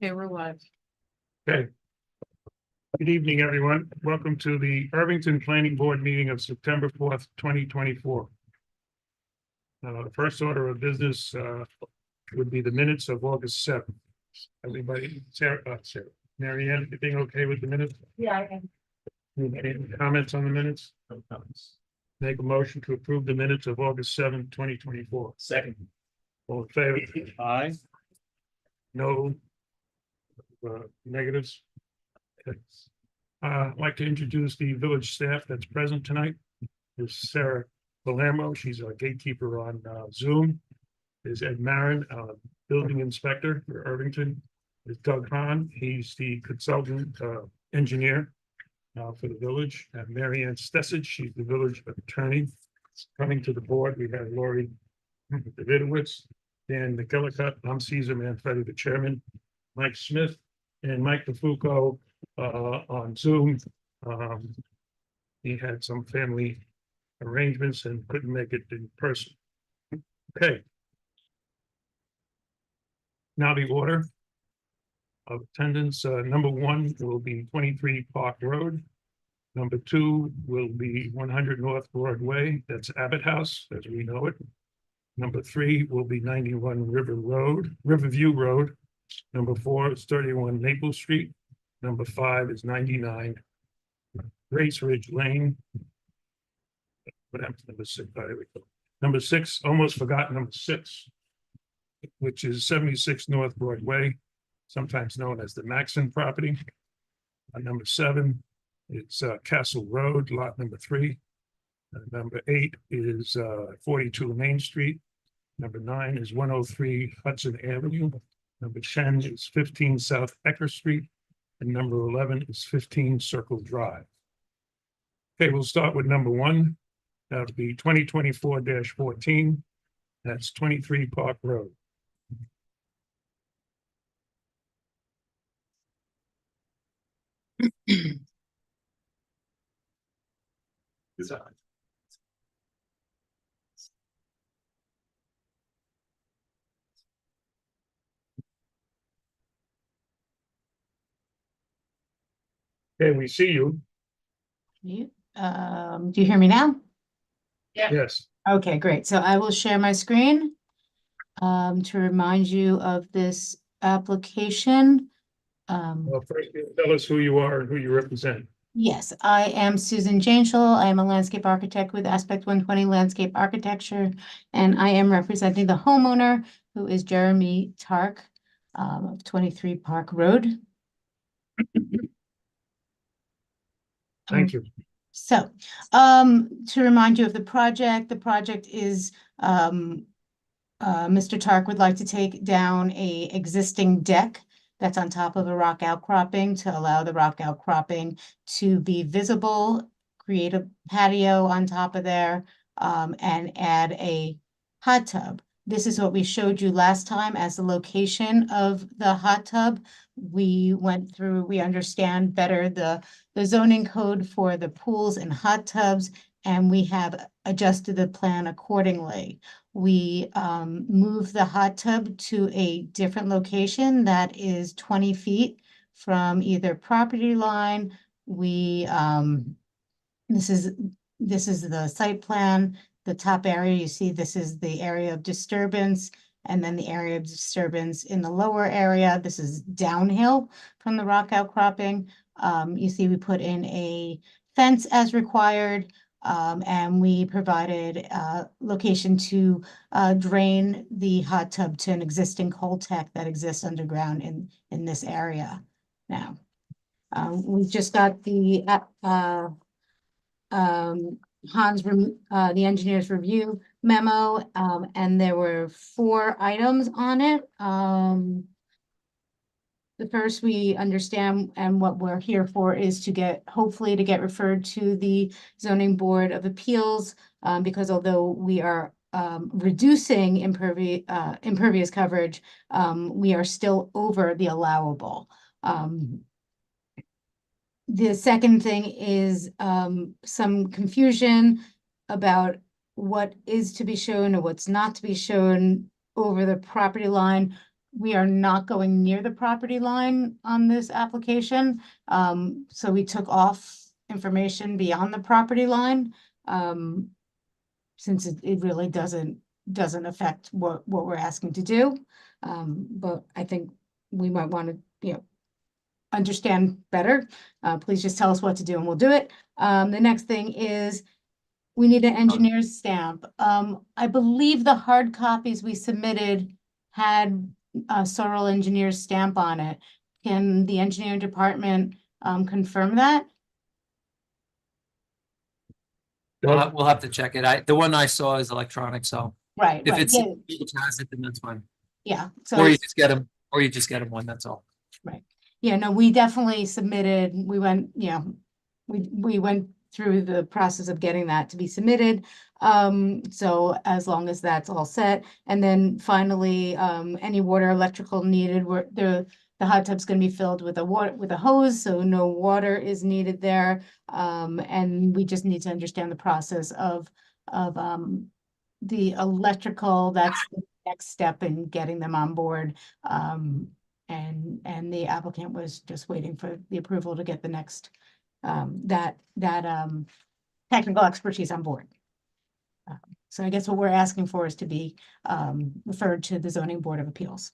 Okay, we're live. Okay. Good evening, everyone. Welcome to the Irvington Planning Board meeting of September 4th, 2024. The first order of business would be the minutes of August 7th. Everybody, Sarah, Mary Ann, anything okay with the minutes? Yeah, I can. Any comments on the minutes? No comments. Make a motion to approve the minutes of August 7th, 2024. Second. All in favor? Aye. No negatives. Okay. I'd like to introduce the village staff that's present tonight. There's Sarah Palermo, she's our gatekeeper on Zoom. There's Ed Marin, building inspector for Irvington. There's Doug Hahn, he's the consultant engineer for the village. And Mary Ann Stessage, she's the village attorney. Coming to the board, we have Lori Davidowitz, Dan McGillicuddy, I'm Caesar Manfredi, the chairman, Mike Smith, and Mike DeFuco on Zoom. He had some family arrangements and couldn't make it in person. Okay. Now the order of attendance, number 1 will be 23 Park Road. Number 2 will be 100 North Broadway, that's Abbott House, as we know it. Number 3 will be 91 Riverview Road. Number 4 is 31 Maple Street. Number 5 is 99 Grace Ridge Lane. What happened to number 6? Oh, there we go. Number 6, almost forgot number 6, which is 76 North Broadway, sometimes known as the Maxon property. Number 7, it's Castle Road, lot number 3. Number 8 is 42 Main Street. Number 9 is 103 Hudson Avenue. Number 10 is 15 South Ecker Street. And number 11 is 15 Circle Drive. Okay, we'll start with number 1. That would be 2024-14. That's 23 Park Road. Okay, we see you. Do you hear me now? Yes. Okay, great. So I will share my screen to remind you of this application. Well, first, tell us who you are and who you represent. Yes, I am Susan Janschel. I am a landscape architect with Aspect 120 Landscape Architecture, and I am representing the homeowner, who is Jeremy Tark of 23 Park Road. Thank you. So, to remind you of the project is Mr. Tark would like to take down a existing deck that's on top of a rock outcropping to allow the rock outcropping to be visible, create a patio on top of there, and add a hot tub. This is what we showed you last time as the location of the hot tub. We went through, we understand better the zoning code for the pools and hot tubs, and we have adjusted the plan accordingly. We moved the hot tub to a different location that is 20 feet from either property line. We this is the site plan. The top area you see, this is the area of disturbance, and then the area of disturbance in the lower area. This is downhill from the rock outcropping. You see we put in a fence as required, and we provided a location to drain the hot tub to an existing Coltech that exists underground in this area. Now, we just got the the engineer's review memo, and there were 4 items on it. The first we understand, and what we're here for, is to hopefully get referred to the Zoning Board of Appeals, because although we are reducing impervious coverage, we are still over the allowable. The second thing is some confusion about what is to be shown or what's not to be shown over the property line. we are not going near the property line on this application. So we took off information beyond the property line. Since it really doesn't affect what we're asking to do. But I think we might want to, understand better. Please just tell us what to do and we'll do it. The next thing is we need an engineer's stamp. I believe the hard copies we submitted had a Sorrel engineer's stamp on it. Can the engineering department confirm that? We'll have to check it. The one I saw is electronic, so Right, if right, it's, yeah, if it has it, then that's fine. yeah. Or you So, just get them, or you just get them one, that's all. yeah, no, we definitely submitted, we went, we went through the process of getting that to be submitted. So as long as that's all set, and then finally, any water, electrical needed, where the hot tub's gonna be filled with a hose, so no water is needed there. And we just need to understand the process of the electrical, that's the next step in getting them on board. And the applicant was just waiting for the approval to get the next, technical expertise on board. So I guess what we're asking for is to be, referred to the zoning board of appeals.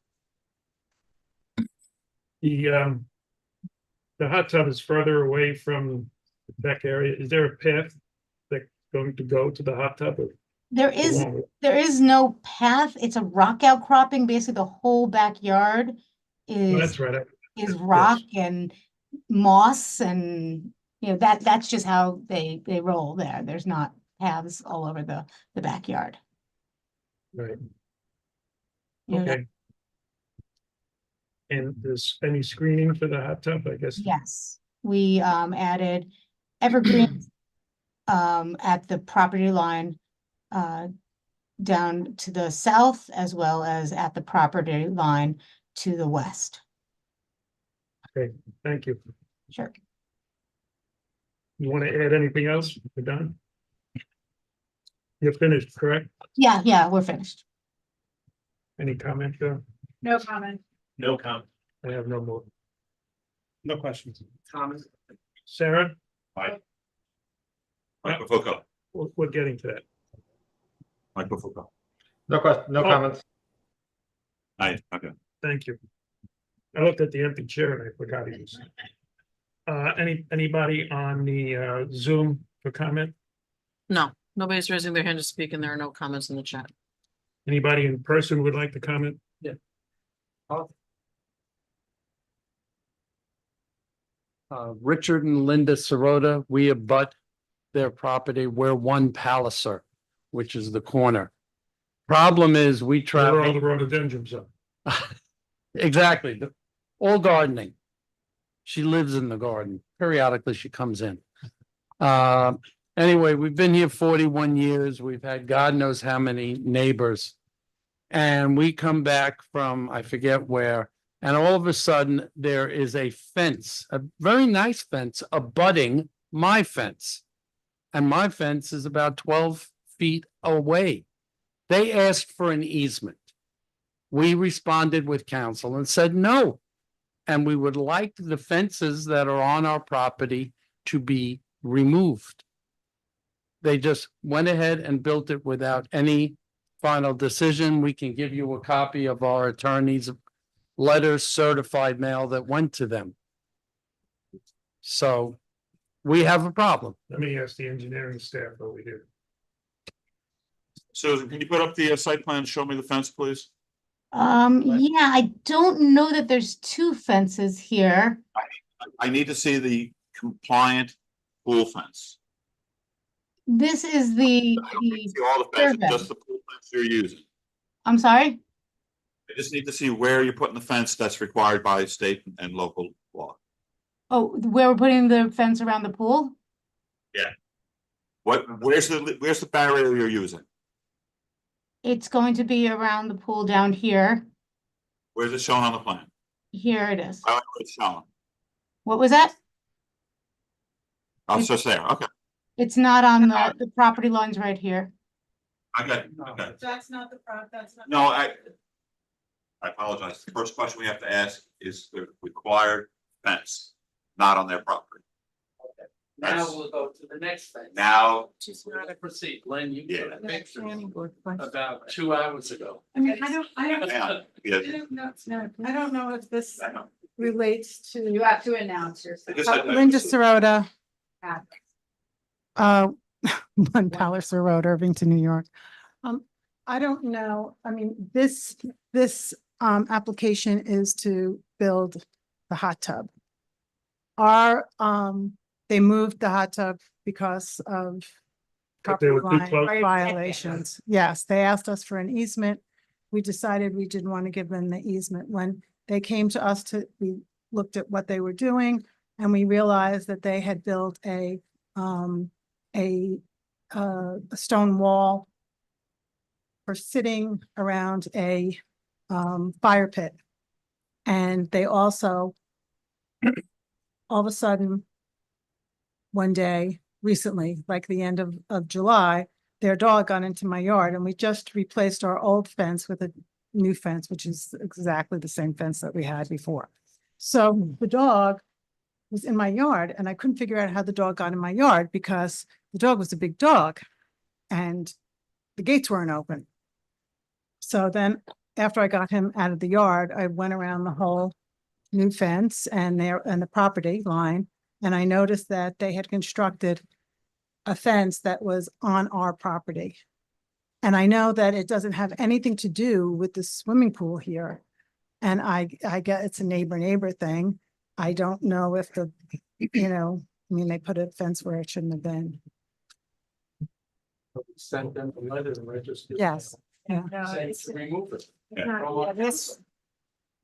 The hot tub is further away from the deck area. Is there a path that's going to go to the hot tub? Or There is no path. It's a rock outcropping. Basically, the whole backyard Oh, is that's right. rock and moss, and that's just how they roll there. There's not paths all over the backyard. Right. You know, Okay. And there's any screening for the hot tub, I guess? Yes, we added evergreens at the property line down to the south, as well as at the property line to the west. Thank you. Sure. You want to add anything else? We're done? You're finished, correct? Yeah, we're finished. Any comment there? No comment. No comment. I have no more. No questions. Thomas. Sarah, Michael Foucault. we're getting to that. Michael Foucault. No question, no Oh. comments. Aye, okay. Thank you. I looked at the empty chair and I forgot he was. Anybody on the Zoom for comment? No, nobody's raising their hand to speak and there are no comments in the chat. Anybody in person would like to comment? Richard and Linda Sirota, we abut their property. We're one Palliser, which is the corner. Problem is, we Where all travel. the rhododendrons are. Exactly, all gardening. She lives in the garden. Periodically, she comes in. Anyway, we've been here 41 years. We've had God knows how many neighbors. And we come back from, I forget where, and all of a sudden there is a fence, a very nice fence abutting my fence. And my fence is about 12 feet away. They asked for an easement. We responded with counsel and said no. And we would like the fences that are on our property to be removed. They just went ahead and built it without any final decision. We can give you a copy of our attorney's letters, certified mail that went to them. So we have a problem. Let me ask the engineering staff over here. Susan, can you put up the site plan? Show me the fence, please. Yeah, I don't know that there's two fences here. I need to see the compliant pool fence. This is the, I don't need to see all the fences, survey. just the pool fence you're using. I'm sorry? I just need to see where you're putting the fence that's required by state and local law. Oh, where we're putting the fence around the pool? Where's the barrier you're using? It's going to be around the pool down here. Where's it shown on the plan? Here it is. Oh, it's shown. What was that? Oh, it's just there. Okay. It's not on the property lines right here. Okay. That's not the that's not. No, I apologize. The first question we have to ask is the required fence, not on their property. Now we'll go to the next thing. Now, We're gonna proceed. Len, you Yeah. took a picture about 2 hours ago. I mean, I don't yeah, yeah, know if this I know. relates to. You have to announce yourself. I just- Linda Sirota. Ah. One Palace Road, Irvington, New York. I don't know, I mean, this application is to build the hot tub. They moved the hot tub because of But they were too property close. line violations. Yes, they asked us for an easement. We decided we didn't want to give them the easement. When they came to us we looked at what they were doing and we realized that they had built a stone wall for sitting around a fire pit. And they also, all of a sudden, one day recently, like the end of July, their dog got into my yard and we just replaced our old fence with a new fence, which is exactly the same fence that we had before. So the dog was in my yard and I couldn't figure out how the dog got in my yard because the dog was a big dog and the gates weren't open. So then after I got him out of the yard, I went around the whole new fence and the property line. And I noticed that they had constructed a fence that was on our property. And I know that it doesn't have anything to do with the swimming pool here. And I get it's a neighbor thing. I don't know if they put a fence where it shouldn't have been. Sent them a letter and registered. Yes, yeah. Saying to remove it.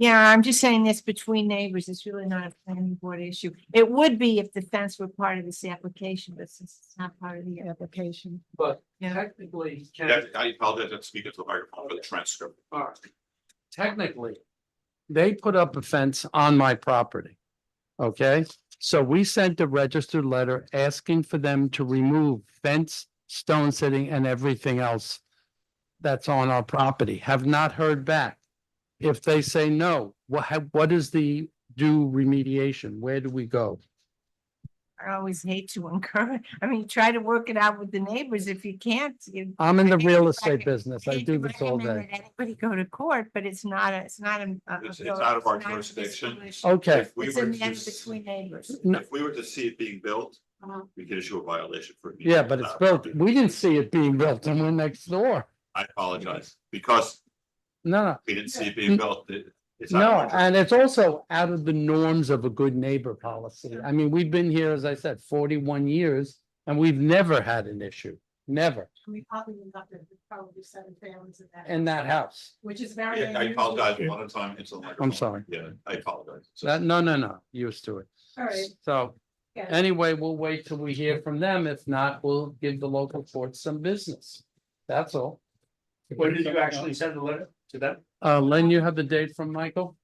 Yeah, I'm just saying this between neighbors. It's really not a planning board issue. It would be if the fence were part of this application, but since it's not part of the Application. But Yeah. technically, I apologize, I'm speaking to the microphone for the transcript. technically, they put up a fence on my property. Okay, so we sent a registered letter asking for them to remove fence, stone sitting and everything else that's on our property. Have not heard back. If they say no, what is the due remediation? Where do we go? I always hate to encourage, try to work it out with the neighbors. If you can't, you. I'm in the I think real it's like estate business. I hate do to this all recommend day. that Anybody go to court, but it's not a. It's out of our jurisdiction. Okay, If we It's were in the end to, between neighbors. no, if we were to see it being built, Uh-huh. we could issue a violation for. yeah, but it's built. We didn't see it being built and we're next door. I apologize, because No, we didn't see it being built. It's out no, of our and it's also out of the norms of a good neighbor policy. I mean, we've been here, as I said, 41 years and we've never had an issue, never We probably probably 7 families in that house. which is very. Yeah, I apologize one at a time into the microphone. sorry. Yeah, I apologize. That, no, used to it. All right. So Yeah. anyway, we'll wait till we hear from them. If not, we'll give the local courts some business. That's all. When did you actually send the letter to them? Len, you have the date from Michael?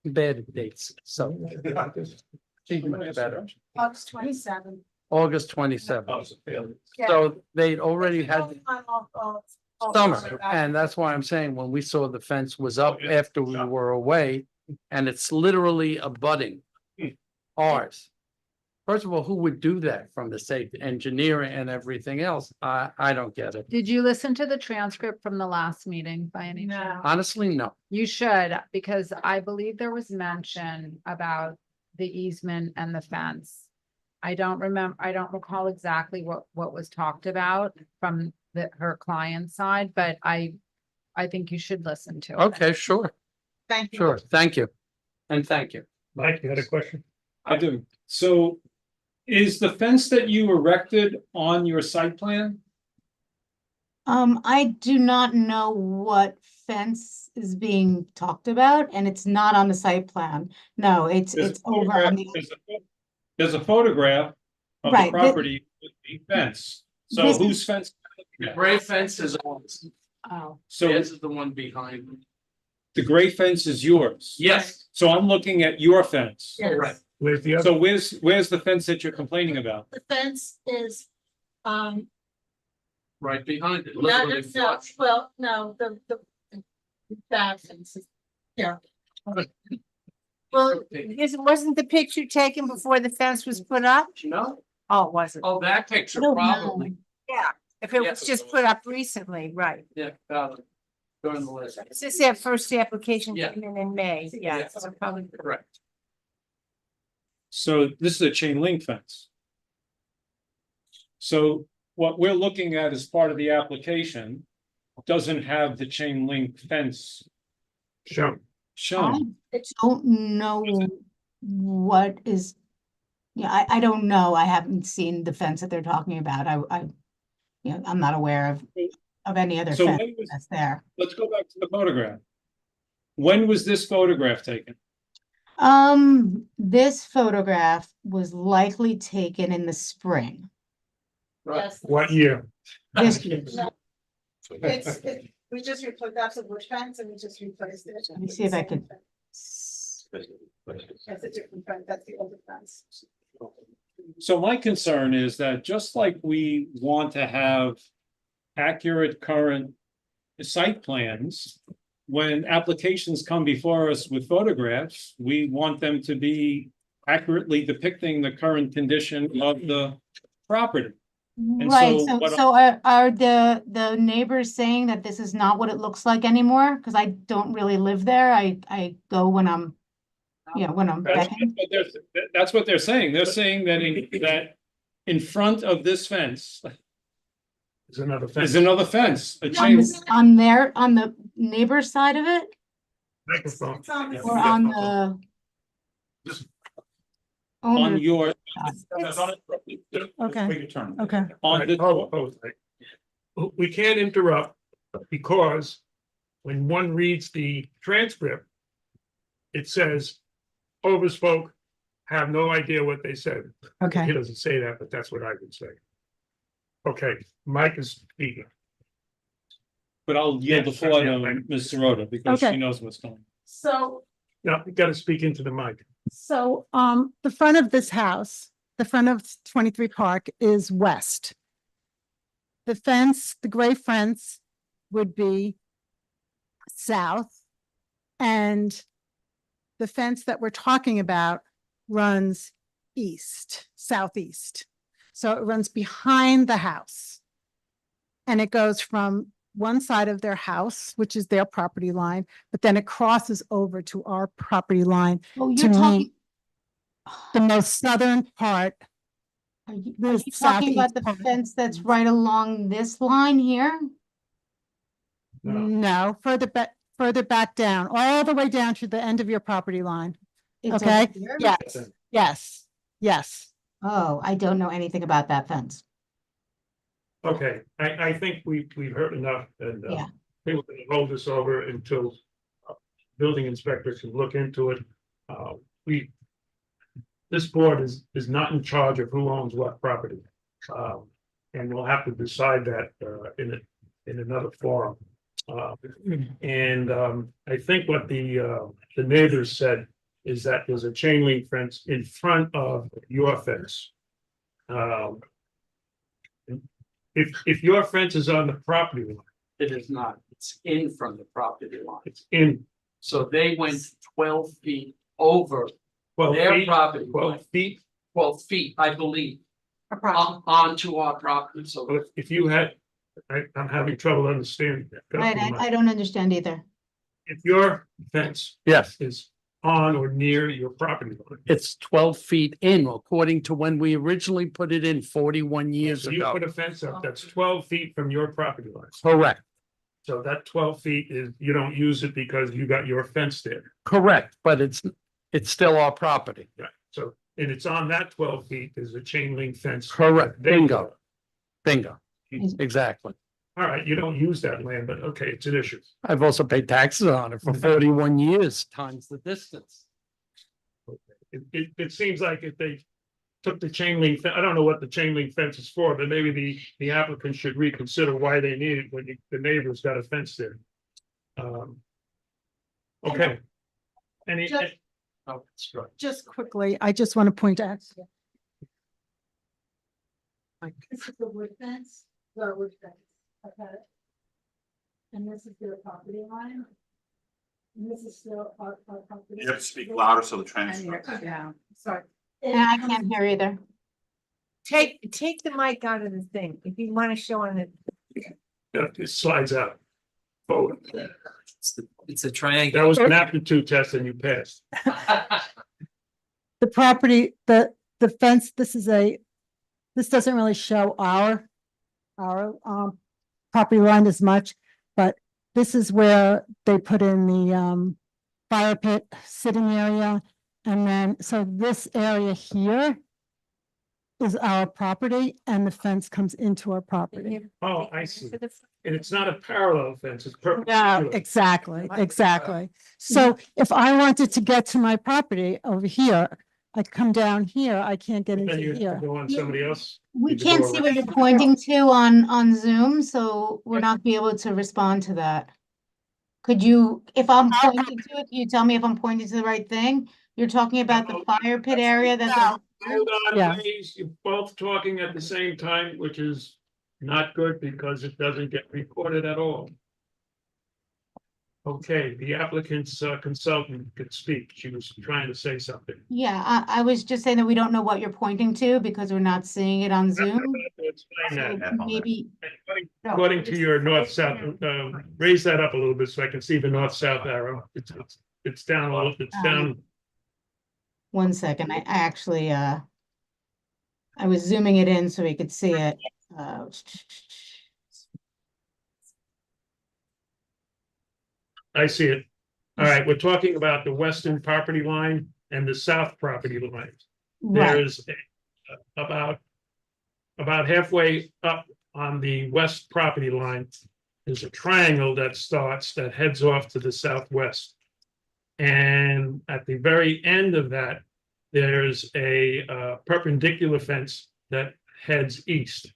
Bad dates, so. She's much better. August 27th. August 27th. Oh, so failed. So they'd already had summer, and that's why I'm saying when we saw the fence was up Oh, yeah. after we were away, and it's literally abutting ours. First of all, who would do that from the state engineering and everything else? I don't get it. Did you listen to the transcript from the last meeting by any chance? Honestly, no. You should, because I believe there was mention about the easement and the fence. I don't recall exactly what was talked about from her client's side, but I think you should listen to it. Okay, sure, Thank you. sure. Thank you. And thank you. Mike, you had a question? I do. So is the fence that you erected on your site plan? I do not know what fence is being talked about and it's not on the site plan. No, it's There's a over photograph- on the. There's a photograph of the Right, property with the fence. So This- whose fence? The gray fence is ours. Oh, So This is the one behind. the gray fence is yours? Yes. So I'm looking at your fence. Correct. Where's the other? So where's the fence that you're complaining about? The fence is, Right behind it. not, literally no, flush. well, no, the Yeah. Well, wasn't the picture taken before the fence was put up? No, Oh, it wasn't. oh, that picture I don't know. probably, Yeah, if it Yeah. was just put up recently, right. yeah, probably. Go on the list. This is their first application Yeah. came in May, yeah, Yeah. so probably. Correct. So this is a chain link fence. So what we're looking at as part of the application doesn't have the chain link fence Shown. shown. I don't know what is, yeah, I don't know. I haven't seen the fence that they're talking about. I'm not aware of any other So fence when was, that's there. let's go back to the photograph. When was this photograph taken? This photograph was likely taken in the spring, Right. What year? this year. We just replaced, that's a bush fence and we just replaced it. Let me see if I could. That's a different fence, that's the older fence. So my concern is that just like we want to have accurate current site plans, when applications come before us with photographs, we want them to be accurately depicting the current condition of the property. And Right, so so, what so are the neighbors saying that this is not what it looks like anymore? Because I don't really live there. I go when I'm, when I'm That's becking. what that's what they're saying. They're saying that in front of this fence Is another fence. is another fence, a On chain. on the neighbor's side of it, Microphone. It's on the- or on the Just- On owner's your. side? Okay. Make a turn. Okay. On the, Hold it. We can't interrupt because when one reads the transcript, it says overspoke, have no idea what they said. He Okay, doesn't say that, but that's what I would say. Okay, Mike is speaking. but I'll yield the Yes, floor yeah, to right. Ms. Sirota because she Okay. knows what's going on. So, Now, you gotta speak into the mic. the front of this house, the front of 23 Park is west. The fence, the gray fence would be south. And the fence that we're talking about runs east, southeast. So it runs behind the house. And it goes from one side of their house, which is their property line, but then it crosses over to our property line, oh, to you're talking. the most southern part. Are you the talking about the southeast part. fence that's right along this line here? No. No, further back down, all the way down to the end of your property line. It's Okay, over here? yes. Oh, I don't know anything about that fence. Okay, I think we've heard enough and Yeah. we will hold this over until building inspector can look into it. This board is not in charge of who owns what property. And we'll have to decide that in another forum. And I think what the neighbors said is that there's a chain link fence in front of your fence. If your fence is on the property line, It is not, it's in from the property line. it's in So they went 12 feet over 12 their feet, property line, 12 feet. 12 feet, I believe, onto our property, so. But if you had, I'm having trouble understanding that. Go Right, to the I mic. don't understand either. If your fence Yes, is on or near your property line, it's 12 feet in according to when we originally put it in 41 years so you ago. put a fence up that's 12 feet from your property line. Correct, So that 12 feet is, you don't use it because you got your fence there. correct, but it's still our property. Right, so, and it's on that 12 feet, there's a chain link fence. Correct, There you go. bingo, Is- exactly. All right, you don't use that land, but okay, it's an issue. I've also paid taxes on it for 41 years times the distance. It seems like if they took the chain link, I don't know what the chain link fence is for, but maybe the applicant should reconsider why they need it when the neighbor's got a fence there. Okay. Any, Just- Oh, that's right. Just quickly, I just want to point out. This is the wood fence, the wood fence. Okay. And this is their property line. This is still our property. You have to speak louder so the transcript. Yeah. Sorry. And I can't hear either. Take the mic out of the thing, if you want to show on it. It slides out. Forward. It's a triangle. That was an aptitude test and you passed. The property, the fence, this doesn't really show our property line as much, but this is where they put in the fire pit sitting area. And then, so this area here is our property and the fence comes into our property. Oh, I see. And it's not a parallel fence, it's No, perpendicular. exactly. So if I wanted to get to my property over here, I'd come down here, I can't get Then into you have to here. go on somebody else. We Need to can't go see around. what you're pointing to on Zoom, so we're not be able to respond to that. Could you, if I'm pointing to it, can you tell me if I'm pointing to the right thing? You're talking about the fire pit area that's. Hold Yeah. on, please. You're both talking at the same time, which is not good because it doesn't get recorded at all. Okay, the applicant's consultant could speak. She was trying to say something. Yeah, I was just saying that we don't know what you're pointing to because we're not seeing it on Zoom. Explain that. So maybe, According to your north-south, raise that up a little bit so I can see the north-south arrow. It's down a little, it's down. one second, I actually, I was zooming it in so we could see it. I see it. All right, we're talking about the western property line and the south property line. Right, There's about halfway up on the west property line. There's a triangle that heads off to the southwest. And at the very end of that, there's a perpendicular fence that heads east.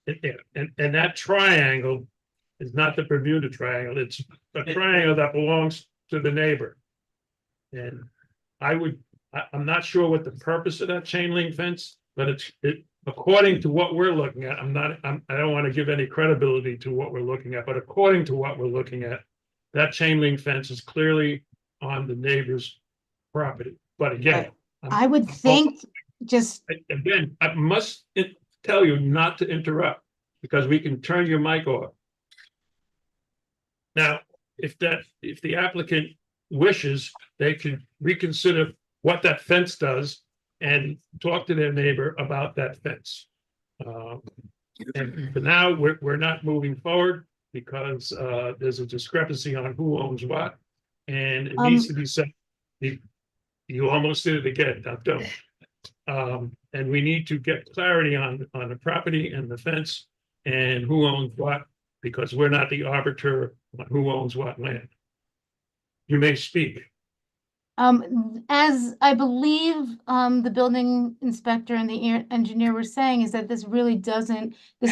And that triangle is not the Bermuda Triangle, it's a triangle that belongs to the neighbor. And I'm not sure what the purpose of that chain link fence, but according to what we're looking at, I don't want to give any credibility to what we're looking at, but according to what we're looking at, that chain link fence is clearly on the neighbor's property. But again, I would think just, again, I must tell you not to interrupt because we can turn your mic off. Now, if the applicant wishes, they can reconsider what that fence does and talk to their neighbor about that fence. And for now, we're not moving forward because there's a discrepancy on who owns what. And it needs to be said, you almost did it again, now don't. And we need to get clarity on the property and the fence and who owns what, because we're not the arbiter on who owns what land. You may speak. as I believe, the building inspector and the engineer were saying is that this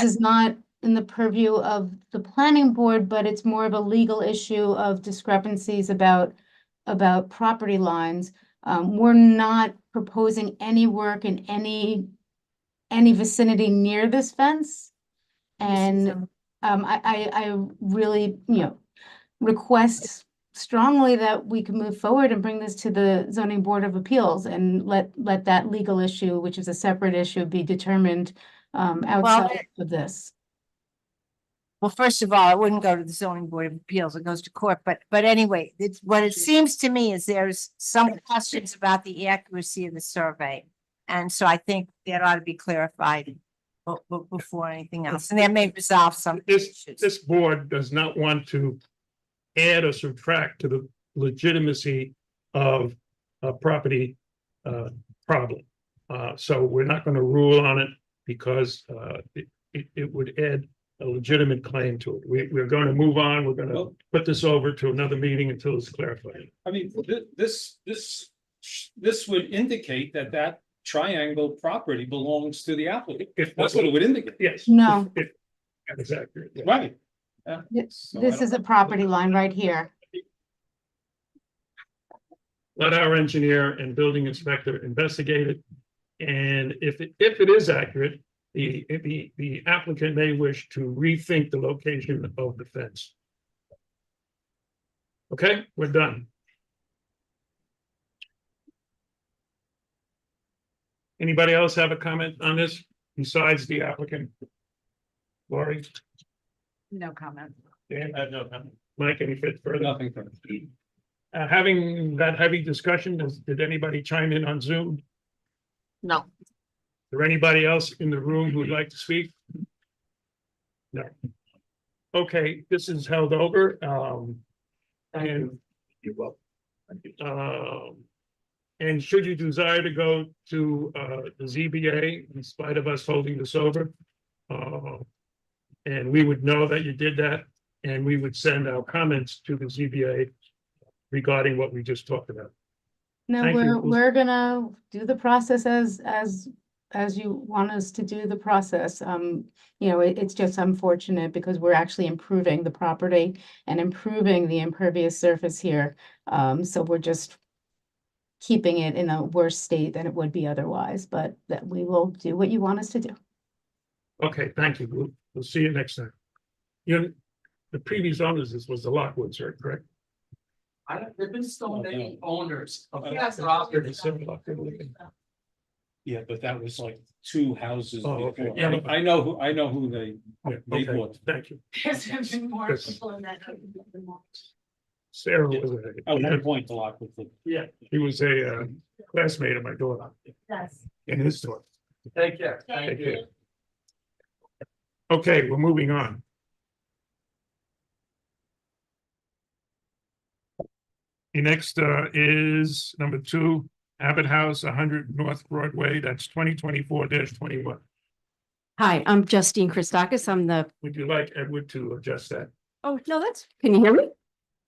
is not in the purview of the planning board, but it's more of a legal issue of discrepancies about property lines. We're not proposing any work in any vicinity near this fence. And I really, request strongly that we can move forward and bring this to the zoning board of appeals and let that legal issue, which is a separate issue, be determined outside of this. Well, first of all, it wouldn't go to the zoning board of appeals, it goes to court, but anyway, what it seems to me is there's some questions about the accuracy of the survey. And so I think that ought to be clarified before anything else, and that may resolve some issues. This board does not want to add or subtract to the legitimacy of a property problem. So we're not going to rule on it because it would add a legitimate claim to it. We're going to move on. We're going to put this over to another meeting until it's clarified. I mean, this would indicate that triangle property belongs to the applicant. If That's what it would indicate. Yes. No. If that is accurate. yeah. Right. This So I don't- is a property line right here. Let our engineer and building inspector investigate it. And if it is accurate, the applicant may wish to rethink the location of the fence. Okay, we're done. Anybody else have a comment on this besides the applicant? Lori, No comment. Dan, I have no comment. Mike, any fit further? Nothing further. Having that heavy discussion, did anybody chime in on Zoom? No. Is there anybody else in the room who would like to speak? No. Okay, this is held over, and you're welcome. And should you desire to go to, the ZBA, in spite of us holding this over, and we would know that you did that, and we would send our comments to the ZBA regarding what we just talked about. No, Thank you. we're gonna do the process as you want us to do the process. You know, it's just unfortunate because we're actually improving the property and improving the impervious surface here. So we're just keeping it in a worse state than it would be otherwise, but that we will do what you want us to do. Okay, thank you. We'll see you next time. You know, the previous owners, this was the Lockwoods, right, correct? There've been so many owners of Yes. that property. Yeah, but that was like two houses Oh, okay. before. Yeah. I know who they Yeah, They okay, bought. thank you. There's been more Yes. people in that. Sarah was at one a, point to lock with the. yeah, he was a classmate of my daughter Yes. in his store. Take care. Take care. Okay, we're moving on. The next is number 2, Abbott House, 100 North Broadway, that's 2024-21. Hi, I'm Justine Christakis. I'm the, Would you like Edward to adjust that? oh, no, that's, can you hear me?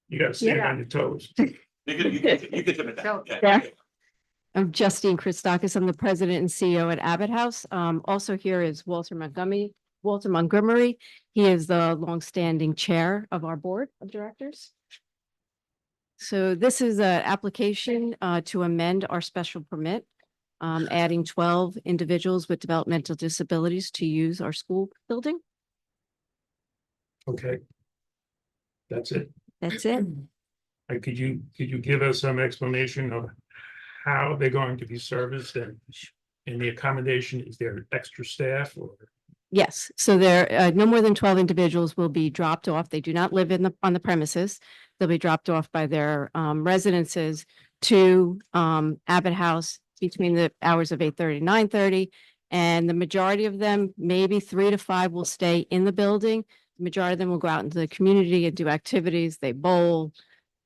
You gotta stand on your toes. You could limit that. Yeah. Yeah. I'm Justine Christakis. I'm the president and CEO at Abbott House. Also here is Walter Montgomery. He is the longstanding chair of our board of directors. So this is an application to amend our special permit, adding 12 individuals with developmental disabilities to use our school building. Okay. That's it. That's it. Could you give us some explanation of how they're going to be serviced and the accommodation? Is there extra staff or? Yes, so there, no more than 12 individuals will be dropped off. They do not live on the premises. They'll be dropped off by their residences to Abbott House between the hours of 8:30 and 9:30. And the majority of them, maybe 3 to 5, will stay in the building. The majority of them will go out into the community and do activities. They bowl,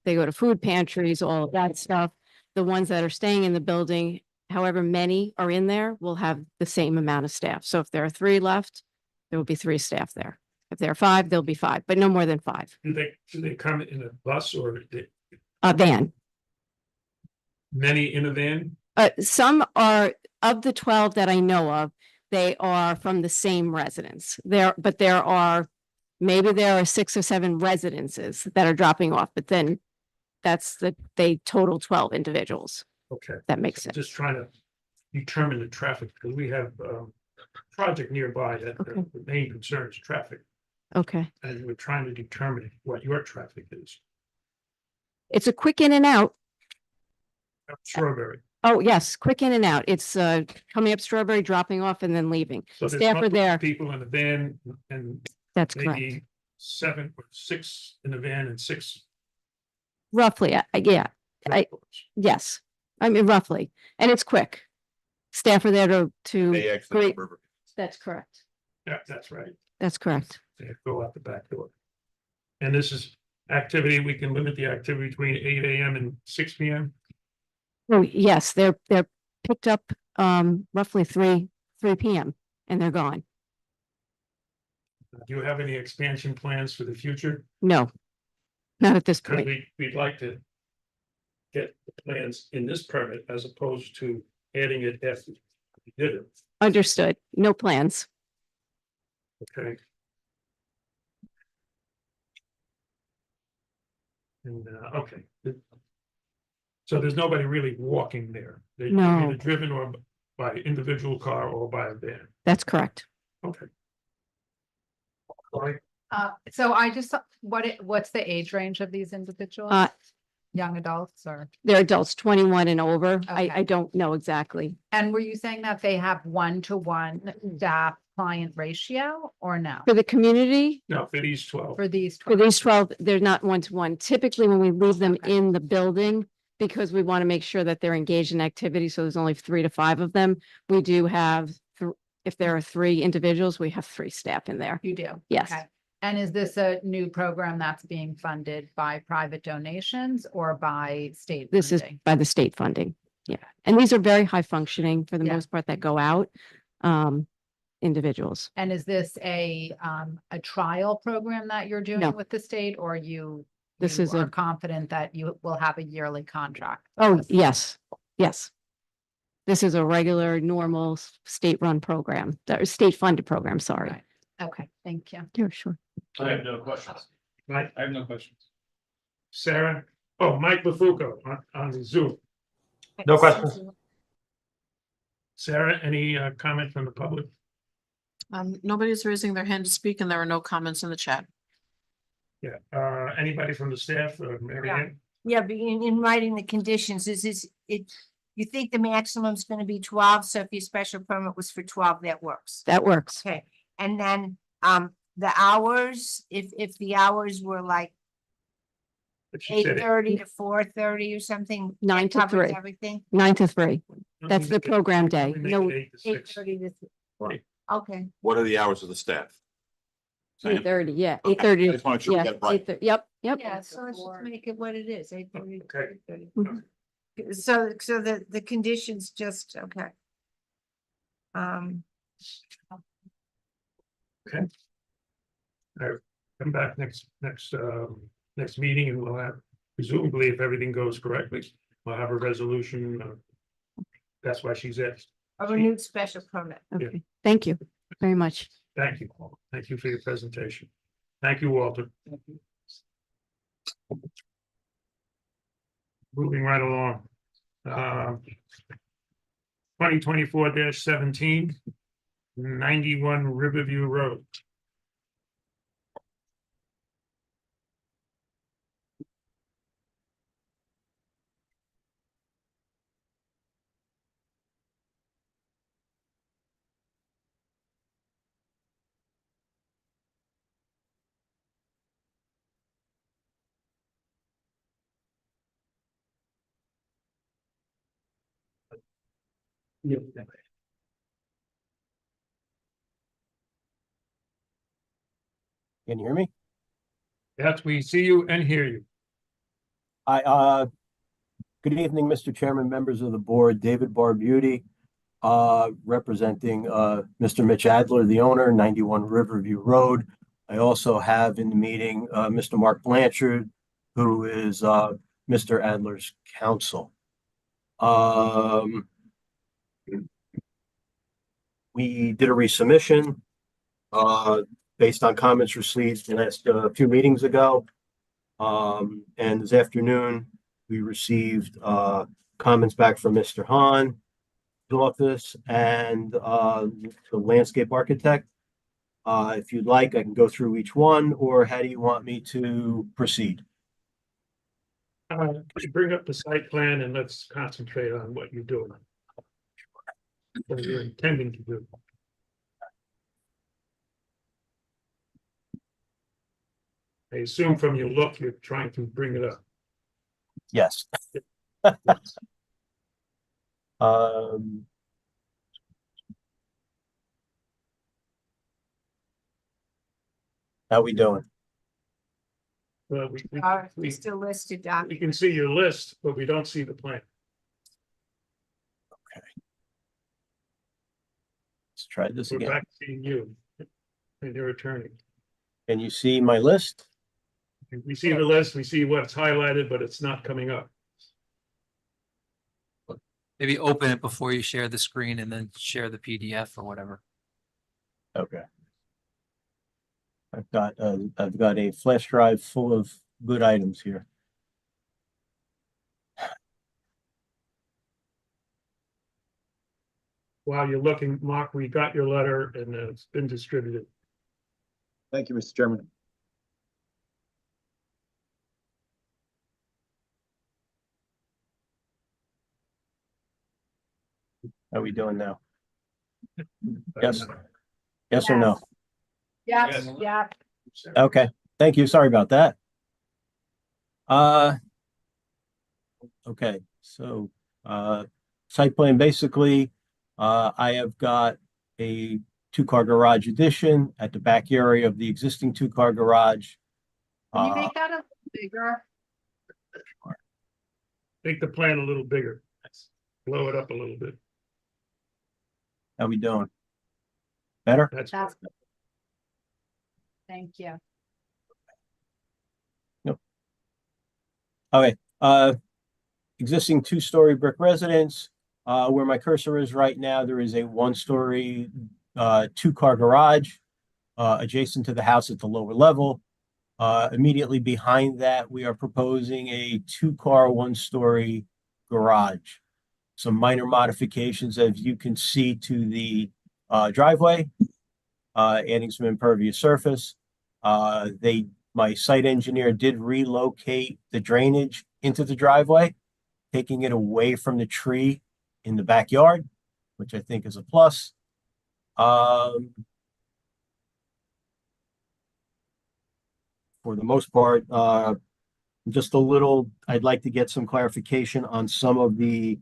they go to food pantries, all of that stuff. The ones that are staying in the building, however many are in there, will have the same amount of staff. So if there are 3 left, there will be 3 staff there. If there are 5, there'll be 5, but no more than 5. Do they come in a bus or A van. many in a van? Some are, of the 12 that I know of, they are from the same residence. But there are, maybe there are 6 or 7 residences that are dropping off, but then they total 12 individuals. Okay. That makes sense. Just trying to determine the traffic, because we have a project nearby that Okay. the main concern is traffic, Okay. and we're trying to determine what your traffic is. It's a quick in and out. Strawberry. Oh, yes, quick in and out. It's coming up Strawberry, dropping off and then leaving. So there's Staff are multiple there. people in the van and That's correct. maybe 7 or 6 in the van and 6. Roughly, yeah, yes. I mean, roughly. And it's quick. Staff are there to, They exit great. the river. That's correct. Yeah, that's right. That's correct. They go out the back door. And this is activity, we can limit the activity between 8 AM and 6 PM. Oh, yes, they're picked up roughly 3 PM and they're gone. Do you have any expansion plans for the future? No, not at this Because point. we'd like to get the plans in this permit as opposed to adding it after we did it, Understood. No plans. okay? And, okay. So there's nobody really walking there? They're No. either driven or by individual car or by a van, That's correct. okay? All right, So I just, what's the age range of these individuals? Young adults or, They're adults 21 and over. Okay. I don't know exactly. and were you saying that they have one-to-one staff client ratio or no? For the community, No, for these 12. For these for 12? these 12, they're not one-to-one. Typically, when we leave them Okay. in the building, because we want to make sure that they're engaged in activity, so there's only 3 to 5 of them, we do have, if there are 3 individuals, we have 3 staff in there. You do? Yes. Okay. And is this a new program that's being funded by private donations or by state This is funding? by the state funding. Yeah. And these are very high functioning for the Yeah. most part that go out, individuals. And is this a trial program that you're No. doing with the state or you? This you is are a- confident that you will have a yearly contract? Oh, yes, yes. This is a regular, normal state-run program, or state-funded program, sorry. Right. Okay, thank you. Yeah, sure. I have no questions. Mike, I have no questions. Sarah, oh, Mike Bufuco on the Zoom. No questions. Sarah, any comment from the public? Nobody's raising their hand to speak and there are no comments in the chat. Yeah, anybody from the staff, Mary Ann? Yeah, but in writing the conditions, you think the maximum is gonna be 12, so if your special permit was for 12, that works. That works. Okay, and then, the hours, if the hours were like But she said it. 8:30 to 4:30 or something. 9 that to covers 3. Everything, 9 to 3. That's the program day. We make No, it 8 to 6. 8:30 to 4, okay. What are the hours of the staff? Same? 8:30, yeah, Okay, 8:30. I just wanna make sure we Yeah, get it right. 8:30, yep, yep. Yeah, so let's just make it what it is, 8:30 to Okay. 3:30. Mhm. So the conditions just, okay. Come back next meeting and we'll have, presumably if everything goes correctly, we'll have a resolution. That's why she's asked. A renewed special permit. Okay, thank you very much. Thank you. Thank you for your presentation. Thank you, Walter. Moving right along. 2024-17, 91 Riverview Road. Can you hear me? Yes, we see you and hear you. Good evening, Mr. Chairman, members of the board, David Barbuti, representing, Mr. Mitch Adler, the owner, 91 Riverview Road. I also have in the meeting, Mr. Mark Blanchard, who is, Mr. Adler's counsel. We did a resubmission, based on comments received last, few meetings ago. And this afternoon, we received comments back from Mr. Hahn's office and the landscape architect. If you'd like, I can go through each one, or how do you want me to proceed? Could you bring up the site plan and let's concentrate on what you're doing. What you're intending to do. I assume from your look, you're trying to bring it up. Yes. Um, how we doing? Well, we Still listed we documents. can see your list, but we don't see the plan. Let's try this We're again. back seeing you and your attorney. Can you see my list? We see the list, we see what's highlighted, but it's not coming up. Maybe open it before you share the screen and then share the PDF or whatever. Okay. I've got a flash drive full of good items here. While you're looking, Mark, we got your letter and it's been distributed. Thank you, Mr. Chairman. How are we doing now? Yes. Yes or no? Yes, yeah. Okay, thank you. Sorry about that. Okay, so, site plan, basically, I have got a two-car garage addition at the back area of the existing two-car garage. Can you Uh, make that a little bigger? Make the plan a little bigger. Blow it up a little bit. how we doing? Better? That's, That's. Thank you. Okay, existing two-story brick residence. Where my cursor is right now, there is a one-story, two-car garage, adjacent to the house at the lower level. Immediately behind that, we are proposing a two-car, one-story garage. Some minor modifications, as you can see, to the driveway, adding some impervious surface. My site engineer did relocate the drainage into the driveway, taking it away from the tree in the backyard, which I think is a plus. For the most part, just a little, I'd like to get some clarification on some of the,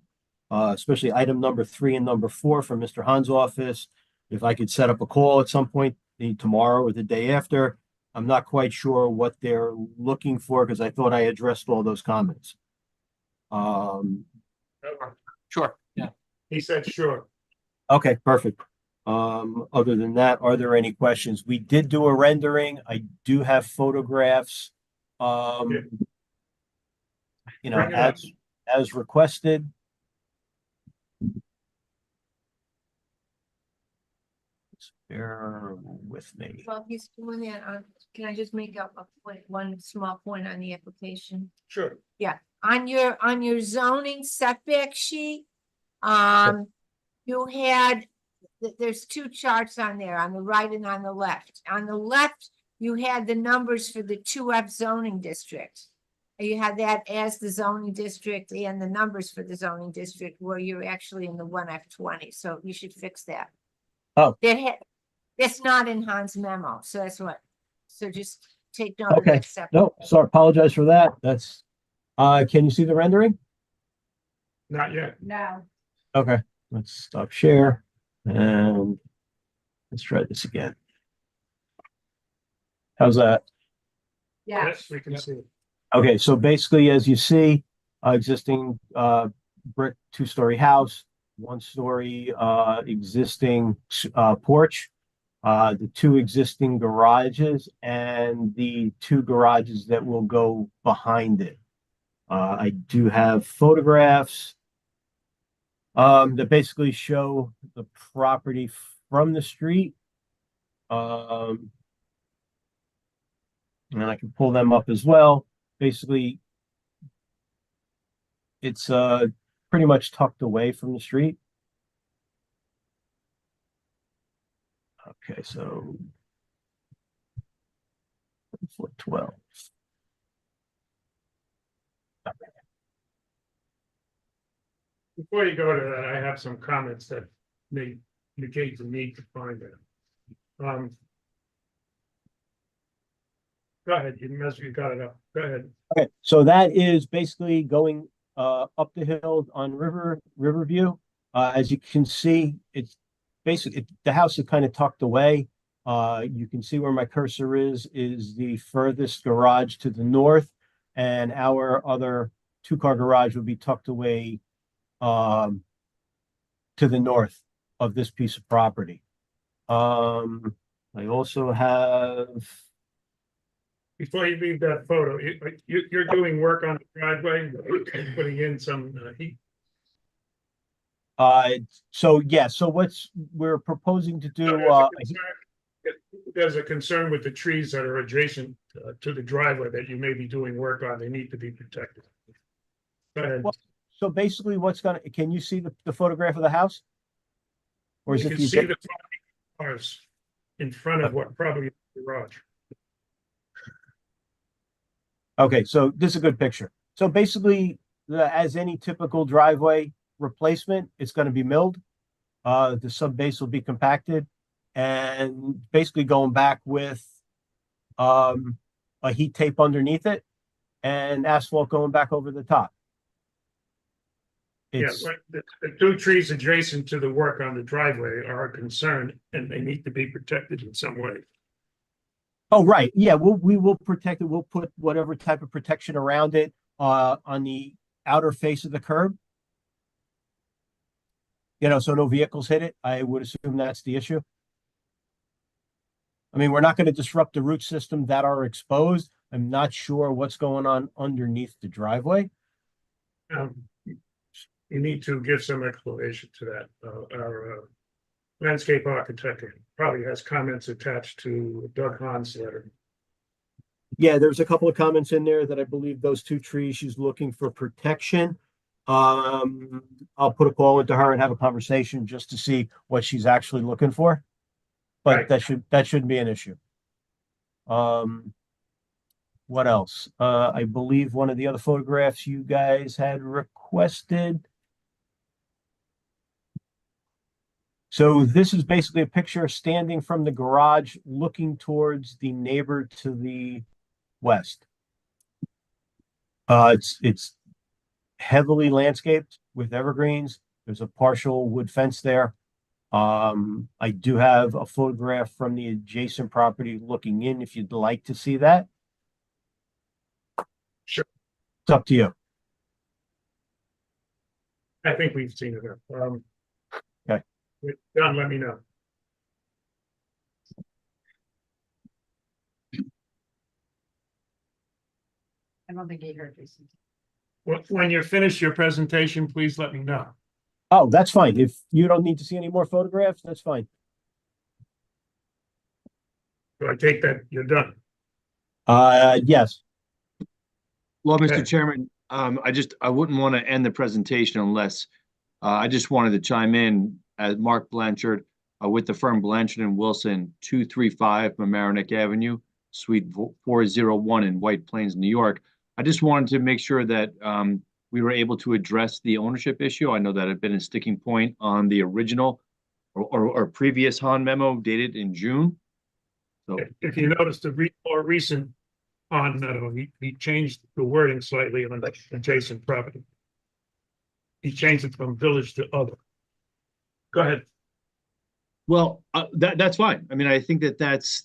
especially item number 3 and number 4 from Mr. Han's office. If I could set up a call at some point, tomorrow or the day after. I'm not quite sure what they're looking for because I thought I addressed all those comments. Sure, yeah. he said, sure. Okay, perfect. Other than that, are there any questions? We did do a rendering. I do have photographs. You know, Bring it up. as requested. Bear with me. Well, he's doing that, can I just make up a point, one small point on the application? Sure. On your zoning setback sheet, you had, there's 2 charts on there, on the right and on the left. On the left, you had the numbers for the 2F zoning district. You had that as the zoning district and the numbers for the zoning district where you're actually in the 1F20, so you should fix that. Oh. That's not in Han's memo, so that's what, so just take note of Okay, that separate. no, sorry, apologize for that. That's, can you see the rendering? Not yet. No. Okay, let's stop share and let's try this again. How's that? Yeah. Yes, we can see it. Okay, so basically, as you see, existing brick 2-story house, 1-story existing porch, the 2 existing garages, and the 2 garages that will go behind it. I do have photographs that basically show the property from the street. And I can pull them up as well. Basically, it's pretty much tucked away from the street. Okay, so 12. Before you go to that, I have some comments that may negate the need to find it. Go ahead, you got it up. Go ahead. Okay, so that is basically going up the hill on Riverview. As you can see, it's basically the house is kind of tucked away. You can see where my cursor is the furthest garage to the north, and our other 2-car garage will be tucked away to the north of this piece of property. I also have. Before you leave that photo, you're doing work on the driveway, putting in some heat. So yeah, so we're proposing to do, There's a concern with the trees that are adjacent to the driveway that you may be doing work on. They need to be protected. Go ahead. Well, so basically can you see the photograph of the house? Or is You it? can see the cars in front of what probably is the garage. Okay, so this is a good picture. So basically, as any typical driveway replacement, it's going to be milled. The sub base will be compacted and basically going back with a heat tape underneath it and asphalt going back over the top. Yeah, It's, but the two trees adjacent to the work on the driveway are a concern and they need to be protected in some way. oh, right. Yeah, we will protect it. We'll put whatever type of protection around it, on the outer face of the curb. You know, so no vehicles hit it. I would assume that's the issue. I mean, we're not going to disrupt the root system that are exposed. I'm not sure what's going on underneath the driveway. You need to give some explanation to that. Our landscape architect probably has comments attached to Doug Hahn's letter. Yeah, there's a couple of comments in there that I believe those two trees, she's looking for protection. I'll put a call into her and have a conversation just to see what she's actually looking for. But Right. that shouldn't be an issue. What else? I believe one of the other photographs you guys had requested. So this is basically a picture standing from the garage, looking towards the neighbor to the west. It's heavily landscaped with evergreens. There's a partial wood fence there. I do have a photograph from the adjacent property looking in if you'd like to see that. Sure. It's up to you. I think we've seen it. Okay. John, let me know. I don't think he heard Jason. When you finish your presentation, please let me know. Oh, that's fine. If you don't need to see any more photographs, that's fine. So I take that you're done. Yes. Well, Okay. Mr. Chairman, I wouldn't want to end the presentation unless, I just wanted to chime in as Mark Blanchard, with the firm Blanchard and Wilson, 235 Mamaroneck Avenue, Suite 401 in White Plains, New York. I just wanted to make sure that, we were able to address the ownership issue. I know that had been a sticking point on the original or previous Han memo dated in June. So, If you notice the more recent on memo, he changed the wording slightly on the adjacent property. He changed it from village to other. Go ahead. well, that's fine. I mean, I think that's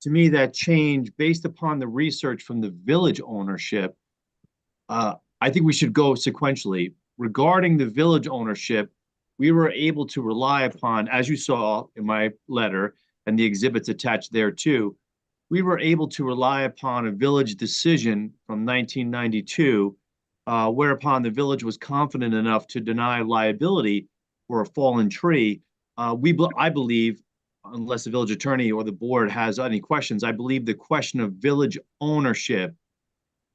to me, that change based upon the research from the village ownership. I think we should go sequentially. Regarding the village ownership, we were able to rely upon, as you saw in my letter and the exhibits attached there too, we were able to rely upon a village decision from 1992, whereupon the village was confident enough to deny liability for a fallen tree. I believe, unless the village attorney or the board has any questions, I believe the question of village ownership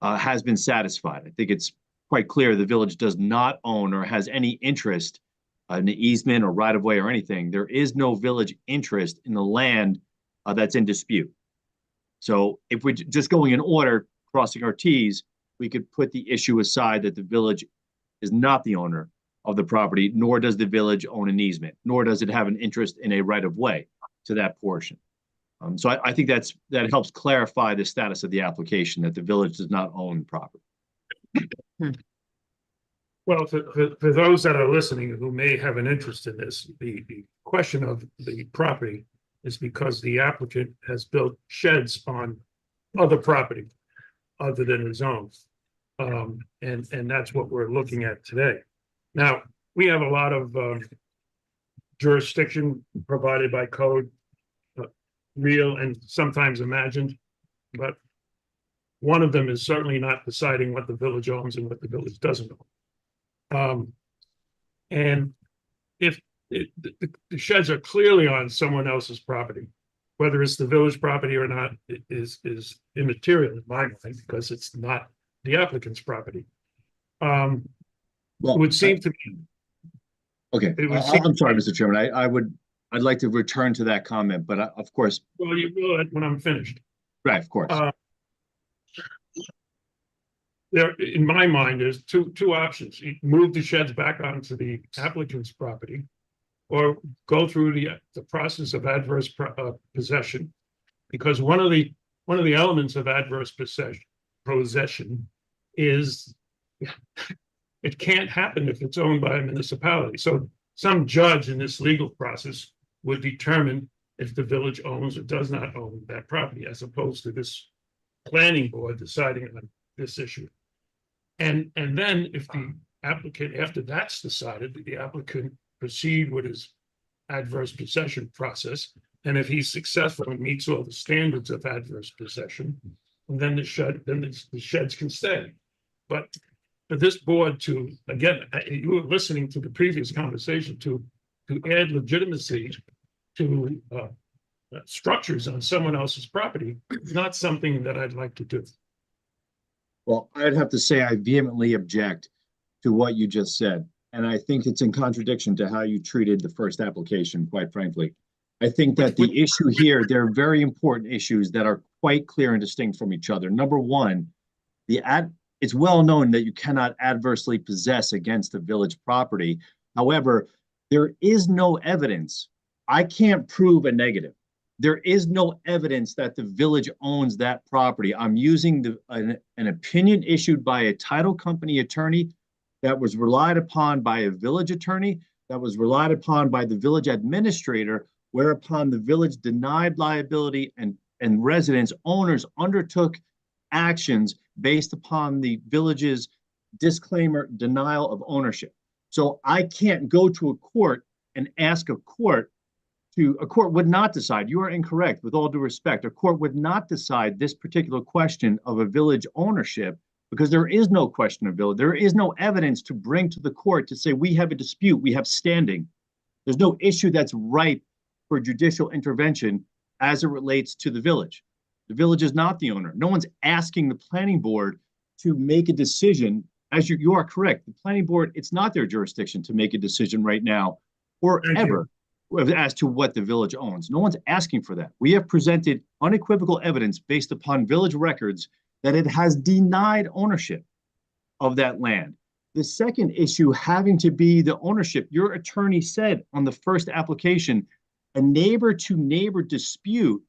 has been satisfied. I think it's quite clear the village does not own or has any interest in the easement or right of way or anything. There is no village interest in the land that's in dispute. So if we're just going in order, crossing our T's, we could put the issue aside that the village is not the owner of the property, nor does the village own an easement, nor does it have an interest in a right of way to that portion. So I think that helps clarify the status of the application, that the village does not own property. Well, for those that are listening who may have an interest in this, the question of the property is because the applicant has built sheds on other property other than his own. And that's what we're looking at today. Now, we have a lot of jurisdiction provided by code, real and sometimes imagined, but one of them is certainly not deciding what the village owns and what the village doesn't own. And if the sheds are clearly on someone else's property, whether it's the village property or not, it is immaterial in my mind because it's not the applicant's property. It would seem to me. Okay, I'm sorry, Mr. Chairman. I'd like to return to that comment, but of course. Well, you will when I'm finished. Right, of course. there, in my mind, there's two options. You move the sheds back onto the applicant's property, or go through the process of adverse possession. Because one of the elements of adverse possession is it can't happen if it's owned by a municipality. So some judge in this legal process would determine if the village owns or does not own that property, as opposed to this planning board deciding on this issue. And then if the applicant, after that's decided, the applicant proceed with his adverse possession process. And if he's successful and meets all the standards of adverse possession, then the sheds can stay. But for this board to, again, you were listening to the previous conversation, to add legitimacy to structures on someone else's property is not something that I'd like to do. Well, I'd have to say I vehemently object to what you just said. And I think it's in contradiction to how you treated the first application, quite frankly. I think that the issue here, there are very important issues that are quite clear and distinct from each other. Number one, it's well known that you cannot adversely possess against the village property. However, there is no evidence. I can't prove a negative. There is no evidence that the village owns that property. I'm using an opinion issued by a title company attorney that was relied upon by a village attorney, that was relied upon by the village administrator, whereupon the village denied liability and residents, owners undertook actions based upon the village's disclaimer denial of ownership. So I can't go to a court and ask a court would not decide. You are incorrect, with all due respect. A court would not decide this particular question of a village ownership because there is no question of village. There is no evidence to bring to the court to say we have a dispute, we have standing. There's no issue that's ripe for judicial intervention as it relates to the village. The village is not the owner. No one's asking the planning board to make a decision. As you are correct, the planning board, it's not their jurisdiction to make a decision right now or ever as to what the village owns. No one's asking for that. We have presented unequivocal evidence based upon village records that it has denied ownership of that land. The second issue having to be the ownership, your attorney said on the first application, a neighbor to neighbor dispute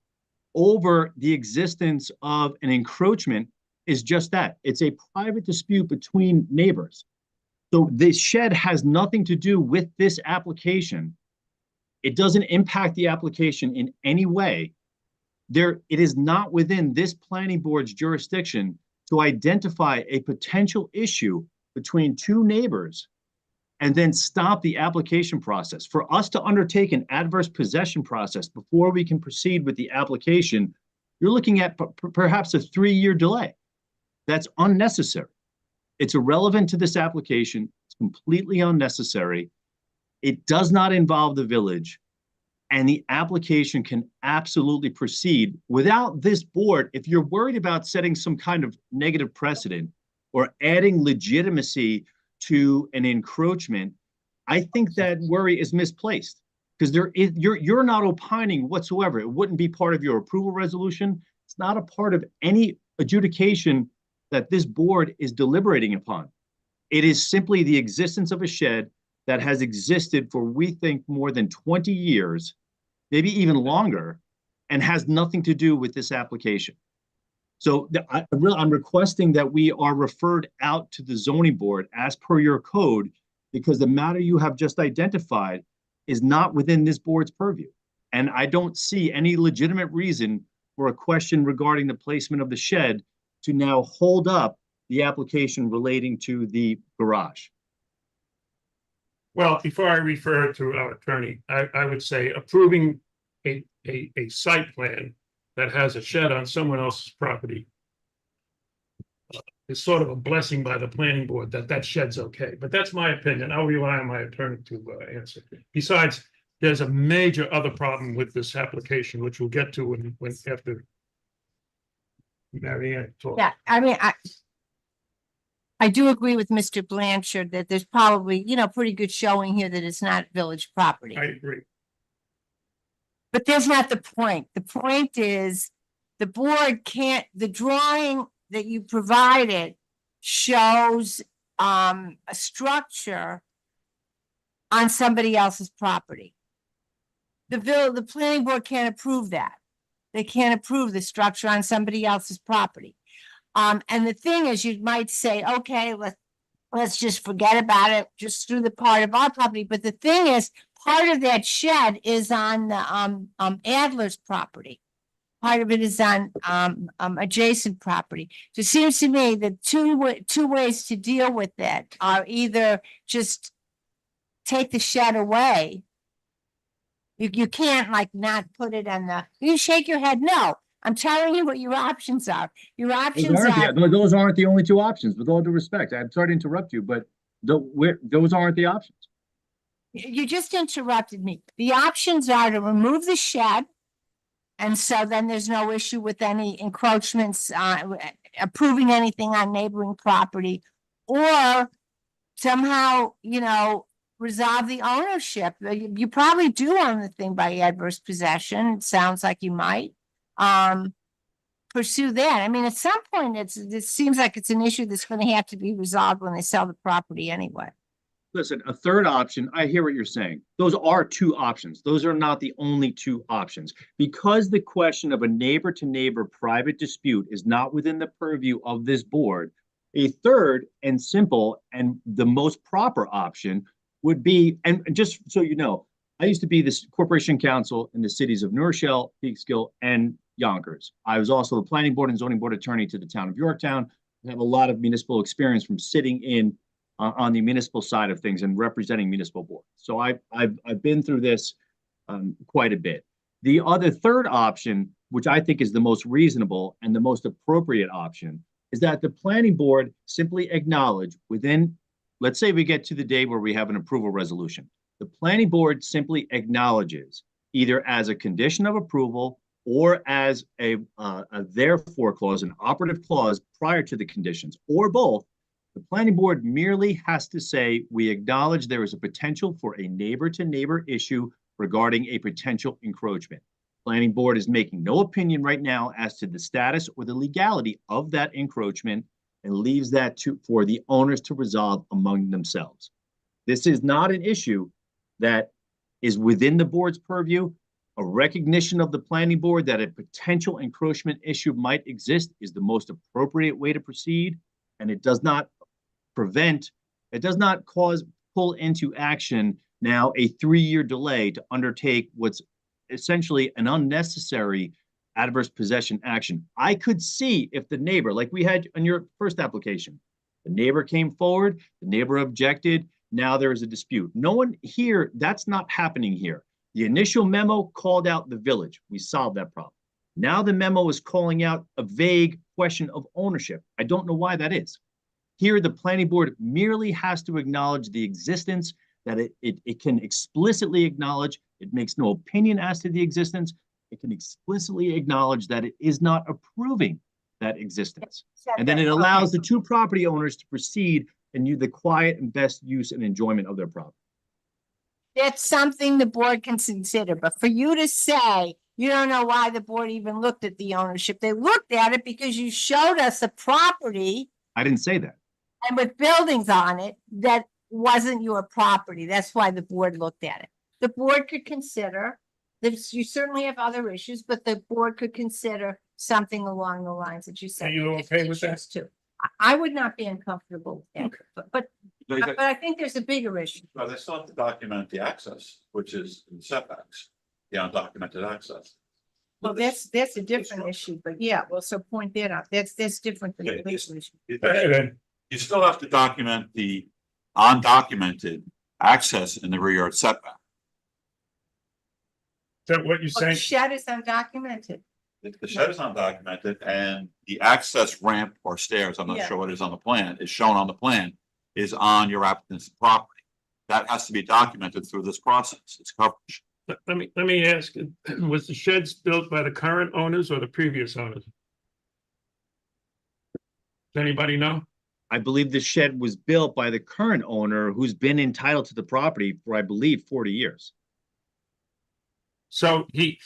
over the existence of an encroachment is just that. It's a private dispute between neighbors. So this shed has nothing to do with this application. It doesn't impact the application in any way. It is not within this planning board's jurisdiction to identify a potential issue between two neighbors and then stop the application process. For us to undertake an adverse possession process before we can proceed with the application, you're looking at perhaps a 3-year delay. That's unnecessary. It's irrelevant to this application. It's completely unnecessary. It does not involve the village, and the application can absolutely proceed without this board. If you're worried about setting some kind of negative precedent or adding legitimacy to an encroachment, I think that worry is misplaced because you're not opining whatsoever. It wouldn't be part of your approval resolution. It's not a part of any adjudication that this board is deliberating upon. It is simply the existence of a shed that has existed for, we think, more than 20 years, maybe even longer, and has nothing to do with this application. So I'm requesting that we are referred out to the zoning board as per your code, because the matter you have just identified is not within this board's purview. And I don't see any legitimate reason for a question regarding the placement of the shed to now hold up the application relating to the garage. Well, before I refer to our attorney, I would say approving a site plan that has a shed on someone else's property is sort of a blessing by the planning board that shed's okay. But that's my opinion. I'll rely on my attorney to answer. Besides, there's a major other problem with this application, which we'll get to when after Marianne talks. Yeah, I mean, I do agree with Mr. Blanchard that there's probably, pretty good showing here that it's not village property. I agree. But that's not the point. The point is the board can't, the drawing that you provided shows a structure on somebody else's property. The planning board can't approve that. They can't approve the structure on somebody else's property. And the thing is, you might say, okay, let's just forget about it, just through the part of our property. But the thing is, part of that shed is on the Adler's property. Part of it is on adjacent property. So it seems to me that two ways to deal with that are either just take the shed away. You can't like not put it on you shake your head, no. I'm telling you what your options are. Your options are. Those aren't the only two options, with all due respect. I'm sorry to interrupt you, but those aren't the options. You just interrupted me. The options are to remove the shed. And so then there's no issue with any encroachments, approving anything on neighboring property, or somehow, resolve the ownership. You probably do own the thing by adverse possession. It sounds like you might. Pursue that. I mean, at some point, it seems like it's an issue that's going to have to be resolved when they sell the property anyway. Listen, a third option, I hear what you're saying. Those are two options. Those are not the only two options. Because the question of a neighbor to neighbor private dispute is not within the purview of this board, a third and simple and the most proper option would be, and just so you know, I used to be the corporation counsel in the cities of New Rochelle, Peekskill, and Yonkers. I was also the planning board and zoning board attorney to the town of Yorktown. I have a lot of municipal experience from sitting in on the municipal side of things and representing municipal boards. So I've been through this quite a bit. The other third option, which I think is the most reasonable and the most appropriate option, is that the planning board simply acknowledge within, let's say we get to the day where we have an approval resolution. The planning board simply acknowledges either as a condition of approval or as a therefore clause, an operative clause prior to the conditions, or both. The planning board merely has to say, we acknowledge there is a potential for a neighbor to neighbor issue regarding a potential encroachment. Planning board is making no opinion right now as to the status or the legality of that encroachment and leaves that for the owners to resolve among themselves. This is not an issue that is within the board's purview. A recognition of the planning board that a potential encroachment issue might exist is the most appropriate way to proceed, and it does not pull into action now a 3-year delay to undertake what's essentially an unnecessary adverse possession action. I could see if the neighbor, like we had on your first application, the neighbor came forward, the neighbor objected, now there is a dispute. No one here, that's not happening here. The initial memo called out the village. We solved that problem. Now the memo is calling out a vague question of ownership. I don't know why that is. Here, the planning board merely has to acknowledge the existence, that it can explicitly acknowledge, it makes no opinion as to the existence, it can explicitly acknowledge that it is not approving that existence. And then it allows the two property owners to proceed and use the quiet and best use and enjoyment of their property. That's something the board can consider, but for you to say, you don't know why the board even looked at the ownership. They looked at it because you showed us a property. I didn't say that. And with buildings on it, that wasn't your property. That's why the board looked at it. The board could consider, you certainly have other issues, but the board could consider something along the lines that you said. Are you okay with that? Too. I would not be uncomfortable with that, but I think there's a bigger issue. Well, they still have to document the access, which is in setbacks, the undocumented access. Well, that's a different issue, but yeah, well, so point that out. That's different than the bigger issue. You still have to document the undocumented access in the rear yard setback. Is that what you're Well, the saying? shed is undocumented. The shed is undocumented and the access ramp or stairs, I'm not Yeah. sure what is on the plan, is shown on the plan, is on your applicant's property. That has to be documented through this process. It's coverage. Let me ask, was the sheds built by the current owners or the previous owners? Does anybody know? I believe the shed was built by the current owner who's been entitled to the property for, I believe, 40 years. So he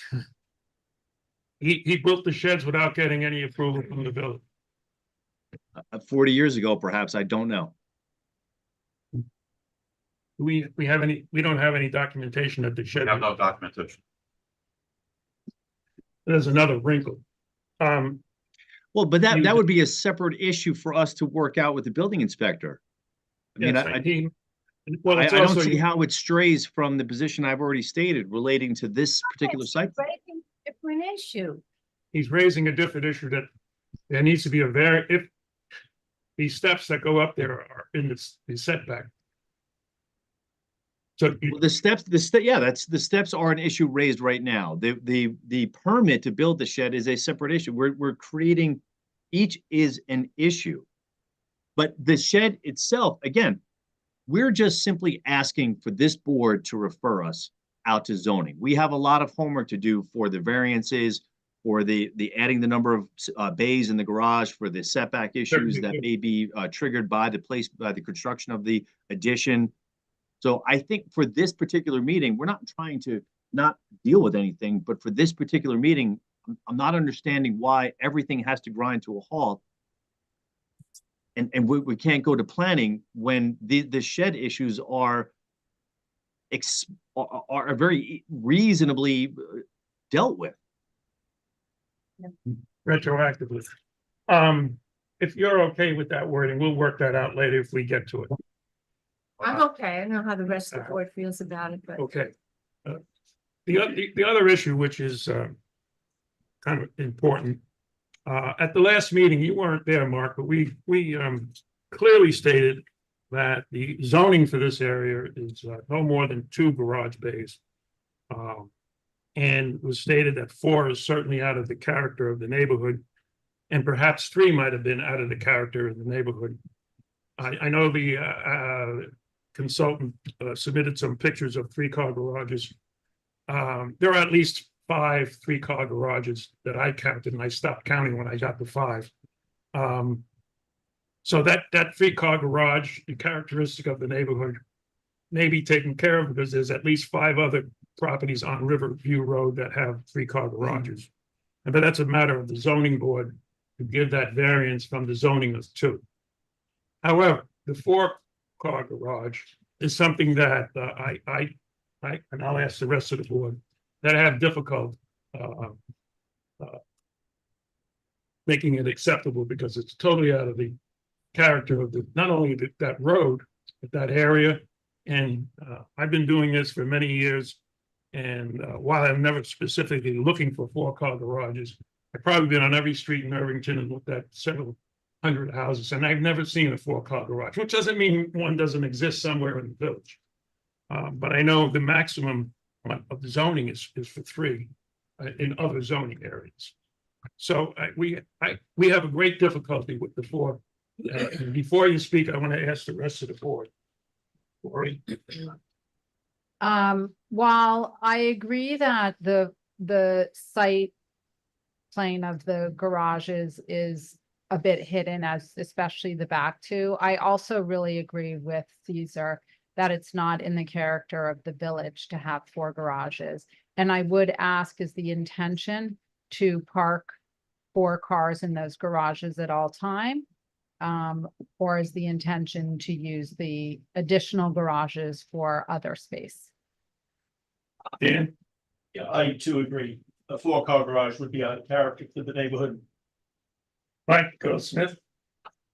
built the sheds without getting any approval from the village. 40 years ago, perhaps, I don't know. We don't have any documentation of the shed. We have no documentation. There's another wrinkle. Well, but that You- would be a separate issue for us to work out with the building inspector. I mean, Yes, well, I it's don't also, see how it strays from the position I've already stated relating to this particular site. Breaking different issue. he's raising a different issue that there needs to be if these steps that go up there are in the setback. So Well, the steps are an issue raised right now. The permit to build the shed is a separate issue. We're creating, each is an issue. But the shed itself, again, we're just simply asking for this board to refer us out to zoning. We have a lot of homework to do for the variances, for the adding the number of bays in the garage, for the setback issues that may be triggered by the construction of the addition. So I think for this particular meeting, we're not trying to not deal with anything, but for this particular meeting, I'm not understanding why everything has to grind to a halt. And we can't go to planning when the shed issues are very reasonably dealt with. retroactively. If you're okay with that wording, we'll work that out later if we get to it. I'm okay. I don't know how the rest of the board feels about it, but. Okay. The other issue, which is kind of important, at the last meeting, you weren't there, Mark, but we clearly stated that the zoning for this area is no more than 2 garage bays. And was stated that 4 is certainly out of the character of the neighborhood, and perhaps 3 might have been out of the character of the neighborhood. I know the consultant submitted some pictures of 3-car garages. There are at least 5 3-car garages that I counted, and I stopped counting when I got to 5. So that 3-car garage, the characteristic of the neighborhood, may be taken care of because there's at least 5 other properties on Riverview Road that have 3-car garages. But that's a matter of the zoning board to give that variance from the zoning of 2. However, the 4-car garage is something that and I'll ask the rest of the board, that have difficult making it acceptable because it's totally out of the character of not only that road, but that area. And I've been doing this for many years. And while I'm never specifically looking for 4-car garages, I've probably been on every street in Irvington and looked at several hundred houses, and I've never seen a 4-car garage, which doesn't mean one doesn't exist somewhere in the village. But I know the maximum of the zoning is for 3 in other zoning areas. So we have a great difficulty with the 4. And before you speak, I want to ask the rest of the board. Lori? While I agree that the site plane of the garages is a bit hidden, as especially the back 2, I also really agree with Caesar that it's not in the character of the village to have 4 garages. And I would ask, is the intention to park 4 cars in those garages at all time? Or is the intention to use the additional garages for other space? Dan? Yeah, I too agree. A 4-car garage would be out of character for the neighborhood. Mike Goldsmith?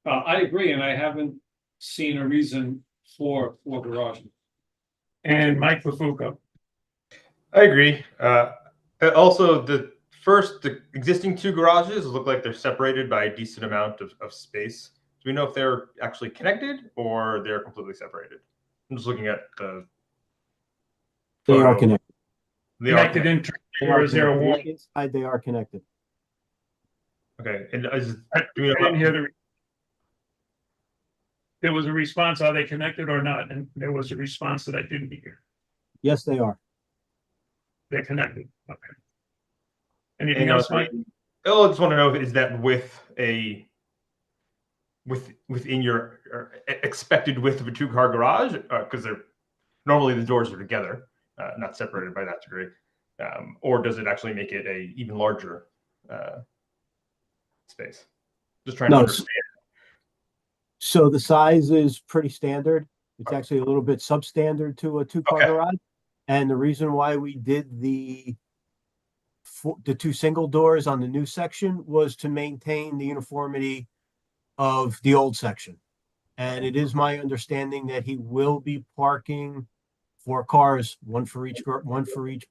I agree, and I haven't seen a reason for 4 garages. And Mike Fufuco? I agree. Also, the existing 2 garages look like they're separated by a decent amount of space. Do we know if they're actually connected or they're completely separated? I'm just looking at the. They are photo. connected. They are Connected connected. in, or is there a wall? Inside, they are connected. Okay, and I didn't hear there was a response, are they connected or not? And there was a response that I didn't hear. Yes, they are. They're connected. Okay. Anything else, Mike? I just want to know, is that within your expected width of a 2-car garage? Because they're normally the doors are together, not separated by that degree. Or does it actually make it a even larger space? Just trying to understand So the size is pretty standard. It's actually a little bit substandard to a two-car Okay. garage. And the reason why we did the two single doors on the new section was to maintain the uniformity of the old section. And it is my understanding that he will be parking 4 cars, one for each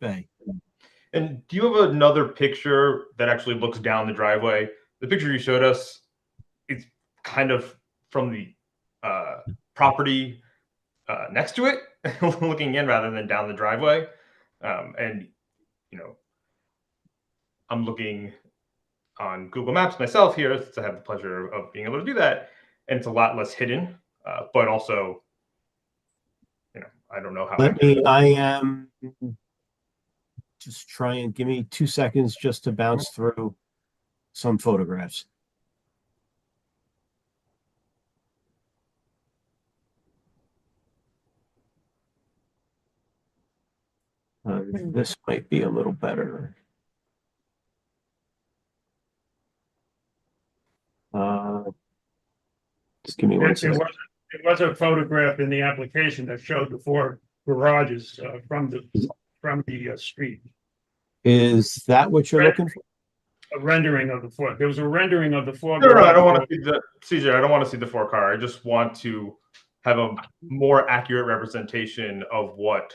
bay. And do you have another picture that actually looks down the driveway? The picture you showed us, it's kind of from the property next to it, looking in rather than down the driveway. And, you know, I'm looking on Google Maps myself here to have the pleasure of being able to do that. And it's a lot less hidden, but also, you know, I don't know how. I am just trying, give me 2 seconds just to bounce through some photographs. This might be a little better. Just give me one second. There was a photograph in the application that showed the 4 garages from the street. Is that what you're looking for? A rendering of the 4. There was a rendering of the 4. No, I don't want to see the CJ. I don't want to see the 4-car. I just want to have a more accurate representation of what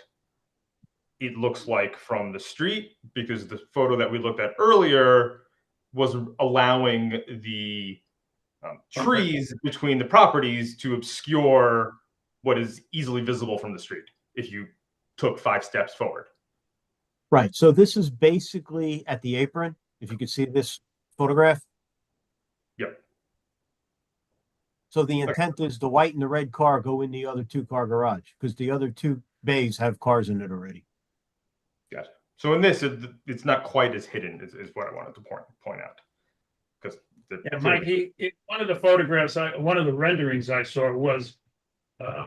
it looks like from the street, because the photo that we looked at earlier was allowing the trees between the properties to obscure what is easily visible from the street if you took 5 steps forward. Right. So this is basically at the apron. If you could see this photograph. Yep. So the intent is the white and the red car go in the other 2-car garage because the other 2 bays have cars in it already. Gotcha. So in this, it's not quite as hidden is what I wanted to point out. Because Mike, one of the photographs, one of the renderings I saw was a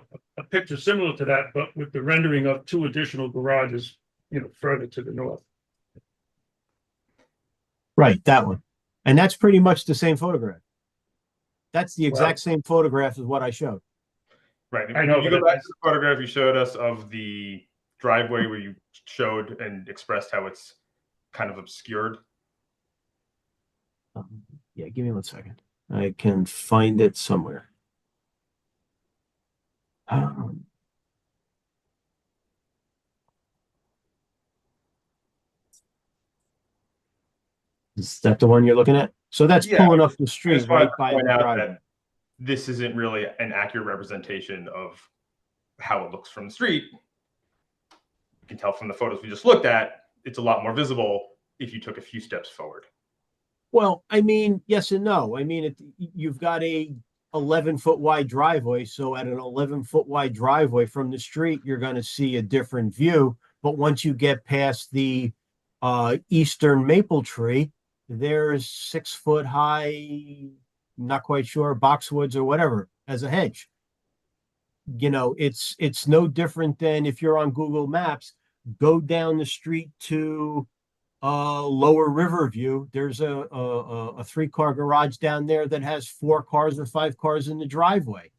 picture similar to that, but with the rendering of 2 additional garages, you know, further to the north. Right, that one. And that's pretty much the same photograph. That's the exact same photograph as what I showed. Right. I know, You but go back to the photograph you showed us of the driveway where you showed and expressed how it's kind of obscured. Yeah, give me 1 second. I can find it somewhere. Is that the one you're looking at? So that's pulling up the street right by the driveway. This isn't really an accurate representation of how it looks from the street. You can tell from the photos we just looked at, it's a lot more visible if you took a few steps forward. Well, I mean, yes and no. I mean, you've got a 11-foot wide driveway. So at an 11-foot wide driveway from the street, you're going to see a different view. But once you get past the eastern maple tree, there's 6-foot high, not quite sure, boxwoods or whatever as a hedge. You know, it's no different than if you're on Google Maps, go down the street to Lower Riverview. There's a 3-car garage down there that has 4 cars or 5 cars in the driveway.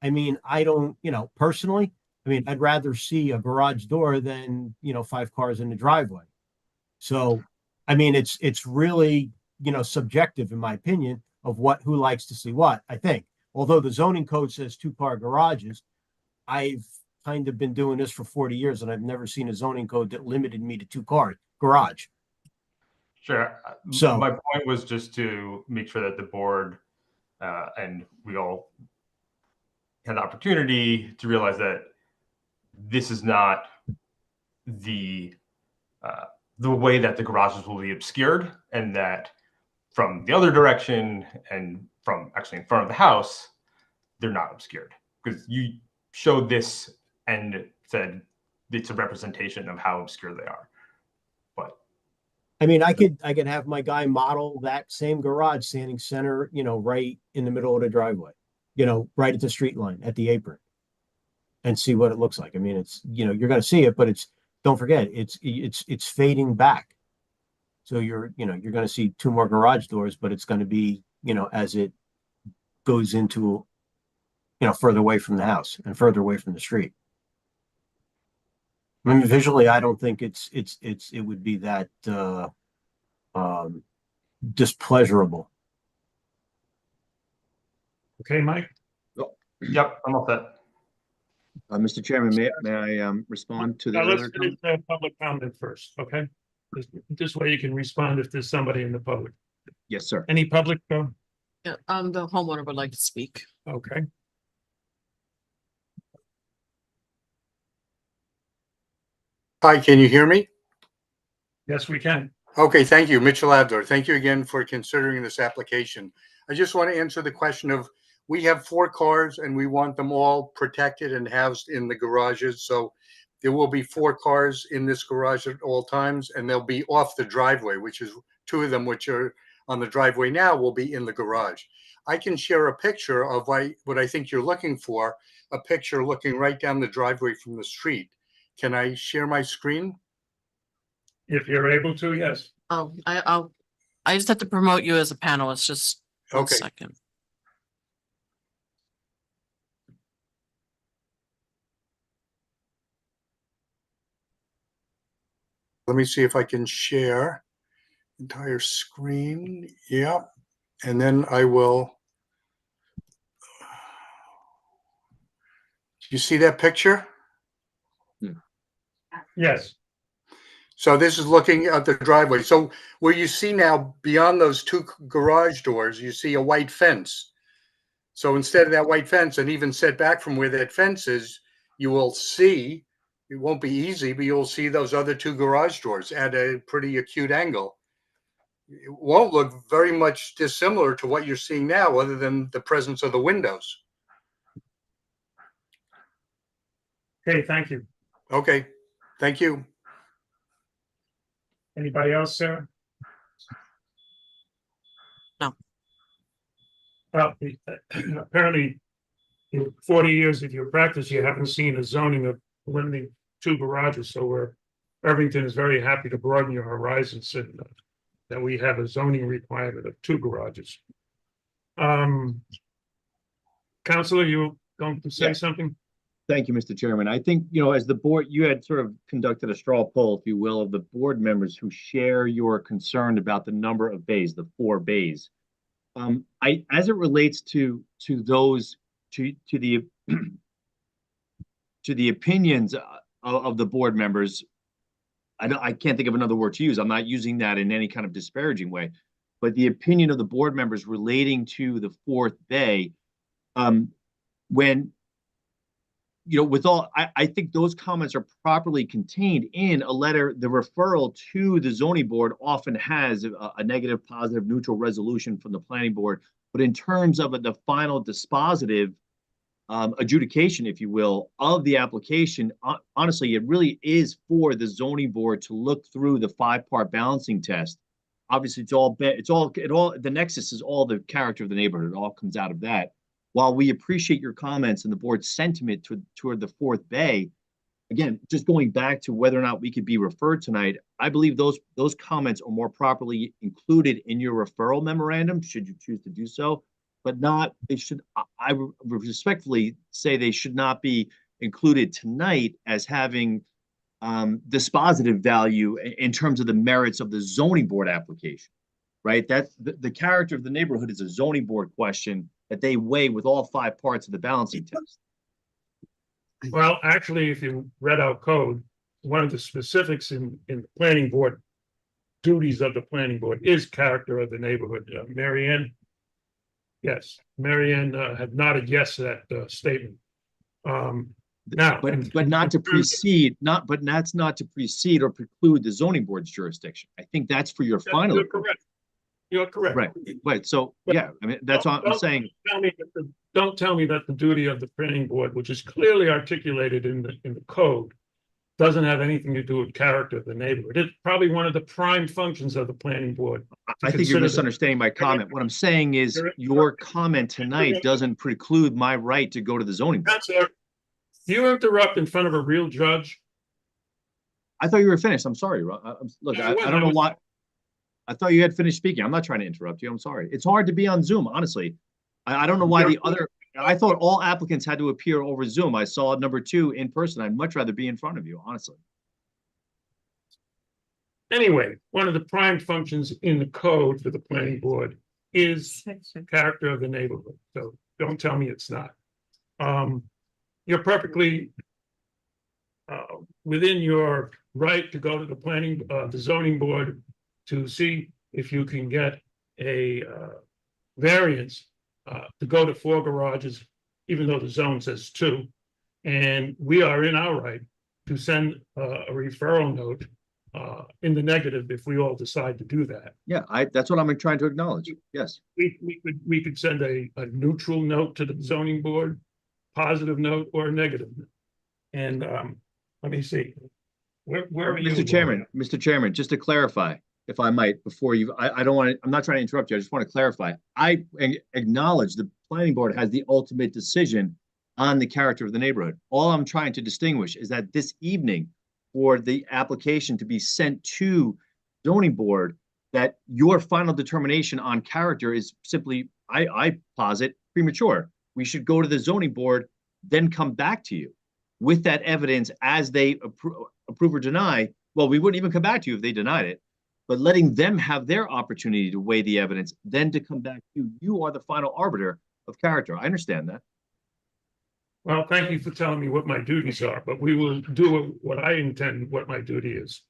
I mean, I don't, you know, personally, I mean, I'd rather see a garage door than, you know, 5 cars in the driveway. So, I mean, it's really, you know, subjective in my opinion of who likes to see what, I think. Although the zoning code says 2-car garages, I've kind of been doing this for 40 years and I've never seen a zoning code that limited me to 2-car garage. Sure. So my point was just to make sure that the board and we all had the opportunity to realize that this is not the way that the garages will be obscured, and that from the other direction and from actually in front of the house, they're not obscured, because you showed this and said it's a representation of how obscure they are. But I mean, I could have my guy model that same garage standing center, you know, right in the middle of the driveway, you know, right at the street line at the apron, and see what it looks like. I mean, it's, you know, you're going to see it, but don't forget, it's fading back. So you're going to see 2 more garage doors, but it's going to be, you know, as it goes into further away from the house and further away from the street. I mean, visually, I don't think it would be that, displeasurable. Okay, Mike? Yep, I'm all set. Mr. Chairman, may I respond to the Now, let's other finish comment? the public comment first, okay? This way you can respond if there's somebody in the public. Yes, sir. Any public, Yeah, the homeowner would like to speak. okay? Hi, can you hear me? Yes, we can. Okay, thank you. Mitchell Abdur. Thank you again for considering this application. I just want to answer the question of, we have 4 cars and we want them all protected and housed in the garages. So there will be 4 cars in this garage at all times, and they'll be off the driveway, which is 2 of them, which are on the driveway now, will be in the garage. I can share a picture of what I think you're looking for, a picture looking right down the driveway from the street. Can I share my screen? If you're able to, yes. Oh, I just have to promote you as a panelist, just 1 Okay. second. Let me see if I can share entire screen. Yeah. And then I will. Do you see that picture? Yes. So this is looking at the driveway. So where you see now, beyond those 2 garage doors, you see a white fence. So instead of that white fence, and even set back from where that fence is, you will see, it won't be easy, but you'll see those other 2 garage doors at a pretty acute angle. It won't look very much dissimilar to what you're seeing now, other than the presence of the windows. Okay, thank you. Okay, thank you. Anybody else, Sarah? No. Well, apparently, in 40 years of your practice, you haven't seen a zoning of limiting 2 garages, so Irvington is very happy to broaden your horizons and that we have a zoning requirement of 2 garages. Counselor, you going to say Yeah. something? Thank you, Mr. Chairman. I think, as the board, you had sort of conducted a straw poll, if you will, of the board members who share your concern about the number of bays, the 4 bays. As it relates to those, to the to the opinions of the board members, I can't think of another word to use. I'm not using that in any kind of disparaging way, but the opinion of the board members relating to the 4th bay, when, with all, I think those comments are properly contained in a letter. The referral to the zoning board often has a negative, positive, neutral resolution from the planning board. But in terms of the final dispositive adjudication, if you will, of the application, honestly, it really is for the zoning board to look through the 5-part balancing test. Obviously, the nexus is all the character of the neighborhood. It all comes out of that. While we appreciate your comments and the board's sentiment toward the 4th bay, again, just going back to whether or not we could be referred tonight, I believe those comments are more properly included in your referral memorandum, should you choose to do so, but not, I respectfully say they should not be included tonight as having dispositive value in terms of the merits of the zoning board application, right? That's the character of the neighborhood is a zoning board question that they weigh with all 5 parts of the balancing test. Well, actually, if you read our code, one of the specifics in the planning board duties of the planning board is character of the neighborhood. Mary Ann? Yes, Mary Ann had nodded yes to that statement. Now, but not to precede, but that's not to precede or preclude the zoning board's jurisdiction. I think that's for your final. You're correct. You're correct. Right. So, yeah, I mean, that's what I'm saying. Don't tell me that the duty of the planning board, which is clearly articulated in the code, doesn't have anything to do with character of the neighborhood. It's probably one of the prime functions of the planning board. I think you're misunderstanding my comment. What I'm saying is your comment tonight doesn't preclude my right to go to the zoning board. You interrupt in front of a real judge. I thought you were finished. I'm sorry. Look, I don't know why. I thought you had finished speaking. I'm not trying to interrupt you. I'm sorry. It's hard to be on Zoom, honestly. I don't know why the other I thought all applicants had to appear over Zoom. I saw number 2 in person. I'd much rather be in front of you, honestly. Anyway, one of the prime functions in the code for the planning board is character of the neighborhood. So don't tell me it's not. You're perfectly within your right to go to the planning, the zoning board to see if you can get a variance to go to 4 garages, even though the zone says 2. And we are in our right to send a referral note in the negative if we all decide to do that. Yeah, that's what I'm trying to acknowledge. Yes. We could send a neutral note to the zoning board, positive note or a negative note. And let me see. Where are you? Mr. Chairman, just to clarify, if I might, before you, I don't want to, I'm not trying to interrupt you. I just want to clarify. I acknowledge the planning board has the ultimate decision on the character of the neighborhood. All I'm trying to distinguish is that this evening, for the application to be sent to zoning board, that your final determination on character is simply, I posit, premature. We should go to the zoning board, then come back to you with that evidence as they approve or deny. Well, we wouldn't even come back to you if they denied it, but letting them have their opportunity to weigh the evidence, then to come back to you. You are the final arbiter of character. I understand that. Well, thank you for telling me what my duties are, but we will do what I intend, what my duty is.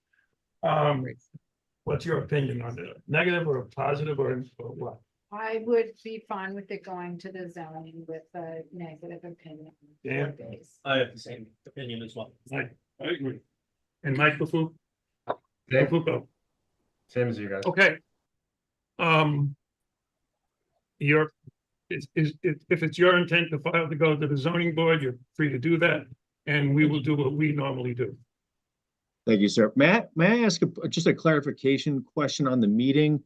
What's your opinion on it? Negative or positive or what? I would be fine with it going to the zoning with a negative opinion. Yeah. I have the same opinion as well. I agree. And Mike Bufu? Same. Bufu. Same as you guys. Okay. If it's your intent to file to go to the zoning board, you're free to do that, and we will do what we normally do. Thank you, sir. May I ask just a clarification question on the meeting?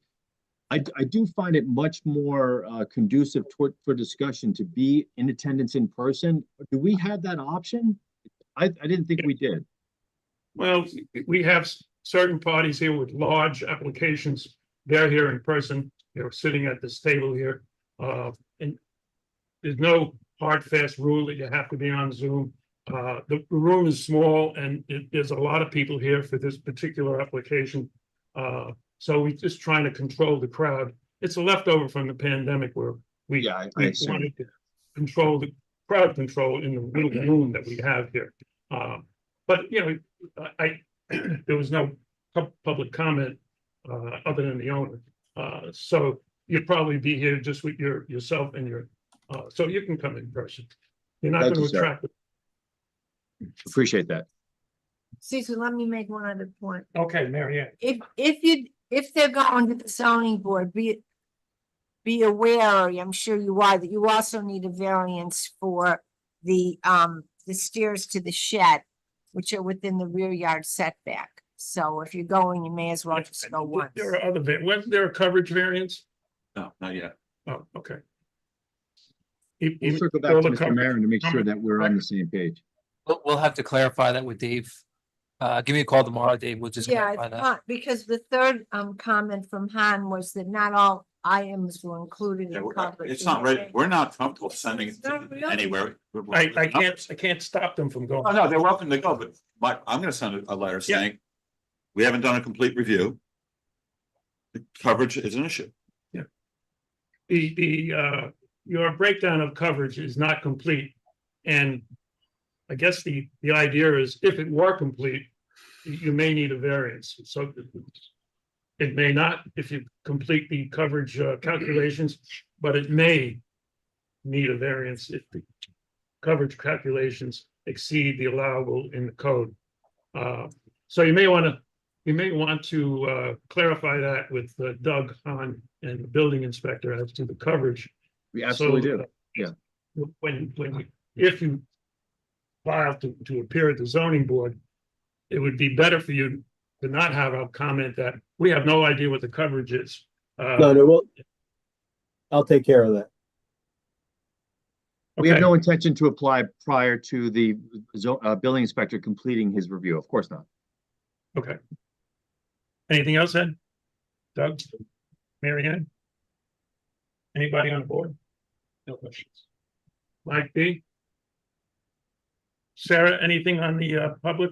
I do find it much more conducive for discussion to be in attendance in person. Do we have that option? I didn't think we did. Well, we have certain parties here with large applications. They're here in person. They're sitting at this table here. And there's no hard, fast rule that you have to be on Zoom. The room is small and there's a lot of people here for this particular application. So we're just trying to control the crowd. It's a leftover from the pandemic where we wanted to control the crowd control in the little room that we have here. But you know, there was no public comment other than the owner. So you'd probably be here just with yourself and your, so you can come in person. You're not going to attract. Appreciate that. Cecil, let me make one other point. Okay, Mary Ann. If they're going to the zoning board, be aware, I'm sure you are, that you also need a variance for the stairs to the shed, which are within the rear yard setback. So if you're going, you may as well just go once. There are other, was there a coverage variance? No, not yet. Oh, okay. We'll circle back to Mr. Maron to make sure that we're on the same page. We'll have to clarify that with Dave. Give me a call tomorrow, Dave. We'll just Yeah, clarify that. because the third comment from Han was that not all items were included in coverage. It's not ready. We're not comfortable sending it Not really. anywhere. I can't stop them from going. Oh, no, they're welcome to go, but Mike, I'm gonna send a letter saying, we haven't done a complete review. The coverage is an issue. Yeah. Your breakdown of coverage is not complete. And I guess the idea is if it were complete, you may need a variance. So it may not if you complete the coverage calculations, but it may need a variance if the coverage calculations exceed the allowable in the code. So you may want to clarify that with Doug Hahn and the building inspector as to the coverage. We absolutely do. Yeah. If you file to appear at the zoning board, it would be better for you to not have a comment that we have no idea what the coverage is. No, well, I'll take care of that. We have no intention to apply prior to the building inspector completing his review. Of course not. Okay. Anything else, Ed? Doug? Mary Ann? Anybody on board? No questions. Mike B? Sarah, anything on the public?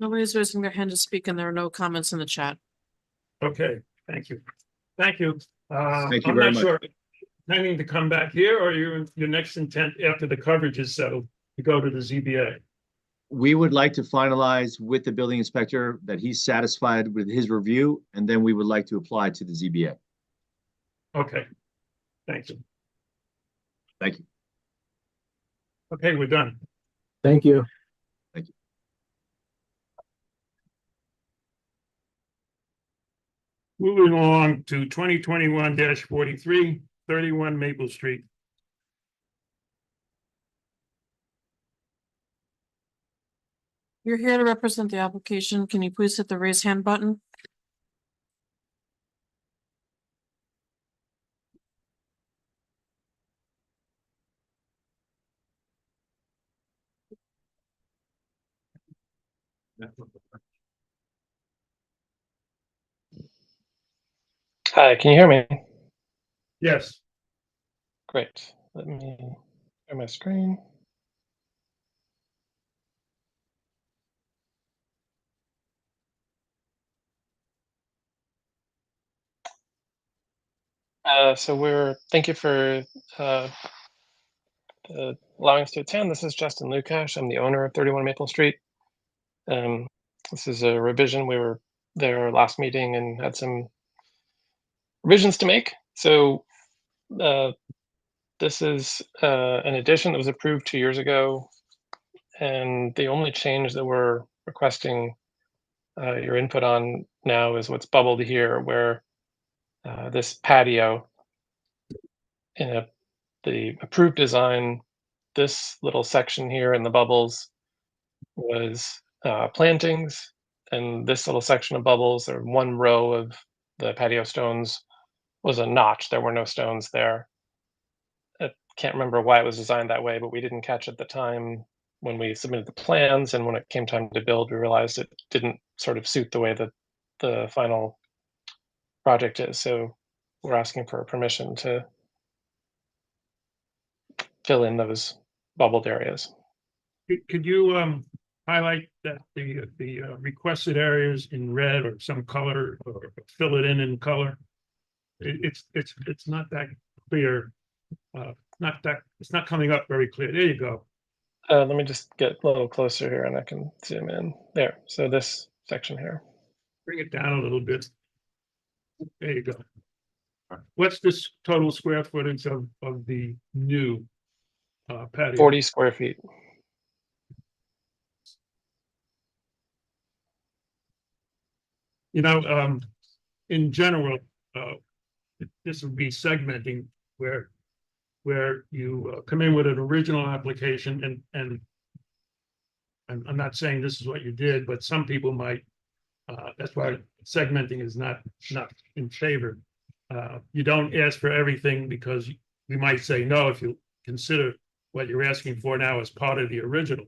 Nobody's raising their hand to speak and there are no comments in the chat. Okay, thank you. Thank you. Thank you I'm very not much. sure, planning to come back here or your next intent after the coverage is settled to go to the ZBA? We would like to finalize with the building inspector that he's satisfied with his review, and then we would like to apply to the ZBA. Okay, thank you. Thank you. Okay, we're done. Thank you. Moving along to 2021-43, 31 Maple Street. You're here to represent the application. Can you please hit the raise hand button? Hi, can you hear me? Yes. Great. Let me share my screen. Thank you for allowing us to attend. This is Justin Lukash. I'm the owner of 31 Maple Street. This is a revision. We were there last meeting and had some revisions to make. So this is an addition that was approved 2 years ago. And the only change that we're requesting your input on now is what's bubbled here, where this patio in the approved design, this little section here in the bubbles was plantings, and this little section of bubbles, or one row of the patio stones, was a notch. There were no stones there. I can't remember why it was designed that way, but we didn't catch at the time when we submitted the plans, and when it came time to build, we realized it didn't sort of suit the way that the final project is. So we're asking for permission to fill in those bubbled areas. Could you highlight that the requested areas in red or some color, or fill it in color? It's not that clear. It's not coming up very clear. There you go. Let me just get a little closer here and I can zoom in there. So this section here. Bring it down a little bit. There you go. What's this total square footage of the new patio? 40 square feet. You know, in general, this would be segmenting where you come in with an original application and I'm not saying this is what you did, but some people might, that's why segmenting is not in favor. You don't ask for everything because we might say no if you consider what you're asking for now as part of the original.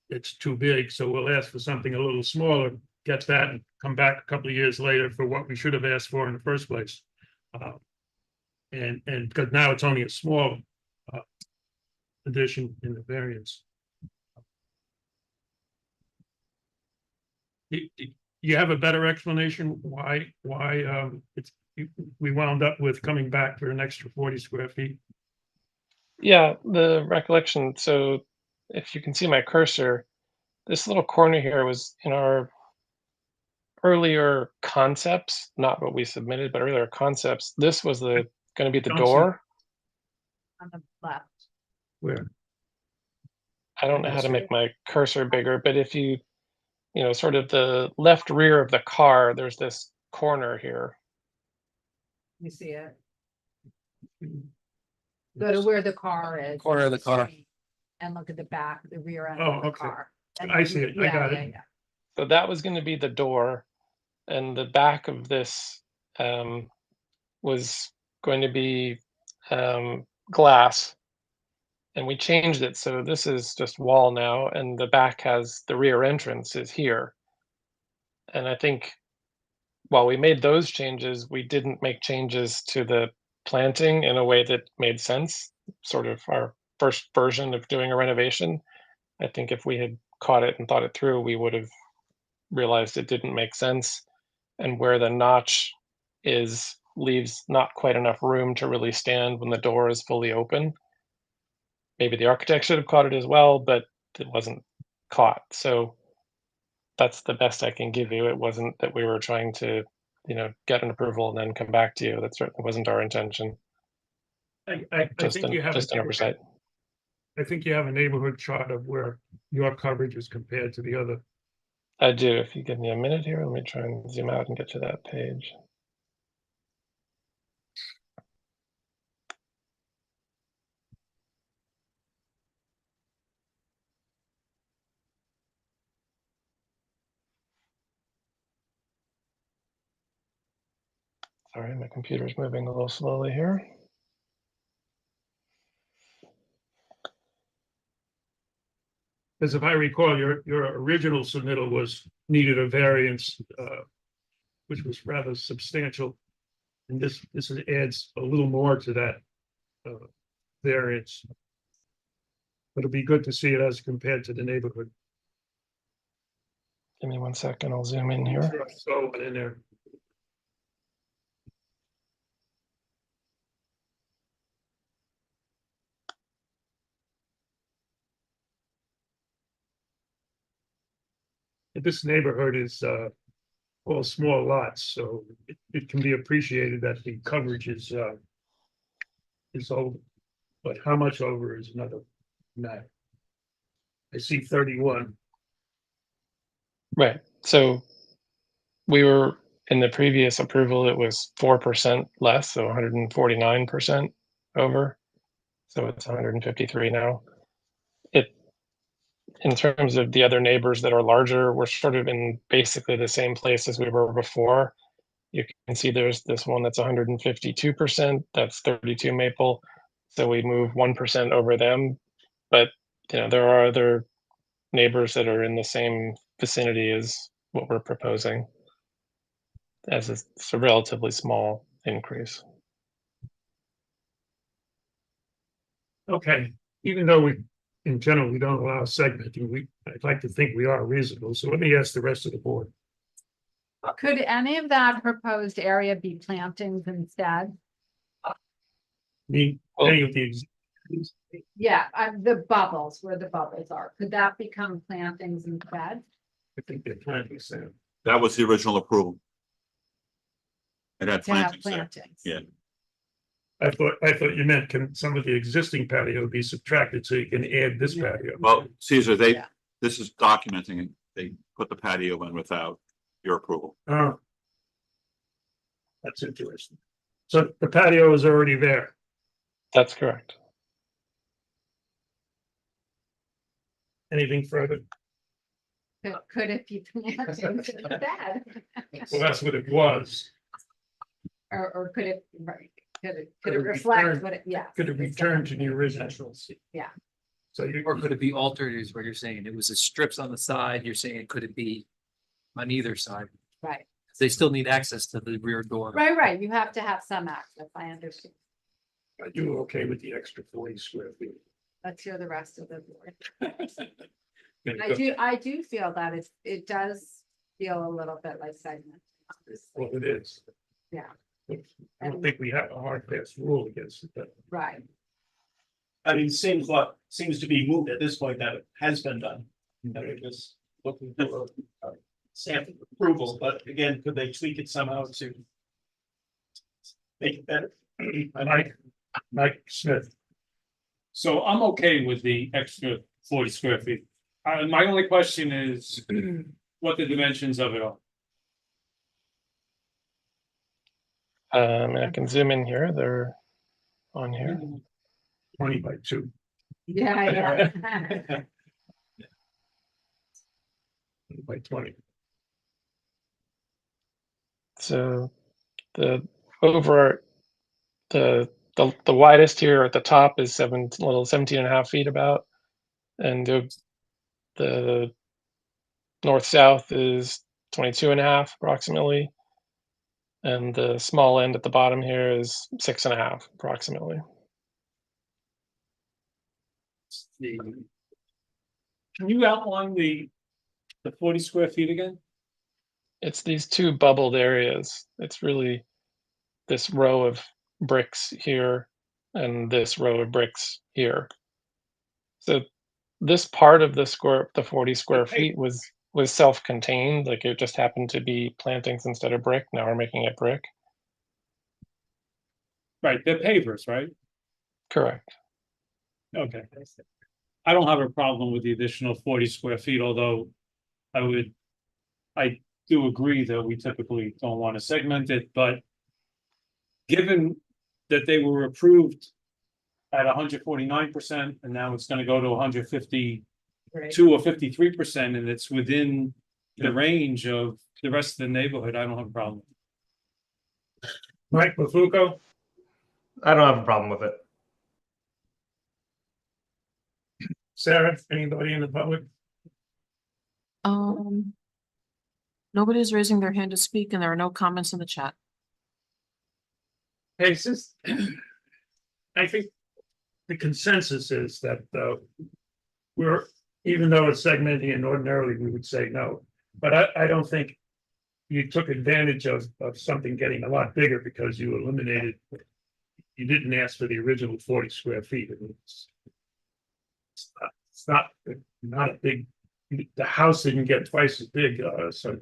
It's too big, so we'll ask for something a little smaller, get that, and come back a couple of years later for what we should have asked for in the first place. And because now it's only a small addition in the variance. You have a better explanation why we wound up with coming back for an extra 40 square feet? Yeah, the recollection. So if you can see my cursor, this little corner here was in our earlier concepts, not what we submitted, but earlier concepts. This was going to be the door. On the left. Where? I don't know how to make my cursor bigger, but if you sort of the left rear of the car, there's this corner here. You see it? Go to where the car is. Corner of the car. And look at the back, the rear end Oh, of the okay. car. I see it. I got it. Yeah. So that was going to be the door, and the back of this was going to be glass. And we changed it, so this is just wall now, and the back has the rear entrance is here. And I think while we made those changes, we didn't make changes to the planting in a way that made sense. sort of our first version of doing a renovation. I think if we had caught it and thought it through, we would have realized it didn't make sense. And where the notch is leaves not quite enough room to really stand when the door is fully open. Maybe the architect should have caught it as well, but it wasn't caught. So that's the best I can give you. It wasn't that we were trying to, get an approval and then come back to you. That certainly wasn't our intention. I Just think you have. an oversight. I think you have a neighborhood chart of where your coverage is compared to the other. I do. If you give me a minute here, let me try and zoom out and get to that page. Sorry, my computer's moving a little slowly here. Because if I recall, your original submittal needed a variance, which was rather substantial. And this adds a little more to that variance. But it'll be good to see it as compared to the neighborhood. Give me 1 second. I'll zoom in here. So in there. This neighborhood is all small lots, so it can be appreciated that the coverage is over. But how much over is another matter. I see 31. Right. So we were in the previous approval, it was 4% less, so 149% over. So it's 153 now. In terms of the other neighbors that are larger, we're sort of in basically the same place as we were before. You can see there's this one that's 152%, that's 32 Maple. So we move 1% over them. But there are other neighbors that are in the same vicinity as what we're proposing, as it's a relatively small increase. Okay, even though in general, we don't allow segmenting, I'd like to think we are reasonable. So let me ask the rest of the board. Could any of that proposed area be plantings instead? Any of these. Yeah, the bubbles, where the bubbles are, could that become plantings instead? I think they're plantings there. That was the original approval. It had To have plantings there. plantings. Yeah. I thought you meant can some of the existing patio be subtracted so you can add this patio? Well, Caesar, this is documenting it. They put the patio in without your approval. Oh. That's interesting. So the patio is already there. That's correct. Anything further? Could it be plantings instead? Well, that's what it was. Or could it, right, could it Could it reflect return- what it, yeah. Could it return to the original? Yeah. So you. Or could it be altered is what you're saying? It was a strips on the side. You're saying, could it be on either side? Right, They still need access to the rear door. right, you have to have some access, I understand. Are you okay with the extra 40 square feet? Let's hear the rest of the board. I do feel that it does feel a little bit like segment. Well, it is. Yeah, I don't think we have a hard fast rule against it, but right. I mean, seems to be moved at this point that it has been done. That we're just looking for a stamp of approval, but again, could they tweak it somehow to make it better? Mike Smith. So I'm okay with the extra 40 square feet. My only question is what the dimensions of it are. I can zoom in here. They're on here. 20 by 2. Yeah. By 20. So the widest here at the top is 17 and a half feet about, and the north-south is 22 and a half approximately, and the small end at the bottom here is 6.5 approximately. the. Can you outline the 40 square feet again? It's these two bubbled areas. It's really this row of bricks here and this row of bricks here. So this part of the 40 square feet was self-contained, like it just happened to be plantings instead of brick. Now we're making it brick. Right, they're pavers, right? Correct. Okay. I don't have a problem with the additional 40 square feet, although I do agree that we typically don't want to segment it, but given that they were approved at 149%, and now it's gonna go to 152 or 53%, and it's within the range of the rest of the neighborhood, I don't have a problem. Mike Mafuco, I don't have a problem with it. Sarah, anybody in the public? Nobody's raising their hand to speak and there are no comments in the chat. Hey, since I think the consensus is that we're, even though it's segmenting and ordinarily we would say no, but I don't think you took advantage of something getting a lot bigger because you eliminated, you didn't ask for the original 40 square feet. I mean, it's not a big, the house didn't get twice as big, so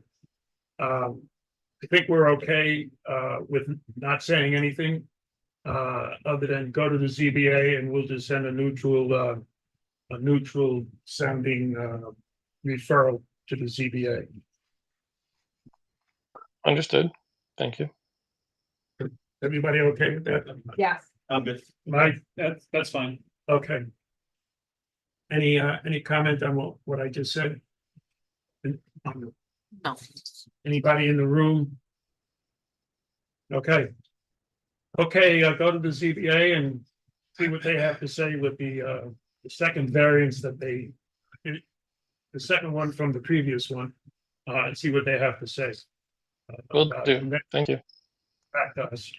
I think we're okay with not saying anything other than go to the ZBA and we'll just send a neutral sounding referral to the ZBA. Understood. Thank you. Everybody okay with that? Yes. I'm good. Mike, That's fine. okay. Any comment on what I just said? No. Anybody in the room? Okay. Okay, go to the ZBA and see what they have to say with the second variance that the second one from the previous one, and see what they have to say. Will do. Thank you. Back to us.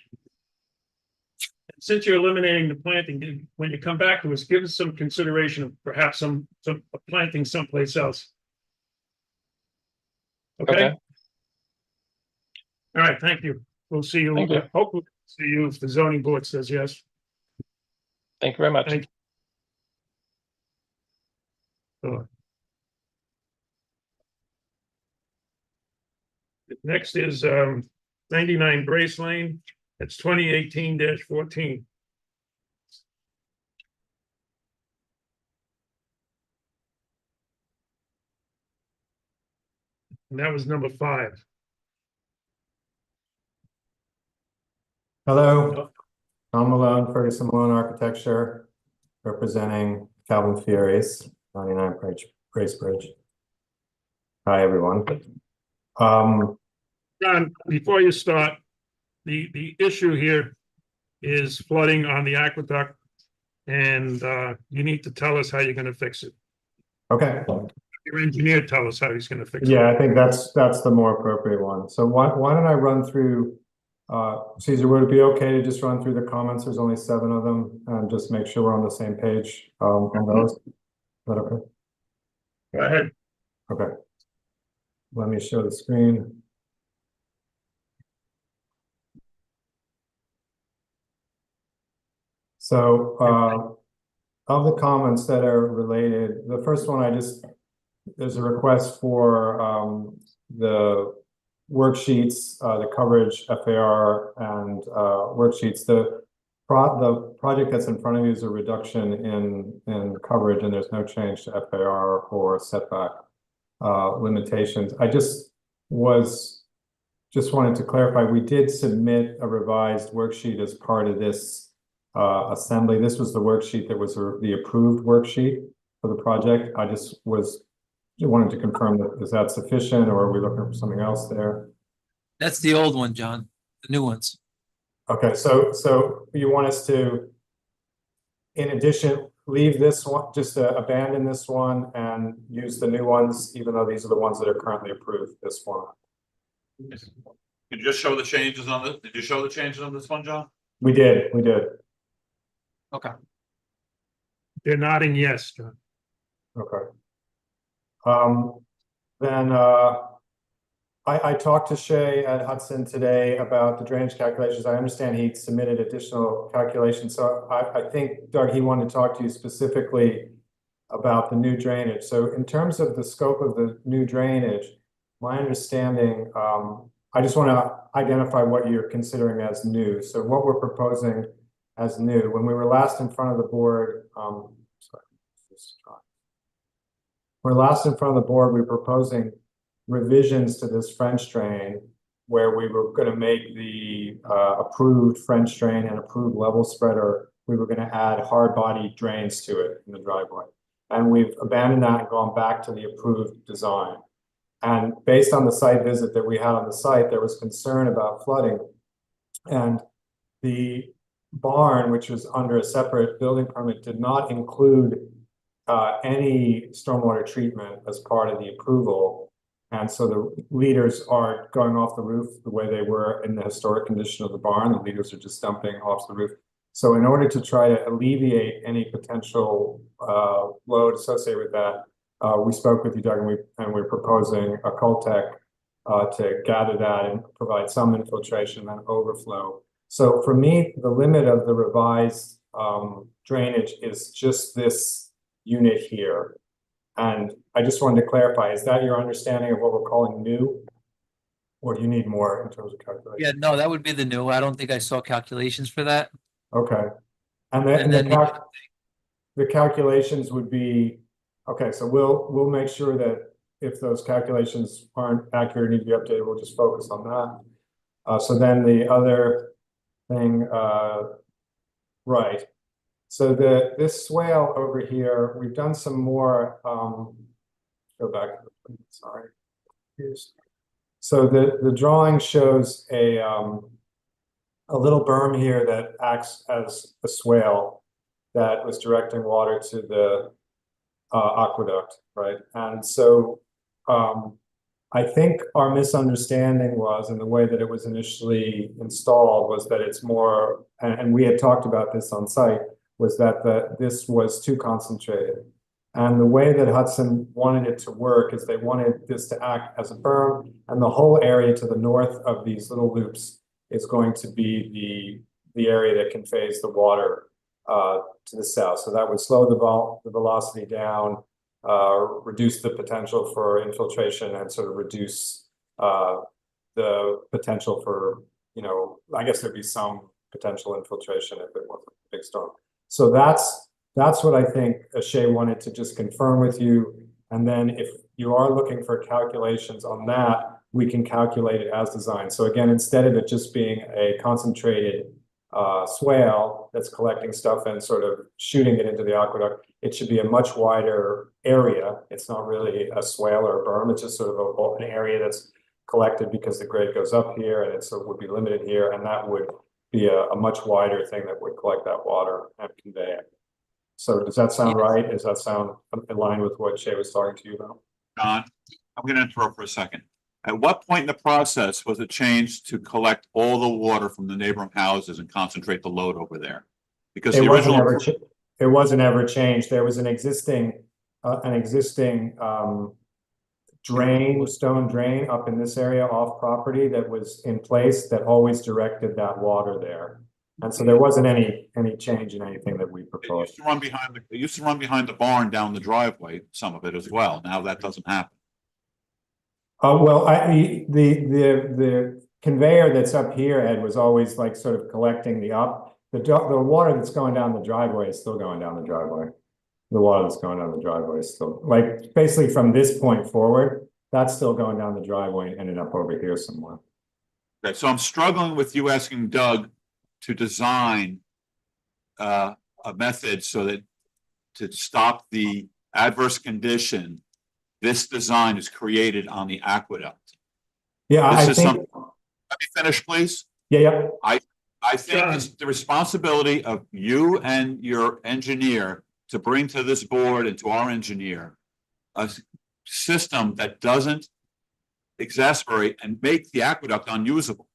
Since you're eliminating the planting, when you come back to us, give us some consideration of perhaps some planting someplace else. Okay? All right, thank you. We'll see you. Thank you. Hopefully see you if the zoning board says yes. Thank you very much. Thank you. Next is 99 Brace Lane. It's 2018-14. And that was number 5. Hello, Tom Malone, Ferguson Malone Architecture, representing Calvin Fieres, 99 Bracebridge. Hi, everyone. John, before you start, the issue here is flooding on the aqueduct, and you need to tell us how you're going to fix it. Okay. Your engineer tell us how he's going to fix it. Yeah, I think that's the more appropriate one. So why don't I run through, Caesar, would it be okay to just run through the comments? There's only 7 of them, and just make sure we're on the same page on those. Is that okay? Go ahead. Okay. Let me show the screen. So of the comments that are related, the first one there's a request for the worksheets, the coverage FAR and worksheets. The project that's in front of you is a reduction in coverage, and there's no change to FAR or setback limitations. I just wanted to clarify, we did submit a revised worksheet as part of this assembly. This was the worksheet that was the approved worksheet for the project. I just wanted to confirm that, is that sufficient, or are we looking for something else there? That's the old one, John, the new ones. Okay, so you want us to, in addition, leave this one, just abandon this one and use the new ones, even though these are the ones that are currently approved, this format? Could you just show the changes on this? Did you show the changes on this one, John? We did. Okay. They're nodding yes, John. Okay. Then, I talked to Shay at Hudson today about the drainage calculations. I understand he submitted additional calculations, so I think, Doug, he wanted to talk to you specifically about the new drainage. So in terms of the scope of the new drainage, my understanding, I just want to identify what you're considering as new. So what we're proposing as new, when we were last in front of the board, we're last in front of the board, we were proposing revisions to this French drain where we were going to make the approved French drain and approved level spreader. We were going to add hard body drains to it in the driveway. And we've abandoned that and gone back to the approved design. And based on the site visit that we had on the site, there was concern about flooding. And the barn, which was under a separate building permit, did not include any stormwater treatment as part of the approval. And so the leaders are going off the roof the way they were in the historic condition of the barn. The leaders are just dumping off the roof. So in order to try to alleviate any potential load associated with that, we spoke with you, Doug, and we're proposing a Cultec to gather that and provide some infiltration and overflow. So for me, the limit of the revised drainage is just this unit here. And I just wanted to clarify, is that your understanding of what we're calling new? Or do you need more in terms of calculation? Yeah, no, that would be the new. I don't think I saw calculations for that. Okay. And the calculations would be, okay, so we'll make sure that if those calculations aren't accurate, need to be updated, we'll just focus on that. So then the other thing, right. So this swale over here, we've done some more, go back, sorry. So the drawing shows a little berm here that acts as a swale that was directing water to the aqueduct, right? And so I think our misunderstanding was, in the way that it was initially installed, was that it's more, and we had talked about this on site, was that this was too concentrated. And the way that Hudson wanted it to work is they wanted this to act as a berm, and the whole area to the north of these little loops is going to be the area that conveys the water to the south. So that would slow the velocity down, reduce the potential for infiltration, and sort of reduce the potential for, I guess there'd be some potential infiltration if it wasn't a big storm. So that's what I think Shay wanted to just confirm with you. And then if you are looking for calculations on that, we can calculate it as designed. So again, instead of it just being a concentrated swale that's collecting stuff and sort of shooting it into the aqueduct, it should be a much wider area. It's not really a swale or a berm. It's just sort of an area that's collected because the grade goes up here, and it would be limited here. And that would be a much wider thing that would collect that water and convey it. So does that sound right? Does that sound in line with what Shay was talking to you about? John, I'm going to interrupt for a second. At what point in the process was it changed to collect all the water from the neighboring houses and concentrate the load over there? Because it wasn't ever changed. There was an existing stone drain up in this area off property that was in place that always directed that water there. And so there wasn't any change in anything that we proposed. It used to run behind the barn down the driveway, some of it as well. Now that doesn't happen. Well, the conveyor that's up here, Ed, was always like sort of collecting the water that's going down the driveway is still going down the driveway. The water that's going down the driveway is still, like, basically from this point forward, that's still going down the driveway and ended up over here somewhere. Okay, so I'm struggling with you asking Doug to design a method so that to stop the adverse condition this design is created on the aqueduct. Yeah, I think. Let me finish, please. Yeah. I think it's the responsibility of you and your engineer to bring to this board and to our engineer a system that doesn't exasperate and make the aqueduct unusable.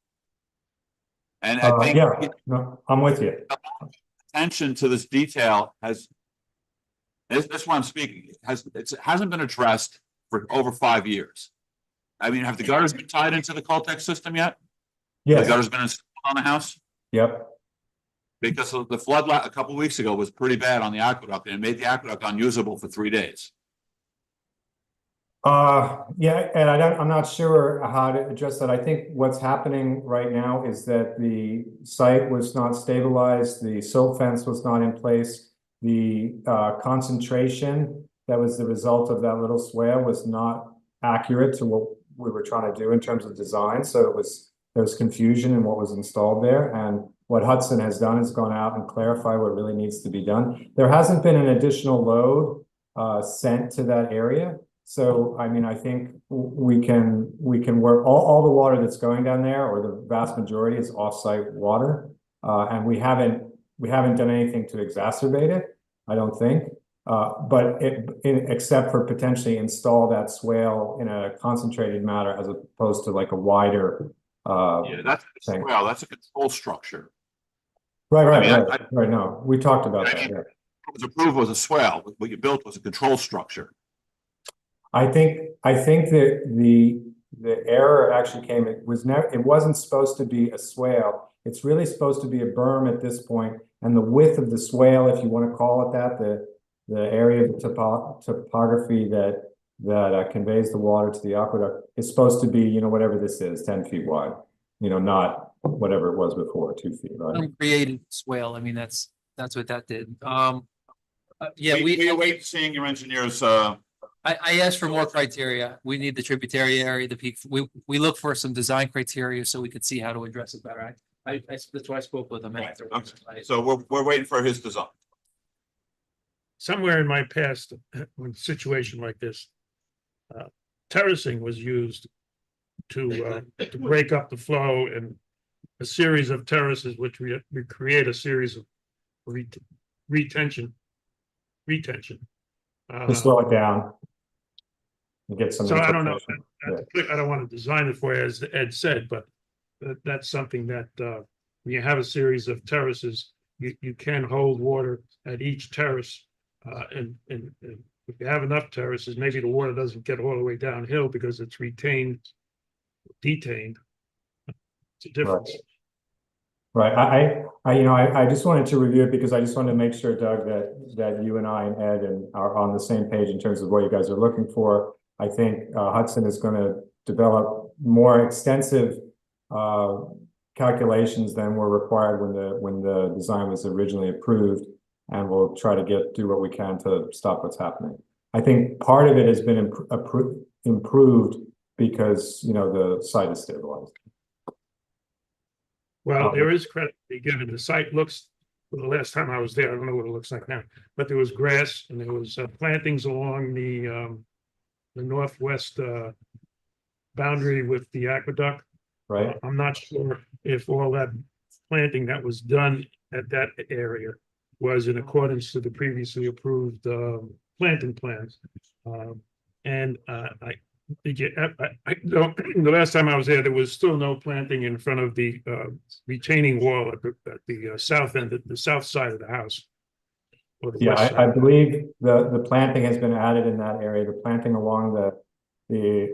And I think no, I'm with you. Attention to this detail has That's why I'm speaking. It hasn't been addressed for over 5 years. I mean, have the gutters been tied into the Coltex system yet? The Yes, gutters been installed on the house? yep. Because of the flood a couple of weeks ago was pretty bad on the aqueduct and it made the aqueduct unusable for 3 days. Yeah, and I'm not sure how to address that. I think what's happening right now is that the site was not stabilized, the silt fence was not in place. The concentration that was the result of that little swale was not accurate to what we were trying to do in terms of design. So there was confusion in what was installed there. And what Hudson has done is gone out and clarified what really needs to be done. There hasn't been an additional load sent to that area. So, I mean, I think we can work, all the water that's going down there, or the vast majority, is off-site water. And we haven't done anything to exacerbate it, I don't think. But except for potentially install that swale in a concentrated manner as opposed to like a wider Yeah, that's thing. well, that's a control structure. Right, I mean, right. No, we talked about that. Yeah. What was approved was a swale. What you built was a control structure. I think that the error actually came, it wasn't supposed to be a swale. It's really supposed to be a berm at this point, and the width of the swale, if you want to call it that, the area of the topography that conveys the water to the aqueduct is supposed to be, you know, whatever this is, 10 feet wide, you know, not whatever it was before, 2 feet, right? Uncreated swale, I mean, that's what that did. Yeah, we await seeing your engineers. I asked for more criteria. We need the tributary area, the peak. We look for some design criteria so we could see how to address it better. That's why I spoke with him after. So we're waiting for his design. Somewhere in my past, when situation like this, terracing was used to break up the flow, and a series of terraces, which we create a series of retention. To slow it down. And get some. So I don't know. Yeah. I don't want to design it for you, as Ed said, but that's something that when you have a series of terraces, you can hold water at each terrace. And if you have enough terraces, maybe the water doesn't get all the way downhill because it's detained. It's a difference. Right. I just wanted to review it because I just wanted to make sure, Doug, that you and I and Ed are on the same page in terms of what you guys are looking for. I think Hudson is going to develop more extensive calculations than were required when the design was originally approved, and we'll try to do what we can to stop what's happening. I think part of it has been improved because, you know, the site is stabilized. Well, there is credit to be given. The site looks, well, the last time I was there, I don't know what it looks like now, but there was grass and there was plantings along the northwest boundary with the aqueduct. Right. I'm not sure if all that planting that was done at that area was in accordance to the previously approved planting plans. The last time I was there was still no planting in front of the retaining wall at the south end, the south side of the house. Yeah, I believe the planting has been added in that area. The planting along the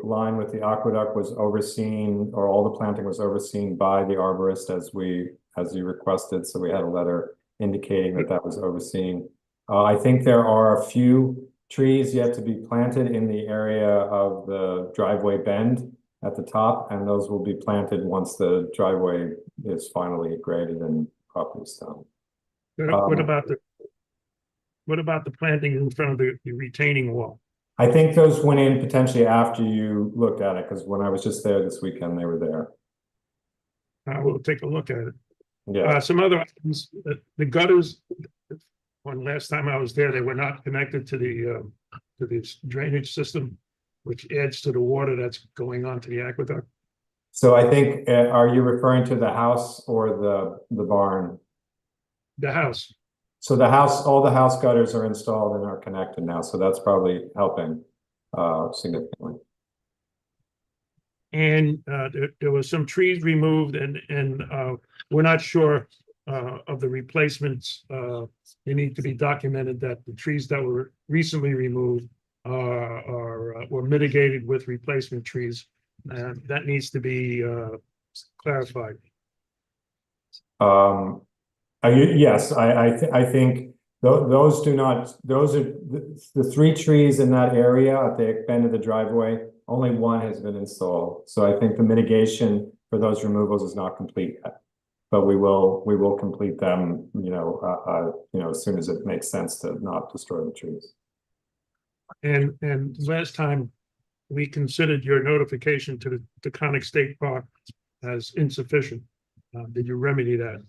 line with the aqueduct was overseen, or all the planting was overseen by the arborist as you requested. So we had a letter indicating that was overseen. I think there are a few trees yet to be planted in the area of the driveway bend at the top, and those will be planted once the driveway is finally graded and properly done. What about the planting in front of the retaining wall? I think those went in potentially after you looked at it, because when I was just there this weekend, they were there. We'll take a look at it. Yeah. Some other items, the gutters, when last time I was there, they were not connected to the drainage system, which adds to the water that's going on to the aqueduct. So I think, are you referring to the house or the barn? The house. So the house, all the house gutters are installed and are connected now, so that's probably helping significantly. And there was some trees removed, and we're not sure of the replacements, they need to be documented that the trees that were recently removed were mitigated with replacement trees. And that needs to be clarified. Yes, I think those do not, those are the three trees in that area at the end of the driveway, only one has been installed. So I think the mitigation for those removals is not complete yet. But we will complete them, as soon as it makes sense to not destroy the trees. And last time, we considered your notification to the Taconic State Park as insufficient. Did you remedy that?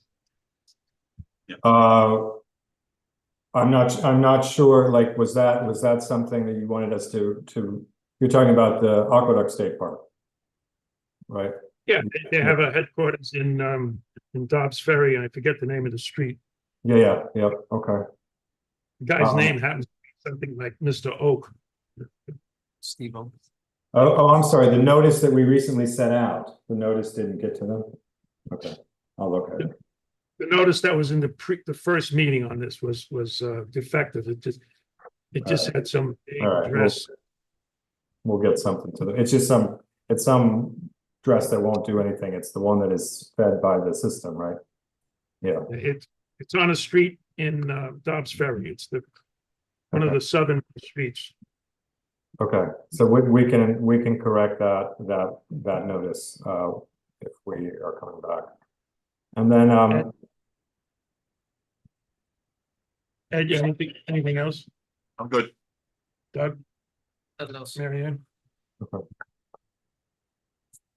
I'm not sure, like, was that something that you wanted us to, you're talking about the Aqueduct State Park? Right? Yeah, they have a headquarters in Dobbs Ferry, and I forget the name of the street. Yeah, okay. The guy's name happens to be something like Mr. Oak. Steve Oak. Oh, I'm sorry, the notice that we recently sent out, the notice didn't get to them? Okay, I'll look at it. The notice that was in the first meeting on this was defective. It just had some All right, address. We'll get something to them. It's just some address that won't do anything. It's the one that is fed by the system, right? Yeah. It's on a street in Dobbs Ferry. It's one of the southern streets. Okay, so we can correct that notice if we are coming back. And then Ed, anything else? I'm good. Doug? Nothing else. Mary Ann?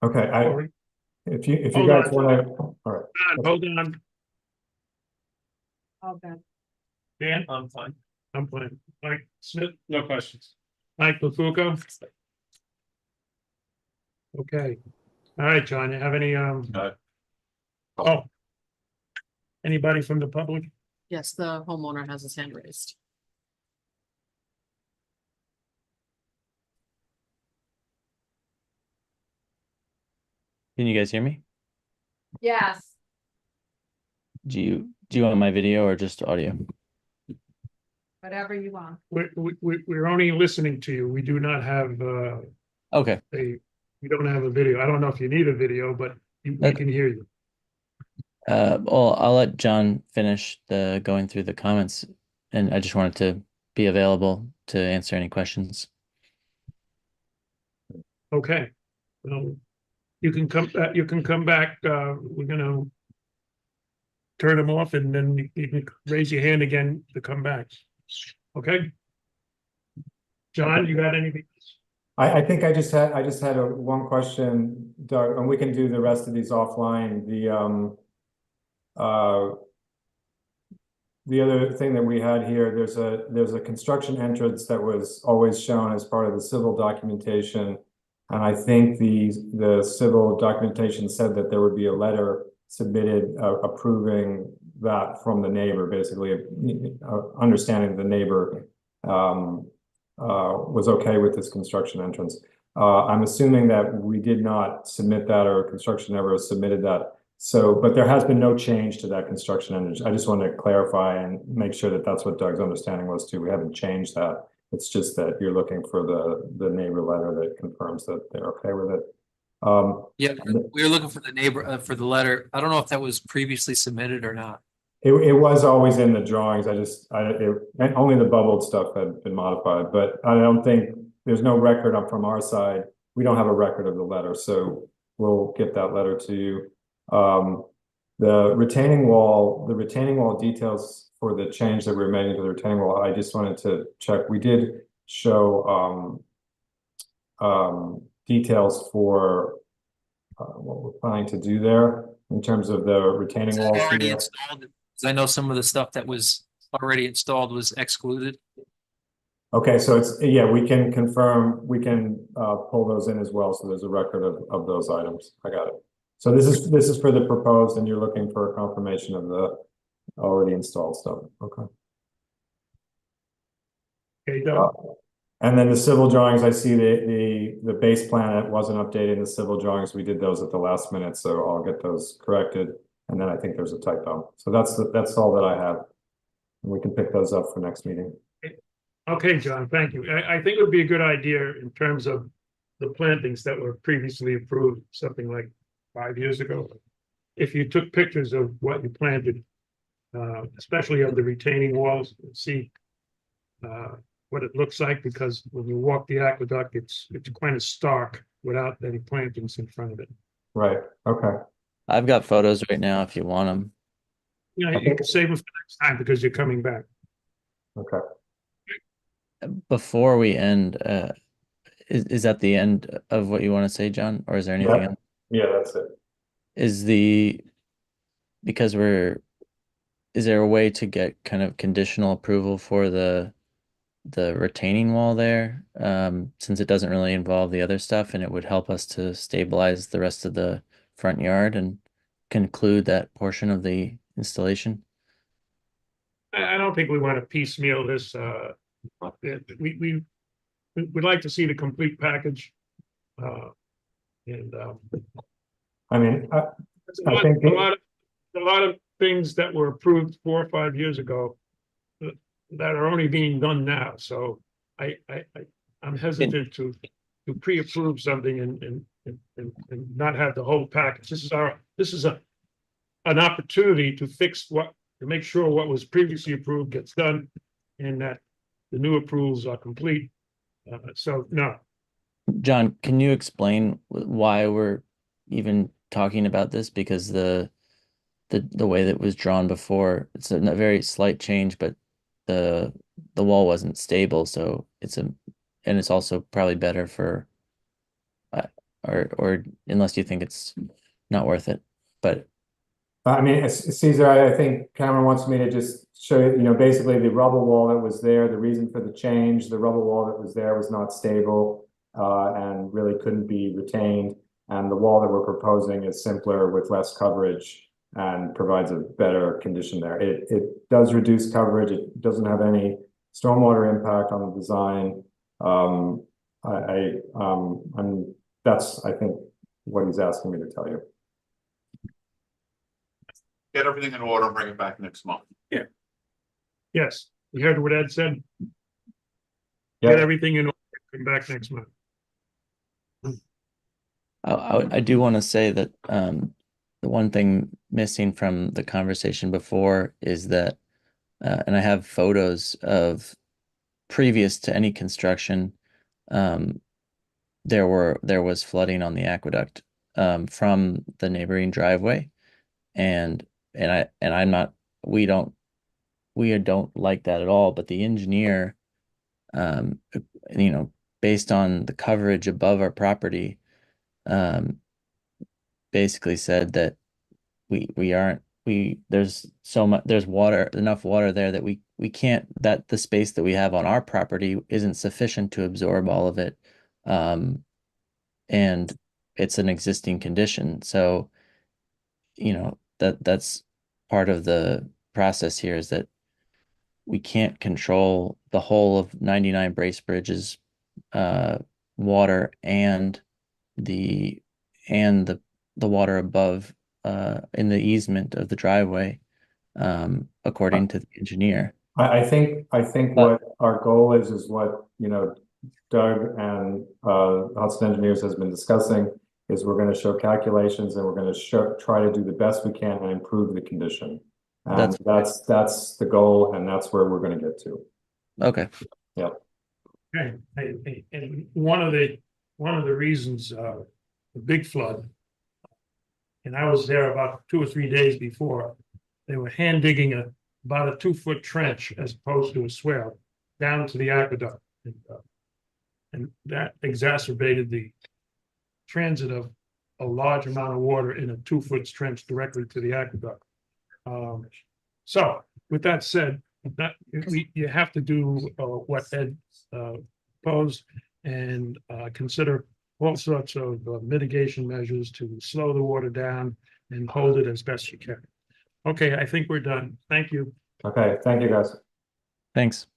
Okay, if you Hold guys on. want to, all right. Hold on. Okay. Dan? I'm fine. I'm fine. Mike Smith? No questions. Mike LaFuca? Okay. All right, John, you have any, oh. Anybody from the public? Yes, the homeowner has his hand raised. Can you guys hear me? Yes. Do you want my video or just audio? Whatever you want. We're only listening to you. We do not have, Okay. we don't have a video. I don't know if you need a video, but we can hear you. Well, I'll let John finish going through the comments, and I just wanted to be available to answer any questions. Okay. Well, you can come back. We're gonna turn them off, and then you can raise your hand again to come back. Okay. John, you got anything? I think I just had one question, Doug, and we can do the rest of these offline. The other thing that we had here, there's a construction entrance that was always shown as part of the civil documentation. And I think the civil documentation said that there would be a letter submitted approving that from the neighbor, basically understanding the neighbor was okay with this construction entrance. I'm assuming that we did not submit that, or construction never submitted that. So, but there has been no change to that construction entrance. I just want to clarify and make sure that that's what Doug's understanding was too. We haven't changed that. It's just that you're looking for the neighbor letter that confirms that they're okay with it. Yeah, we were looking for the neighbor, for the letter. I don't know if that was previously submitted or not. It was always in the drawings. Only the bubbled stuff had been modified, but I don't think there's no record up from our side. We don't have a record of the letter, so we'll get that letter to you. The retaining wall details for the change that we're making to the retaining wall, I just wanted to check. We did show details for what we're planning to do there in terms of the retaining wall. Already installed, because I know some of the stuff that was already installed was excluded. Okay, so we can confirm, we can pull those in as well, so there's a record of those items. I got it. So this is for the proposed, and you're looking for a confirmation of the already installed stuff. Okay. Okay, Doug. And then the civil drawings, I see the base plan, it wasn't updated in the civil drawings. We did those at the last minute, so I'll get those corrected. And then I think there's a typo. So that's all that I have. We can pick those up for next meeting. Okay, John, thank you. I think it would be a good idea in terms of the plantings that were previously approved, something like 5 years ago. If you took pictures of what you planted, especially of the retaining walls, and see what it looks like, because when you walk the aqueduct, it's kind of stark without any plantings in front of it. Right, okay. I've got photos right now if you want them. You know, you can save them for next time because you're coming back. Okay. Before we end, is that the end of what you want to say, John, or is there anything else? Yeah, that's it. Is there a way to get kind of conditional approval for the retaining wall there, since it doesn't really involve the other stuff, and it would help us to stabilize the rest of the front yard and conclude that portion of the installation? I don't think we want to piecemeal this. We'd like to see the complete package. And I mean, a lot of things that were approved 4 or 5 years ago that are only being done now. So I'm hesitant to pre-approve something and not have the whole package. This is an opportunity to make sure what was previously approved gets done, and that the new approvals are complete. So no. John, can you explain why we're even talking about this? Because the way that it was drawn before, it's a very slight change, but the wall wasn't stable, so and it's also probably better for or unless you think it's not worth it. But I mean, Caesar, I think Cameron wants me to just show you, basically the rubble wall that was there, the reason for the change, the rubble wall that was there was not stable and really couldn't be retained. And the wall that we're proposing is simpler with less coverage and provides a better condition there. It does reduce coverage. It doesn't have any stormwater impact on the design. That's, I think, what he's asking me to tell you. Get everything in order and bring it back next month. Yeah. Yes, you heard what Ed said. Yeah. Get everything in order, come back next month. I do want to say that the one thing missing from the conversation before is that, and I have photos of previous to any construction, there was flooding on the aqueduct from the neighboring driveway, and we don't like that at all. But the engineer, based on the coverage above our property, basically said that there's enough water there that we can't, that the space that we have on our property isn't sufficient to absorb all of it. And it's an existing condition. So, that's part of the process here, is that we can't control the whole of 99 Bracebridge's water and the water above in the easement of the driveway, according to the engineer. I think what our goal is what, Doug and Hudson Engineers has been discussing, is we're going to show calculations and we're going to try to do the best we can and improve the condition. And that's the goal, and that's where we're going to get to. Okay. Yep. Okay, and one of the reasons, the big flood, and I was there about 2 or 3 days before, they were hand digging about a 2-foot trench as opposed to a swale down to the aqueduct. And that exacerbated the transit of a large amount of water in a 2-foot trench directly to the aqueduct. So with that said, you have to do what Ed posed, and consider all sorts of mitigation measures to slow the water down and hold it as best you can. Okay, I think we're done. Thank you. Okay, thank you, guys. Thanks.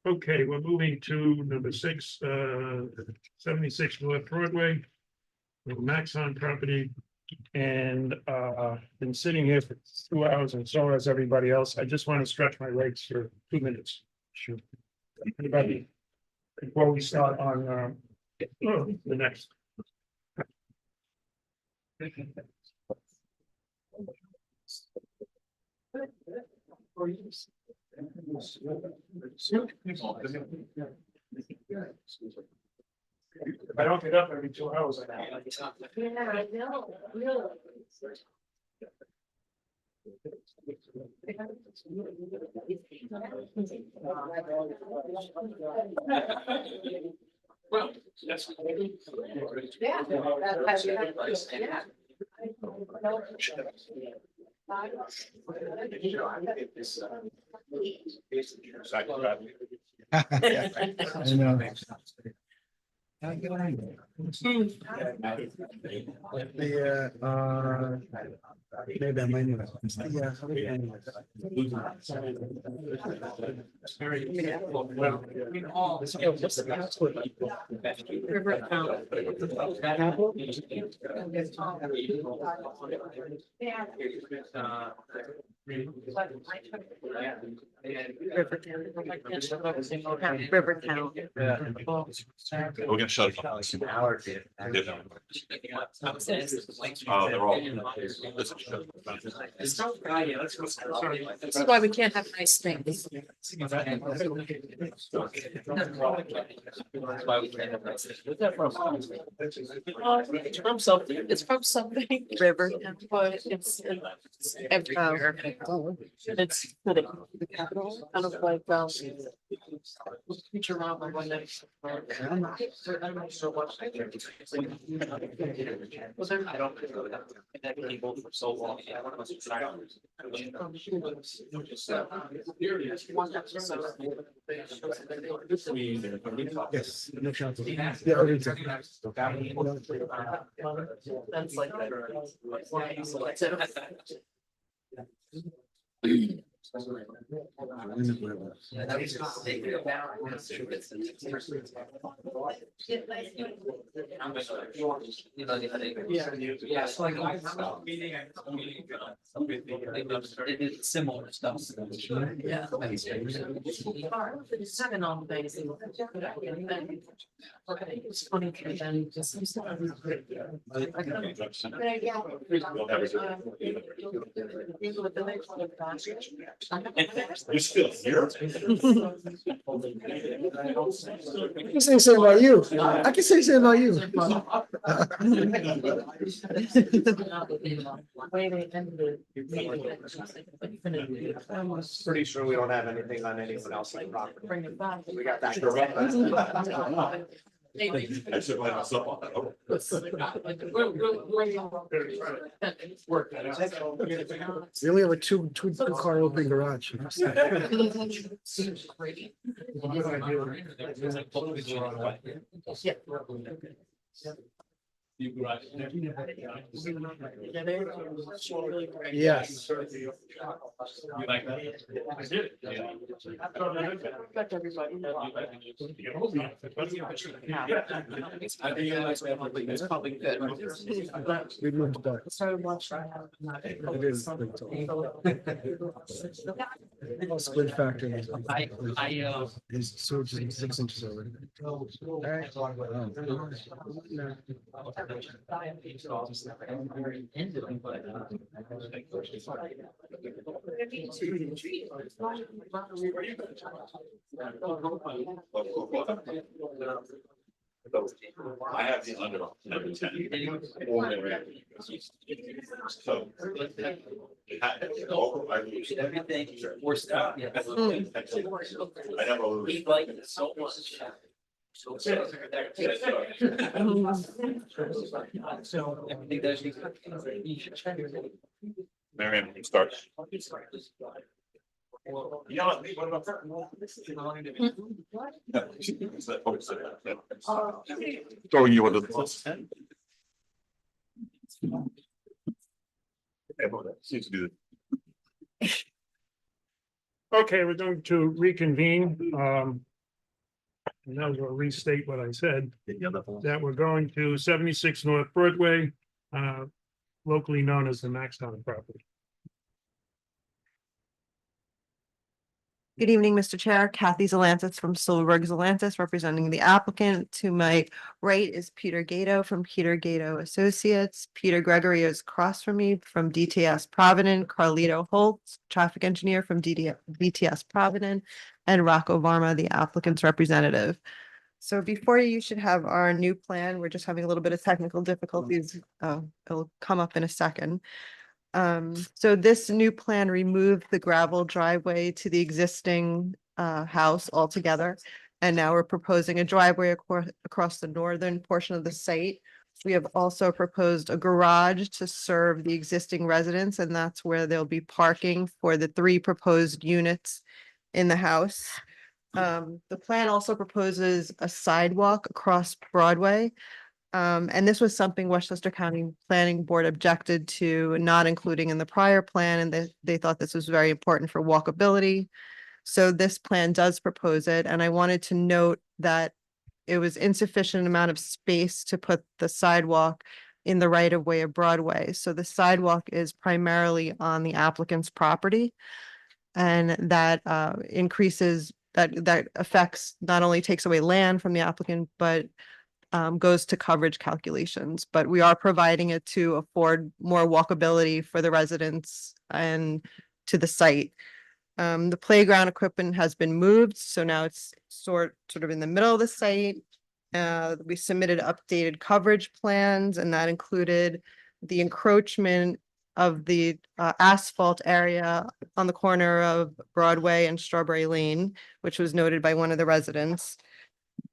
Okay, we're moving to number 6, 76 North Broadway. With Maxon property. And been sitting here for 2 hours and so has everybody else. I just want to stretch my legs for 2 minutes. Sure. Anybody? Before we start on the next. If I don't get up every 2 hours, I know. Well, yes. Maybe I might know. Rivertown. We're gonna shut it off. Oh, they're all. This is why we can't have nice things. It's from something. It's from something. River, but it's everywhere. It's the capital, kind of like, Futurama one day. I'm not sure what. Was there? I don't. That people for so long. Yes. No chance. That's like It's similar stuff. Yeah. Second on things. Okay, it's funny, then just. You're still here. I can say something about you. I can say something about you. I'm pretty sure we don't have anything on anyone else's property. Bring it back. We got that. I should line myself on that. We only have a two car open garage. Yes. It's probably good. We moved back. Started watching. It is. Split factor. His surge is 6 inches over. I have the under 10. So. I lose. Everything forced out. Yeah. I never lose. He liked it so much. So everything that you should try to. Marion, start. Yeah, what about that? Throwing you under the bus. Seems to be Okay, we're going to reconvene. and now we'll restate what I said, that we're going to 76 North Broadway, locally known as the Maxtown property. Good evening, Mr. Chair. Kathy Zelantis from Silverberg Zelantis, representing the applicant. To my right is Peter Gato from Peter Gato Associates. Peter Gregory is across from me from DTS Provident. Carlito Holtz, traffic engineer from DTS Provident, and Rocco Varma, the applicant's representative. So before you should have our new plan. We're just having a little bit of technical difficulties. It'll come up in a second. So this new plan removed the gravel driveway to the existing house altogether. And now we're proposing a driveway across the northern portion of the site. We have also proposed a garage to serve the existing residents, and that's where there'll be parking for the 3 proposed units in the house. The plan also proposes a sidewalk across Broadway. And this was something Westchester County Planning Board objected to not including in the prior plan, and they thought this was very important for walkability. So this plan does propose it, and I wanted to note that it was insufficient amount of space to put the sidewalk in the right of way of Broadway. So the sidewalk is primarily on the applicant's property. And that increases, that affects, not only takes away land from the applicant, but goes to coverage calculations, but we are providing it to afford more walkability for the residents and to the site. The playground equipment has been moved, so now it's sort of in the middle of the site. We submitted updated coverage plans, and that included the encroachment of the asphalt area on the corner of Broadway and Strawberry Lane, which was noted by one of the residents.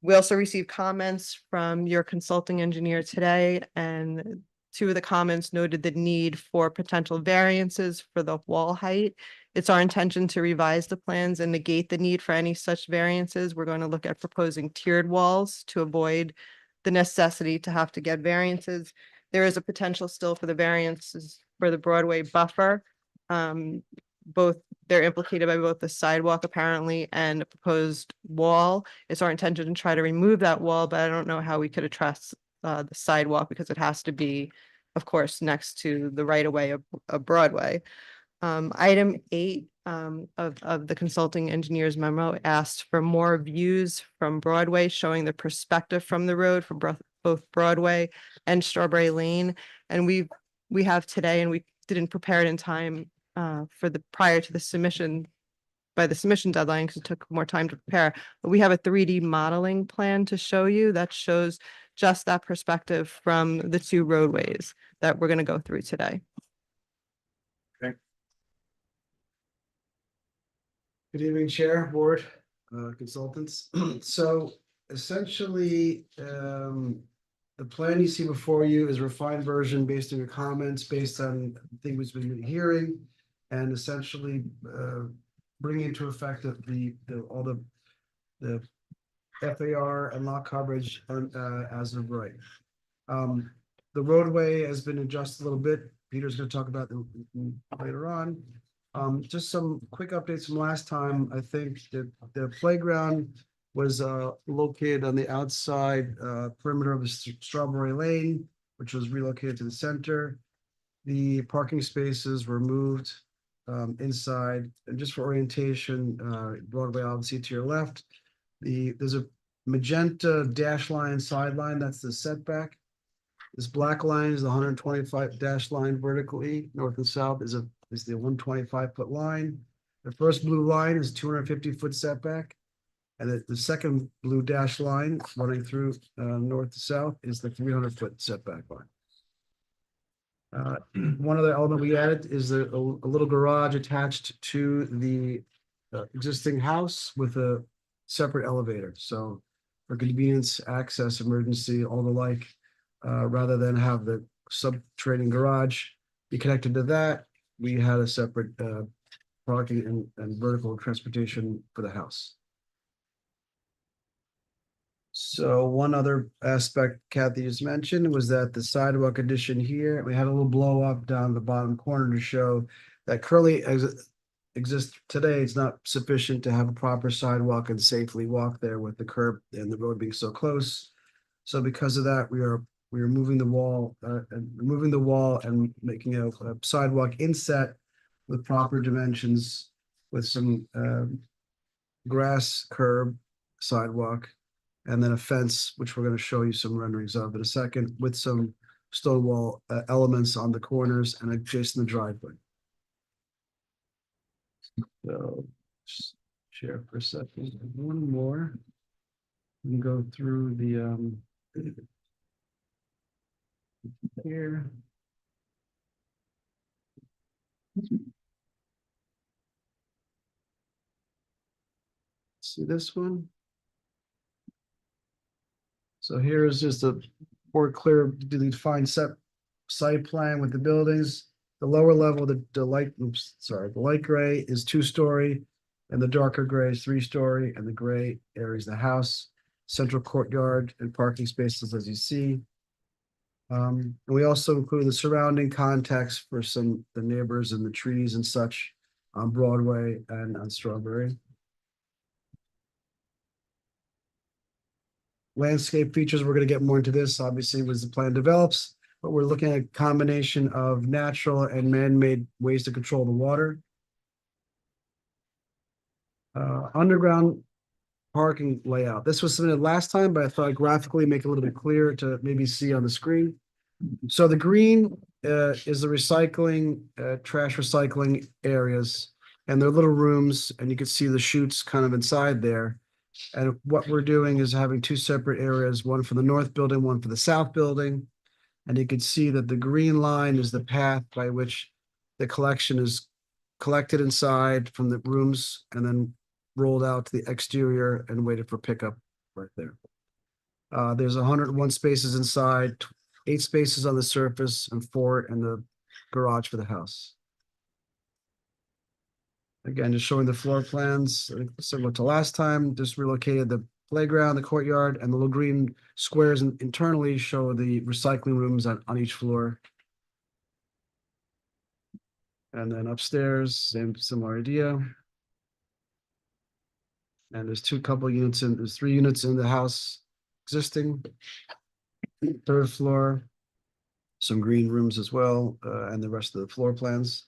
We also received comments from your consulting engineer today, and 2 of the comments noted the need for potential variances for the wall height. It's our intention to revise the plans and negate the need for any such variances. We're going to look at proposing tiered walls to avoid the necessity to have to get variances. There is a potential still for the variances for the Broadway buffer. They're implicated by both the sidewalk apparently and a proposed wall. It's our intention to try to remove that wall, but I don't know how we could address the sidewalk because it has to be, of course, next to the right of way of Broadway. Item 8 of the consulting engineer's memo asked for more views from Broadway, showing the perspective from the road for both Broadway and Strawberry Lane. And we have today, and we didn't prepare it in time for the prior to the submission, by the submission deadline, because it took more time to prepare. But we have a 3D modeling plan to show you that shows just that perspective from the 2 roadways that we're going to go through today. Good evening, Chair, Board, consultants. So essentially, the plan you see before you is a refined version based on your comments, based on things we've been hearing, and essentially bringing into effect all the FAR and lot coverage as of right. The roadway has been adjusted a little bit. Peter's going to talk about them later on. Just some quick updates from last time. I think that the playground was located on the outside perimeter of the Strawberry Lane, which was relocated to the center. The parking spaces were moved inside. And just for orientation, Broadway obviously to your left. There's a magenta dash line sideline, that's the setback. This black line is the 125 dash line vertically, north and south is the 125-foot line. The first blue line is 250-foot setback. And the second blue dash line running through north to south is the 300-foot setback line. One other element we added is a little garage attached to the existing house with a separate elevator. So for convenience, access, emergency, all the like, rather than have the subterranean garage be connected to that, we had a separate parking and vertical transportation for the house. So one other aspect Kathy just mentioned was that the sidewalk addition here, we had a little blow up down the bottom corner to show that currently exists today, it's not sufficient to have a proper sidewalk and safely walk there with the curb and the road being so close. So because of that, we are moving the wall, and removing the wall and making a sidewalk inset with proper dimensions, with some grass curb sidewalk, and then a fence, which we're going to show you some renderings of in a second, with some stone wall elements on the corners and adjacent the driveway. So just share for a second. One more. We can go through the here. See this one? So here is just a more clear, defined site plan with the buildings. The lower level, the light, oops, sorry, the light gray is 2-story, and the darker gray is 3-story, and the gray area is the house, central courtyard and parking spaces, as you see. And we also include the surrounding context for the neighbors and the trees and such on Broadway and on Strawberry. Landscape features, we're going to get more into this, obviously, as the plan develops, but we're looking at a combination of natural and man-made ways to control the water. Underground parking layout. This was submitted last time, but I thought I'd graphically make it a little bit clearer to maybe see on the screen. So the green is the recycling, trash recycling areas, and they're little rooms, and you can see the chutes kind of inside there. And what we're doing is having 2 separate areas, one for the north building, one for the south building. And you can see that the green line is the path by which the collection is collected inside from the rooms and then rolled out to the exterior and waited for pickup right there. There's 101 spaces inside, 8 spaces on the surface, and 4 in the garage for the house. Again, just showing the floor plans, similar to last time, just relocated the playground, the courtyard, and the little green squares internally show the recycling rooms on each floor. And then upstairs, similar idea. And there's 3 units in the house existing. 3rd floor, some green rooms as well, and the rest of the floor plans.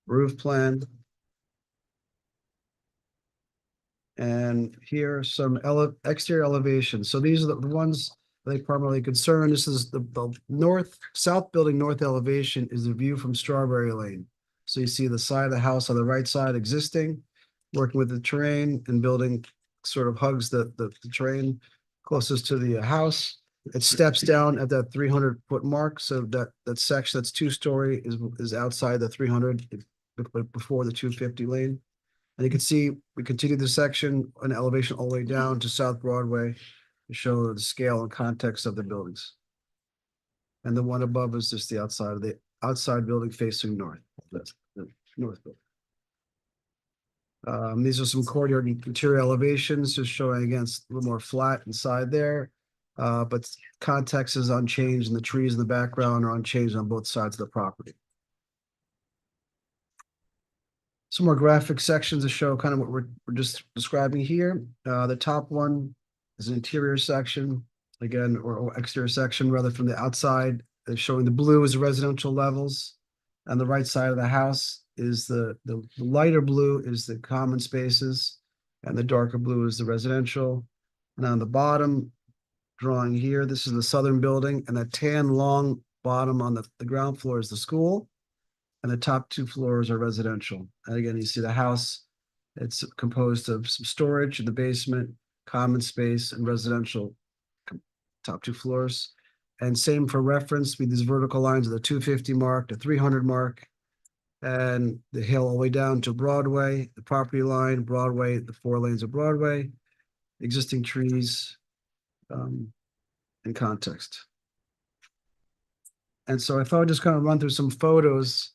Roof plan. And here are some exterior elevations. So these are the ones they primarily concern. This is the south building north elevation is the view from Strawberry Lane. So you see the side of the house on the right side existing, working with the terrain, and building sort of hugs the terrain closest to the house. It steps down at that 300-foot mark. So that section that's 2-story is outside the 300, but before the 250 lane. And you can see we continue the section an elevation all the way down to South Broadway to show the scale and context of the buildings. And the one above is just the outside building facing north. That's the north building. These are some courtyard interior elevations, just showing against a little more flat inside there. But context is unchanged, and the trees in the background are unchanged on both sides of the property. Some more graphic sections to show kind of what we're just describing here. The top one is an interior section, again, or exterior section, rather, from the outside. They're showing the blue is the residential levels. On the right side of the house is the lighter blue is the common spaces, and the darker blue is the residential. And on the bottom drawing here, this is the southern building, and that tan long bottom on the ground floor is the school. And the top 2 floors are residential. And again, you see the house, it's composed of some storage in the basement, common space, and residential top 2 floors. And same for reference, with these vertical lines of the 250 mark, the 300 mark, and the hill all the way down to Broadway, the property line, Broadway, the 4 lanes of Broadway, existing trees, in context. And so I thought I'd just kind of run through some photos.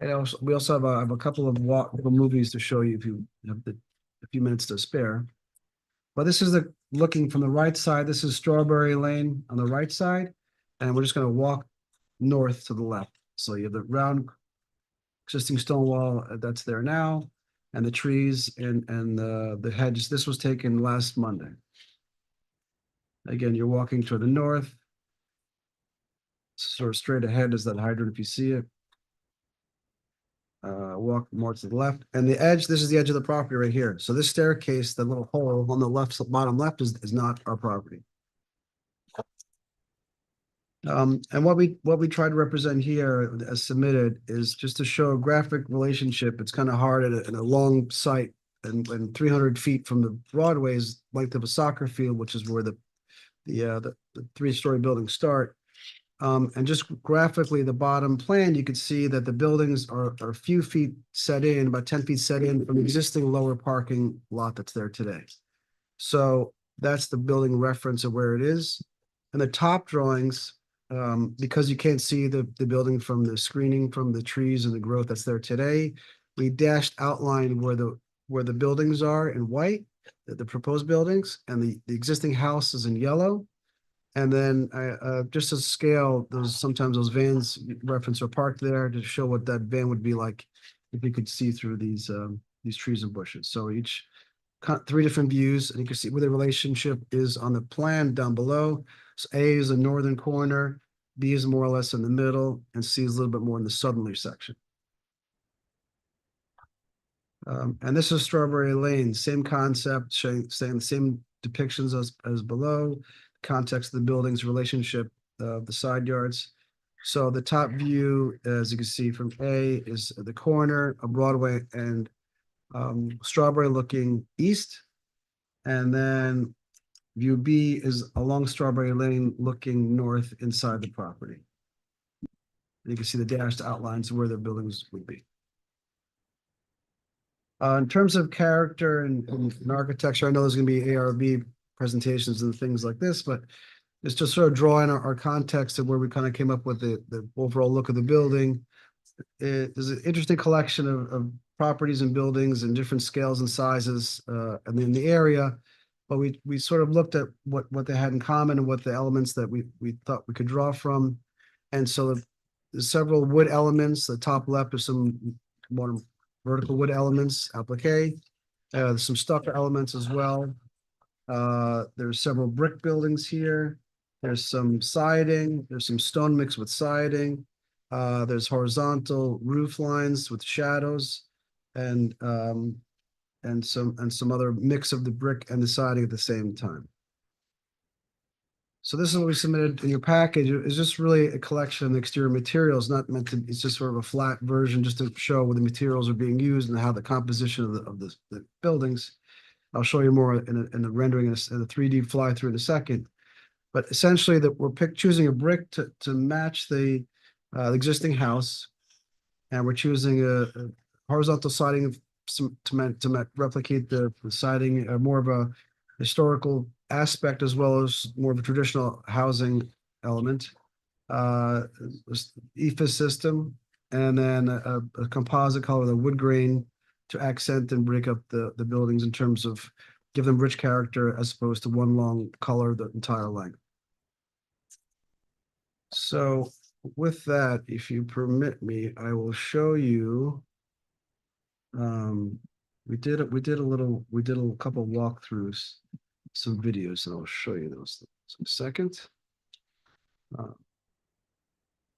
And we also have a couple of movies to show you if you have a few minutes to spare. But this is looking from the right side. This is Strawberry Lane on the right side. And we're just going to walk north to the left. So you have the round existing stone wall that's there now, and the trees and the hedges. This was taken last Monday. Again, you're walking to the north. Sort of straight ahead is that hydrant if you see it. Walk more to the left, and the edge, this is the edge of the property right here. So this staircase, the little hole on the left, bottom left is not our property. And what we try to represent here as submitted is just to show a graphic relationship. It's kind of hard in a long site and 300 feet from the Broadway's length of a soccer field, which is where the 3-story buildings start. And just graphically, the bottom plan, you could see that the buildings are a few feet set in, about 10 feet set in from the existing lower parking lot that's there today. So that's the building reference of where it is. And the top drawings, because you can't see the building from the screening from the trees and the growth that's there today, we dashed outline where the buildings are in white, the proposed buildings, and the existing house is in yellow. And then just as scale, sometimes those vans reference are parked there to show what that van would be like if you could see through these trees and bushes. So each 3 different views, and you can see where the relationship is on the plan down below. So A is the northern corner, B is more or less in the middle, and C is a little bit more in the southerly section. And this is Strawberry Lane, same concept, saying the same depictions as below. Context of the building's relationship of the side yards. So the top view, as you can see from A, is the corner of Broadway and Strawberry looking east. And then view B is along Strawberry Lane looking north inside the property. You can see the dashed outlines where the buildings would be. In terms of character and architecture, I know there's going to be ARB presentations and things like this, but it's just sort of drawing our context of where we kind of came up with the overall look of the building. There's an interesting collection of properties and buildings in different scales and sizes and in the area, but we sort of looked at what they had in common and what the elements that we thought we could draw from. And so there's several wood elements. The top left is some more vertical wood elements, applique. There's some stucco elements as well. There's several brick buildings here. There's some siding. There's some stone mixed with siding. There's horizontal roof lines with shadows, and some other mix of the brick and the siding at the same time. So this is what we submitted in your package. It's just really a collection of exterior materials, not meant to. It's just sort of a flat version, just to show where the materials are being used and how the composition of the buildings. I'll show you more in the rendering and the 3D fly through in a second. But essentially, that we're choosing a brick to match the existing house, and we're choosing a horizontal siding to replicate the siding, more of a historical aspect as well as more of a traditional housing element. EFIS system, and then a composite color, the wood grain, to accent and break up the buildings in terms of give them rich character as opposed to one long color the entire length. So with that, if you permit me, I will show you. We did a couple walkthroughs, some videos, and I'll show you those in a second.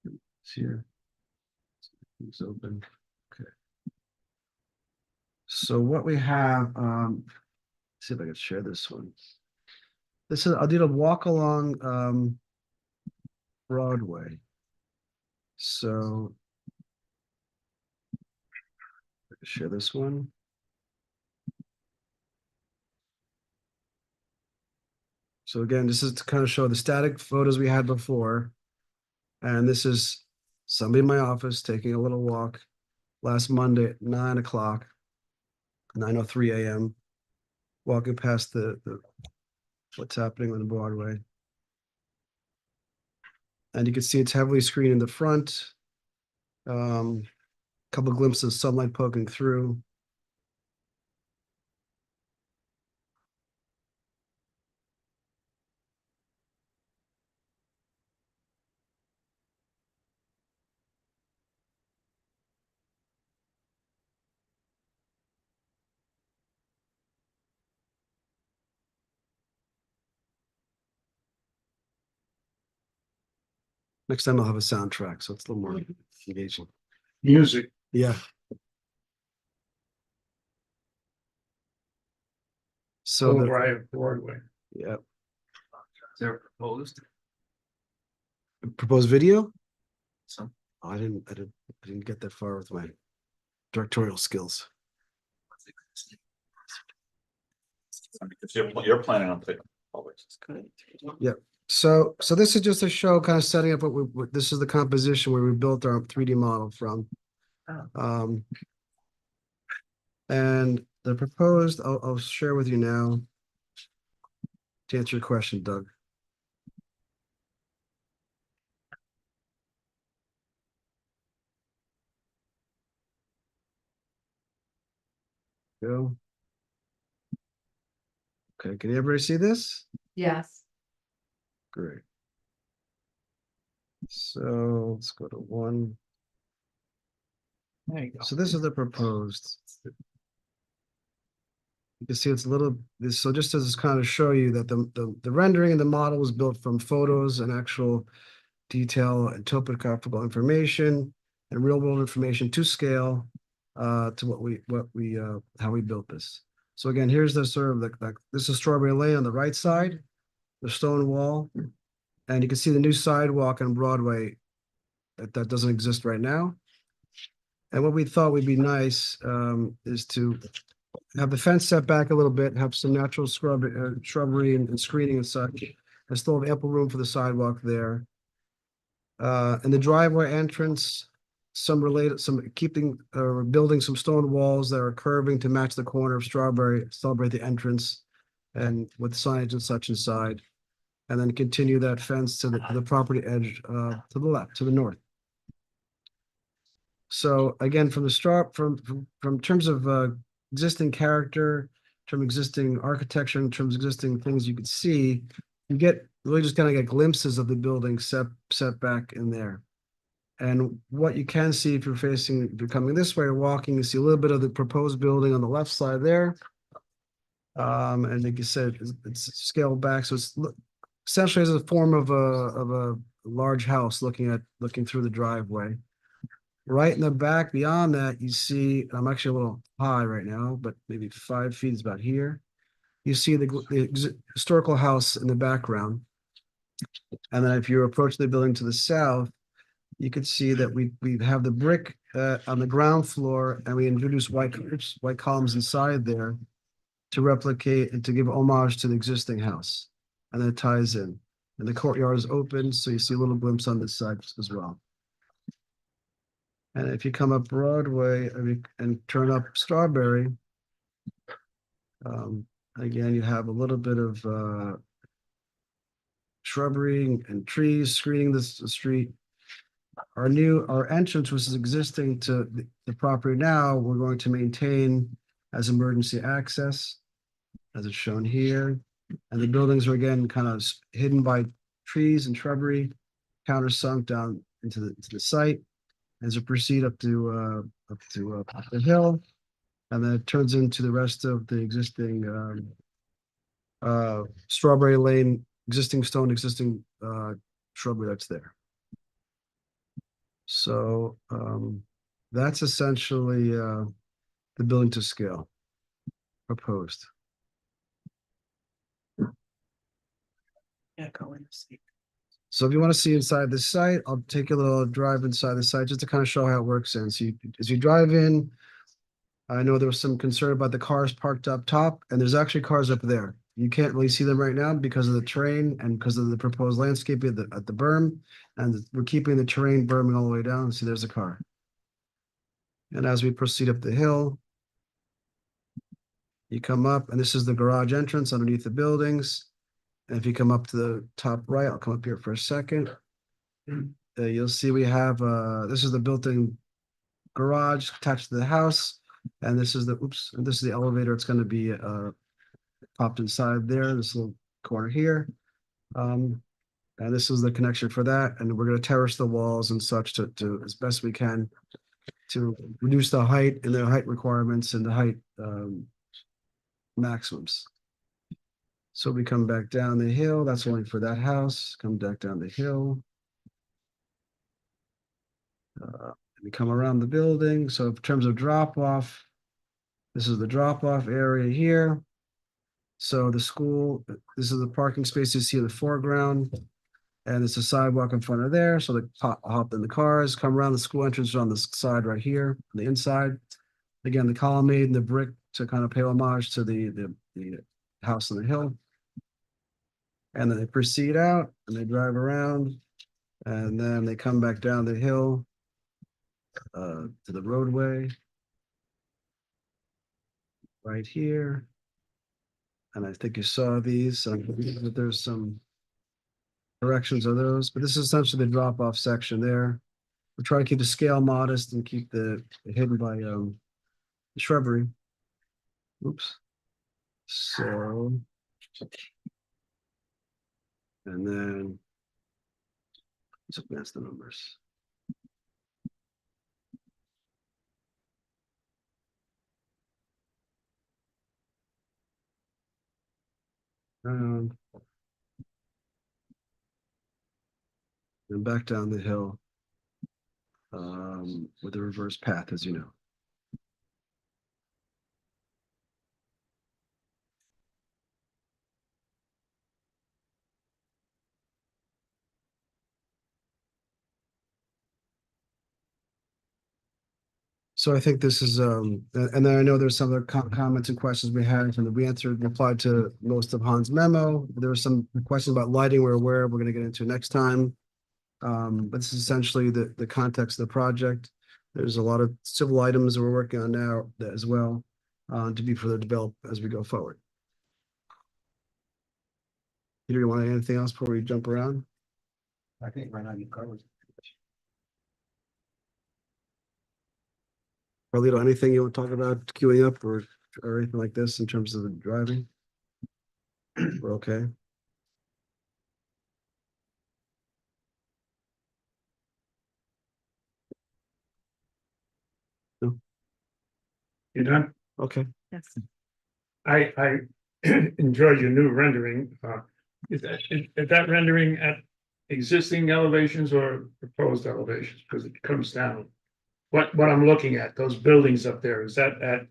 It's here. It's open. Okay. So what we have, see if I can share this one. I did a walk along Broadway. So I can share this one. So again, this is to kind of show the static photos we had before. And this is somebody in my office taking a little walk last Monday at 9 o'clock, 9:03 a.m., walking past the what's happening on Broadway. And you can see it's heavily screened in the front. Couple glimpses of sunlight poking through. Next time I'll have a soundtrack, so it's a little more engaging. Music. Yeah. So Full the, Riot Broadway. yeah, They're proposed. proposed video? Some. Oh, I didn't get that far with my directorial skills. Because you're planning on putting. Yeah, so this is just a show kind of setting up what this is the composition where we built our 3D model from. And the proposed, I'll share with you now. To answer your question, Doug. Go. Okay, can everybody see this? Yes. Great. So let's go to 1. There you go. So this is the proposed. You can see it's a little, so just to kind of show you that the rendering and the model was built from photos and actual detail and topographical information and real world information to scale to how we built this. So again, here's the sort of this is Strawberry Lane on the right side, the stone wall, and you can see the new sidewalk on Broadway that doesn't exist right now. And what we thought would be nice is to have the fence set back a little bit, have some natural shrubbery and screening and such. And still have ample room for the sidewalk there. And the driveway entrance, building some stone walls that are curving to match the corner of Strawberry, celebrate the entrance, and with signage and such inside. And then continue that fence to the property edge to the left, to the north. So again, from terms of existing character, from existing architecture, in terms of existing things you could see, you get really just kind of get glimpses of the building set back in there. And what you can see if you're coming this way or walking, you see a little bit of the proposed building on the left side there. And like you said, it's scaled back, so it's essentially as a form of a large house looking through the driveway. Right in the back, beyond that, you see, I'm actually a little high right now, but maybe 5 feet is about here. You see the historical house in the background. And then if you approach the building to the south, you can see that we have the brick on the ground floor, and we introduce white columns inside there to replicate and to give homage to the existing house. And then it ties in. And the courtyard is open, so you see a little glimpse on this side as well. And if you come up Broadway and turn up Strawberry, again, you have a little bit of shrubbery and trees screening the street. Our entrance, which is existing to the property now, we're going to maintain as emergency access, as it's shown here. And the buildings are again kind of hidden by trees and shrubbery, countersunk down into the site. As you proceed up the hill, and then it turns into the rest of the existing Strawberry Lane, existing shrubbery that's there. So that's essentially the building to scale proposed. Yeah, go in and see. So if you want to see inside the site, I'll take a little drive inside the site just to kind of show how it works in. So as you drive in, I know there was some concern about the cars parked up top, and there's actually cars up there. You can't really see them right now because of the terrain and because of the proposed landscape at the berm, and we're keeping the terrain berming all the way down. See, there's a car. And as we proceed up the hill, you come up, and this is the garage entrance underneath the buildings. And if you come up to the top right, I'll come up here for a second. You'll see we have, this is the built-in garage attached to the house. And this is this is the elevator. It's going to be popped inside there, this little corner here. And this is the connection for that. And we're going to terrace the walls and such to as best we can to reduce the height and the height requirements and the height maximums. So we come back down the hill. That's only for that house. Come back down the hill. We come around the building, so in terms of drop off, this is the drop off area here. So the school, this is the parking space you see in the foreground. And there's a sidewalk in front of there, so they hop in the cars, come around the school entrance on the side right here, on the inside. Again, the colonnade and the brick to kind of pay homage to the house on the hill. And then they proceed out and they drive around, and then they come back down the hill to the roadway right here. And I think you saw these, I believe that there's some corrections of those, but this is essentially the drop off section there. We try to keep the scale modest and keep the hidden by the shrubbery. Oops. So. And then. Let's advance the numbers. And back down the hill with a reverse path, as you know. So I think this is, and then I know there's some other comments and questions we had, and we answered, replied to most of Hans' memo. There were some questions about lighting we're aware of, we're gonna get into next time. But this is essentially the context of the project. There's a lot of civil items that we're working on now as well, to be further developed as we go forward. Peter, you want to add anything else before we jump around? I think right now you covered. Carlito, anything you want to talk about queuing up or anything like this in terms of the driving? We're okay. No. You done? Okay. Yes. I enjoyed your new rendering. Is that rendering at existing elevations or proposed elevations? Because it comes down. What I'm looking at, those buildings up there, is that at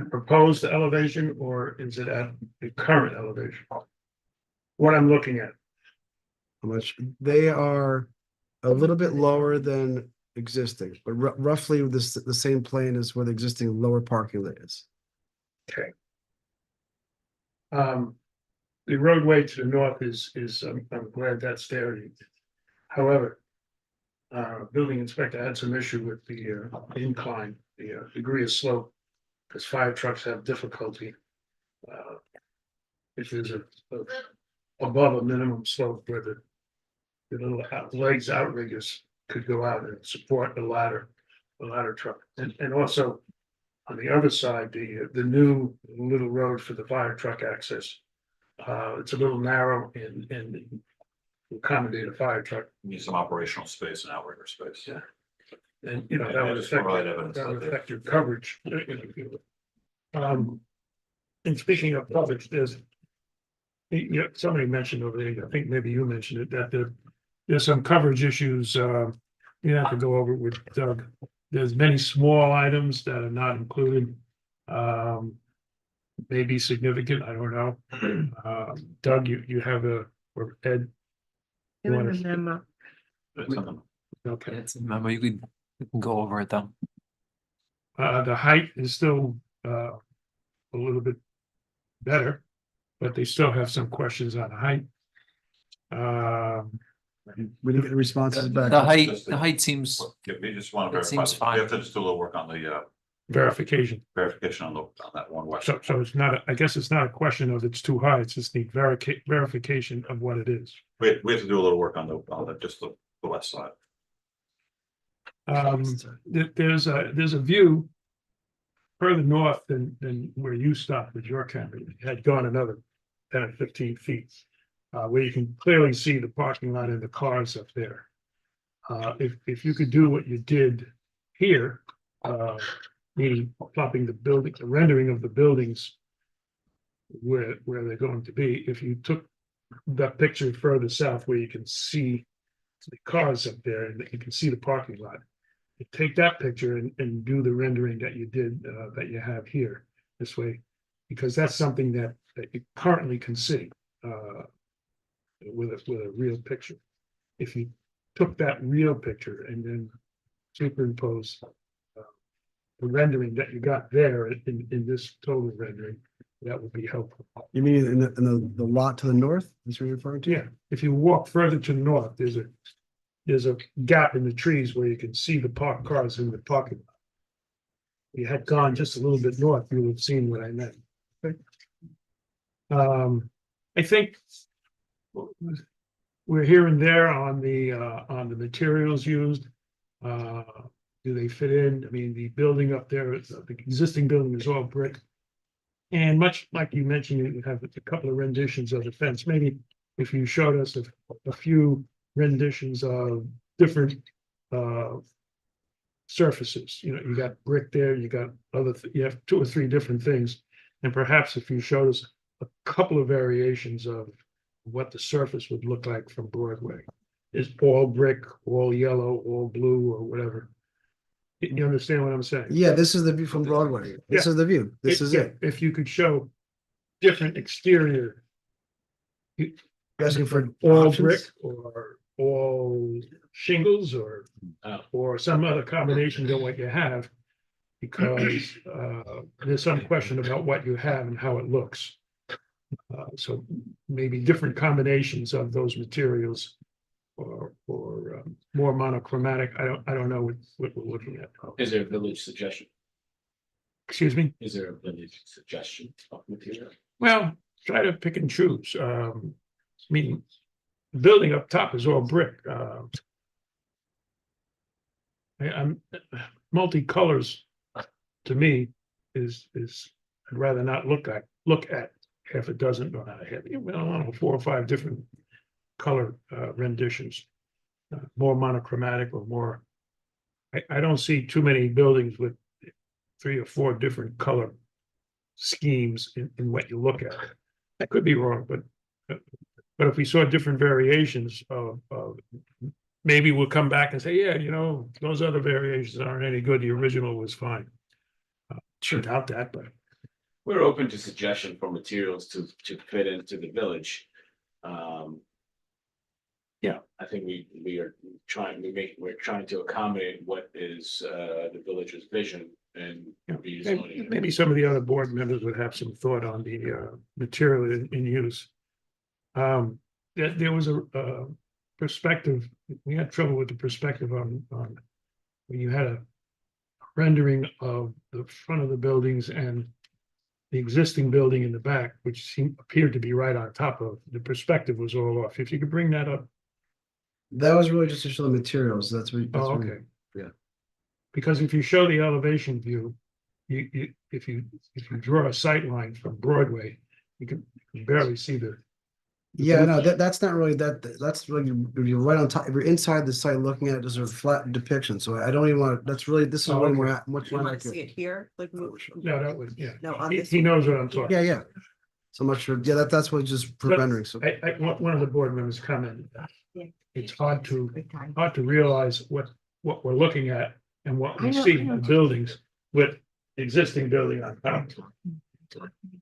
proposed elevation or is it at the current elevation? What I'm looking at. How much? They are a little bit lower than existing, but roughly the same plane as where the existing lower parking lot is. Okay. The roadway to the north is I'm glad that's there. However, building inspector had some issue with the incline, the degree of slope, because fire trucks have difficulty. If there's a above a minimum slope where the little legs outriggers could go out and support the ladder truck, and also on the other side, the new little road for the fire truck access. It's a little narrow and accommodate a fire truck. Need some operational space and outrigger space. Yeah. And you know, that would affect your coverage. And speaking of coverage, somebody mentioned over there, I think maybe you mentioned it, that there's some coverage issues. You have to go over with Doug. There's many small items that are not included. May be significant, I don't know. Doug, you have or Ed? You wanna- Okay. It's a memo, you can go over it though. The height is still a little bit better, but they still have some questions on height. We didn't get responses back. The height seems, We just want to It verify. seems fine. We have to just do a little work on the Verification. verification on that one west. So it's not, I guess it's not a question of it's too high, it's just the verification of what it is. We have to do a little work on just the west side. There's a view further north than where you stopped with your camera. It had gone another 10 or 15 feet, where you can clearly see the parking lot and the cars up there. If you could do what you did here, meaning plopping the building, the rendering of the buildings where they're going to be, if you took that picture further south where you can see the cars up there and you can see the parking lot. You take that picture and do the rendering that you did, that you have here this way, because that's something that you currently can see, with a real picture. If you took that real picture and then superimpose the rendering that you got there in this total rendering, that would be helpful. You mean in the lot to the north? That's what you're referring to? Yeah, if you walk further to the north, there's a gap in the trees where you can see the parked cars in the parking lot. If you had gone just a little bit north, you would have seen what I meant. I think we're here and there on the materials used. Do they fit in? I mean, the building up there, the existing building is all brick. And much like you mentioned, you have a couple of renditions of the fence. Maybe if you showed us a few renditions of different surfaces, you got brick there, you got you have 2 or 3 different things. And perhaps if you showed us a couple of variations of what the surface would look like from Broadway. Is all brick, all yellow, all blue, or whatever. You understand what I'm saying? Yeah, this is the view from Broadway. This Yeah. is the view. This is it. If you could show different exterior. You're asking for all options? brick or all shingles or some other combination than what you have. Because there's some question about what you have and how it looks. So maybe different combinations of those materials or more monochromatic. I don't know what we're looking at. Is there a village suggestion? Excuse me? Is there a village suggestion of material? Well, try to pick and choose. I mean, the building up top is all brick. I'm multicolors to me is I'd rather not look at if it doesn't know how to have, well, I don't know, 4 or 5 different color renditions, more monochromatic or more. I don't see too many buildings with 3 or 4 different color schemes in what you look at. I could be wrong, but if we saw different variations of maybe we'll come back and say, yeah, those other variations aren't any good. The original was fine. Sure, doubt that, but. We're open to suggestion for materials to fit into the village. Yeah, I think we're trying to accommodate what is the village's vision and rezoning. Maybe some of the other board members would have some thought on the material in use. There was a perspective, we had trouble with the perspective on when you had a rendering of the front of the buildings and the existing building in the back, which appeared to be right on top of, the perspective was all off. If you could bring that up. That was really just to show the materials. That's what. Oh, okay. Yeah. Because if you show the elevation view, if you draw a sight line from Broadway, you can barely see the. Yeah, no, that's not really that's really, you're right on top, if you're inside the site looking at it, there's a flat depiction, so I don't even want to, this is way more, much more accurate. See it here, like. No, that was, yeah. No, on He this he one. knows what I'm talking. Yeah. So much for, yeah, that's what just for But rendering, so. One of the board members commented that it's hard to realize what we're looking at and what we see in the buildings with existing building on top.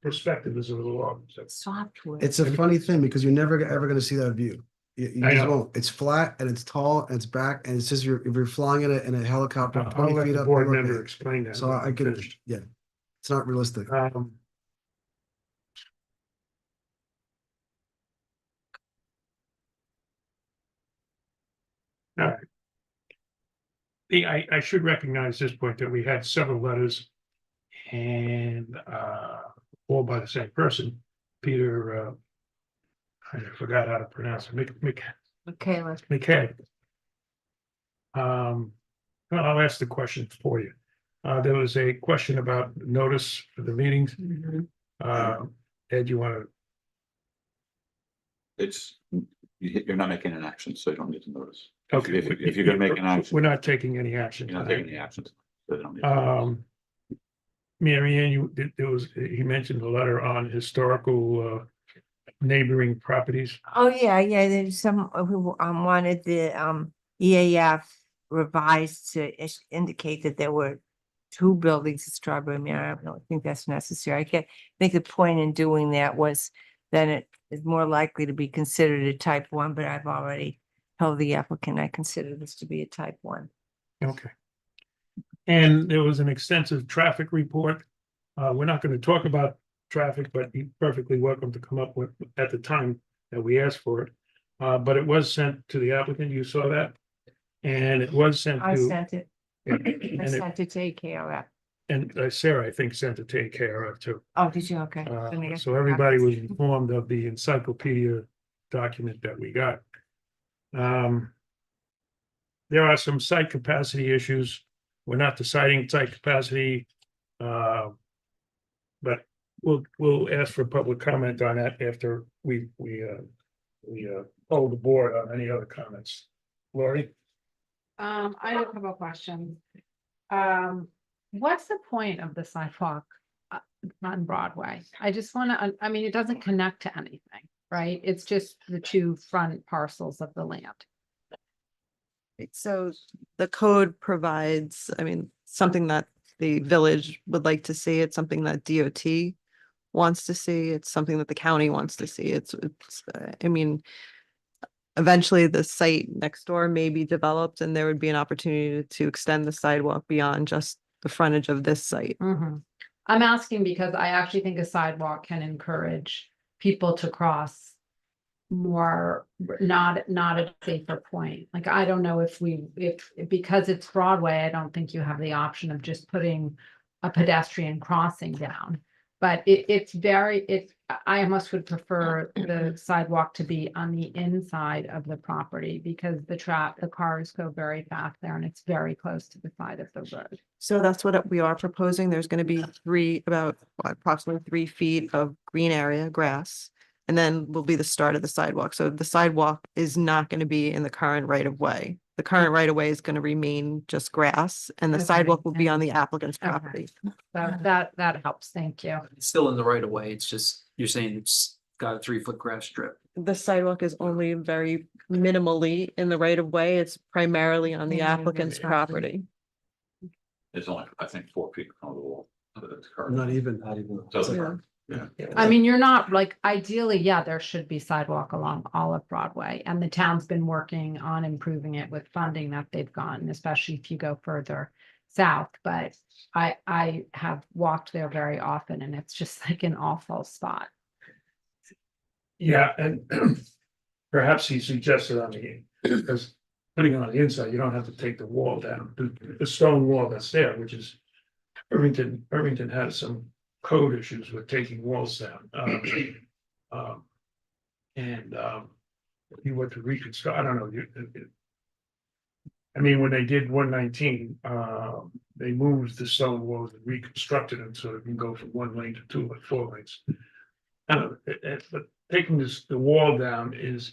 Perspective is a little off. Software. It's a funny thing because you're never ever gonna see that view. You I just know. won't. It's flat and it's tall and it's back and it's just if you're flying in a helicopter I'll 20 let feet the up. board you're member okay. explain that. So I can, yeah, it's not realistic. All right. I should recognize this point that we had several letters and all by the same person, Peter, I forgot how to pronounce it, Michaela. McKay. Well, I'll ask the question for you. There was a question about notice for the meetings. Ed, you want to? You're not making an action, so you don't need to notice. Okay. If you're gonna make an action. We're not taking any action. You're not taking any actions. So they don't need to notice. Mary Ann, he mentioned the letter on historical neighboring properties. Oh, yeah, yeah, there's some who wanted the EAF revised to indicate that there were two buildings at Strawberry Manor. I don't think that's necessary. think the point in doing that was then it is more likely to be considered a type 1, but I've already told the applicant I consider this to be a type 1. Okay. And there was an extensive traffic report. We're not going to talk about traffic, but you're perfectly welcome to come up with at the time that we asked for it. But it was sent to the applicant. You saw that? And it was sent I to. sent it. Yeah, I and it- sent it to AKRF. And Sarah, I think, sent it to take care of too. Oh, did you? Okay. Then I guess So I everybody got was it. informed of the encyclopedia document that we got. There are some site capacity issues. We're not deciding site capacity. But we'll ask for public comment on that after we hold the board on any other comments. Lori? I have a couple of questions. What's the point of the sidewalk on Broadway? I just want to, I mean, it doesn't connect to anything, right? It's just the two front parcels of the land. So the code provides, I mean, something that the village would like to see. It's something that DOT wants to see. It's something that the county wants to see. I mean, eventually the site next door may be developed and there would be an opportunity to extend the sidewalk beyond just the frontage of this site. I'm asking because I actually think a sidewalk can encourage people to cross more, not at a safer point. Like, I don't know if because it's Broadway, I don't think you have the option of just putting a pedestrian crossing down. But I almost would prefer the sidewalk to be on the inside of the property because the cars go very fast there and it's very close to the side of the road. So that's what we are proposing. There's going to be approximately 3 feet of green area, grass. And then will be the start of the sidewalk. So the sidewalk is not going to be in the current right of way. The current right of way is going to remain just grass and the Okay, sidewalk will be on the applicant's Okay. property. That helps. Thank you. It's still in the right of way. It's just, you're saying it's got a 3-foot grass strip. The sidewalk is only very minimally in the right of way. It's primarily on the applicant's property. It's only, I think, 4 feet from the wall. Not even. Doesn't. Yeah. I mean, you're not like, ideally, yeah, there should be sidewalk along all of Broadway, and the town's been working on improving it with funding that they've gotten, especially if you go further south, but I have walked there very often and it's just like an awful spot. Yeah, and perhaps he suggested on because putting it on the inside, you don't have to take the wall down, the stone wall that's there, which is Irvington has some code issues with taking walls down. If you were to reconstruct, I don't know, I mean, when they did 119, they moved the stone walls and reconstructed them so it can go from 1 lane to 2 or 4 lanes. But taking the wall down is,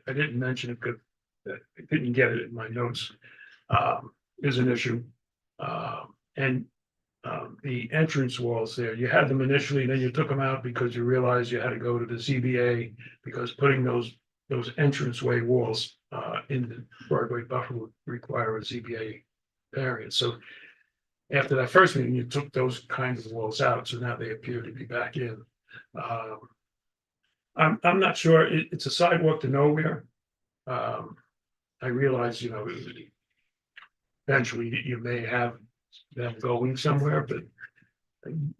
I didn't mention it because I didn't get it in my notes, is an issue. The entrance walls there, you had them initially, then you took them out because you realized you had to go to the ZBA because putting those entranceway walls in the Broadway buffer would require a ZBA variance. So after that first meeting, you took those kinds of walls out, so now they appear to be back in. I'm not sure, it's a sidewalk to nowhere. I realize, eventually you may have them going somewhere, but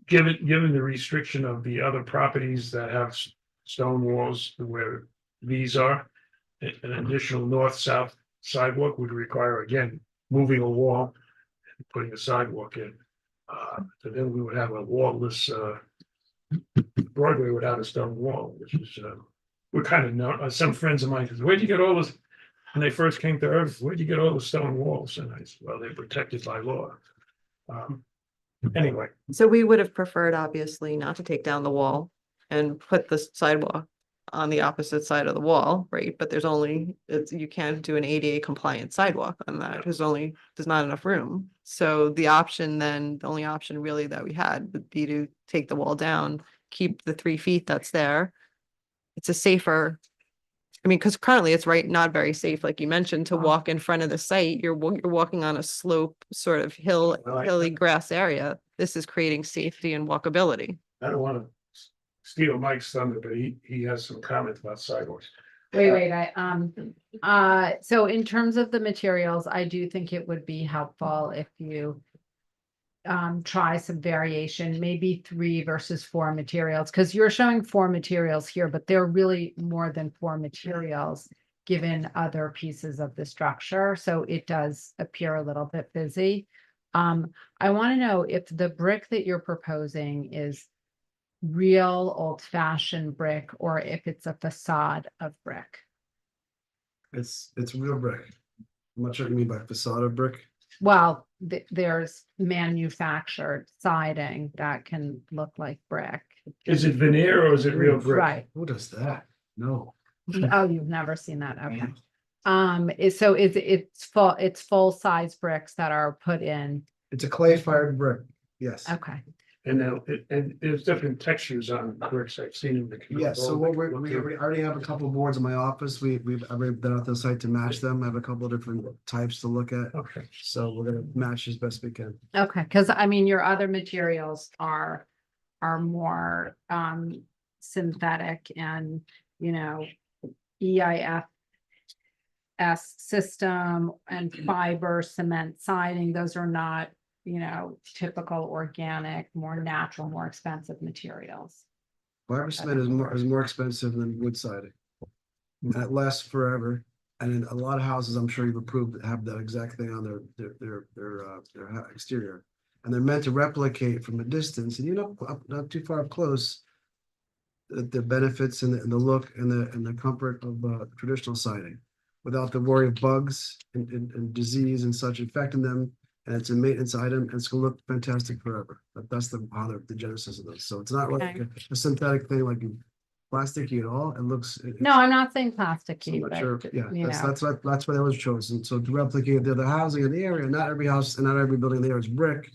given the restriction of the other properties that have stone walls where these are, an additional north-south sidewalk would require, again, moving a wall and putting a sidewalk in. So then we would have a wall-less Broadway without a stone wall, which is, we're kind of know, some friends of mine said, where'd you get all this? When they first came to Earth, where'd you get all the stone walls? And I said, well, they're protected by law. Anyway, So we would have preferred, obviously, not to take down the wall and put the sidewalk on the opposite side of the wall, right? But you can't do an ADA compliant sidewalk on that. There's not enough room. So the only option really that we had would be to take the wall down, keep the 3 feet that's there, it's a safer. I mean, because currently it's not very safe, like you mentioned, to walk in front of the site. You're walking on a slope, sort of hilly grass area. This is creating safety and walkability. I don't want to steal Mike's thunder, but he has some comments about sidewalks. Wait, so in terms of the materials, I do think it would be helpful if you try some variation, maybe 3 versus 4 materials, because you're showing 4 materials here, but they're really more than 4 materials given other pieces of the structure. So it does appear a little bit busy. I want to know if the brick that you're proposing is real old-fashioned brick or if it's a facade of brick. It's real brick. I'm not sure what you mean by facade of brick. Well, there's manufactured siding that can look like brick. Is it veneer or is it real brick? Right. Who does that? No. Oh, you've never seen that? Okay. So it's full size bricks that are put in. It's a clay fired brick. Yes. Okay. And there's different textures on bricks I've seen in the. Yes, so what we already have a couple of boards in my office. We've already been out the site to match them. I have a couple of different types to look at. Okay. So we're gonna match as best we can. Okay, because I mean, your other materials are more synthetic and, you know, EIFS system and fiber cement siding. Those are not, you know, typical organic, more natural, more expensive materials. Fiber cement is more expensive than wood siding. And it lasts forever. And in a lot of houses, I'm sure you've approved that have that exact thing on their exterior. And they're meant to replicate from a distance, and you know, not too far up close, the benefits and the look and the comfort of traditional siding, without the worry of bugs and disease and such infecting them. And it's a maintenance item, and it's gonna look fantastic forever. That's the genesis of this. So it's not like Okay. a synthetic thing like plasticky at all. It looks. No, I'm not saying plasticky, I'm not but sure. Yeah, you know. that's why that was chosen. So to replicate the other housing in the area, not every house and not every building there is brick.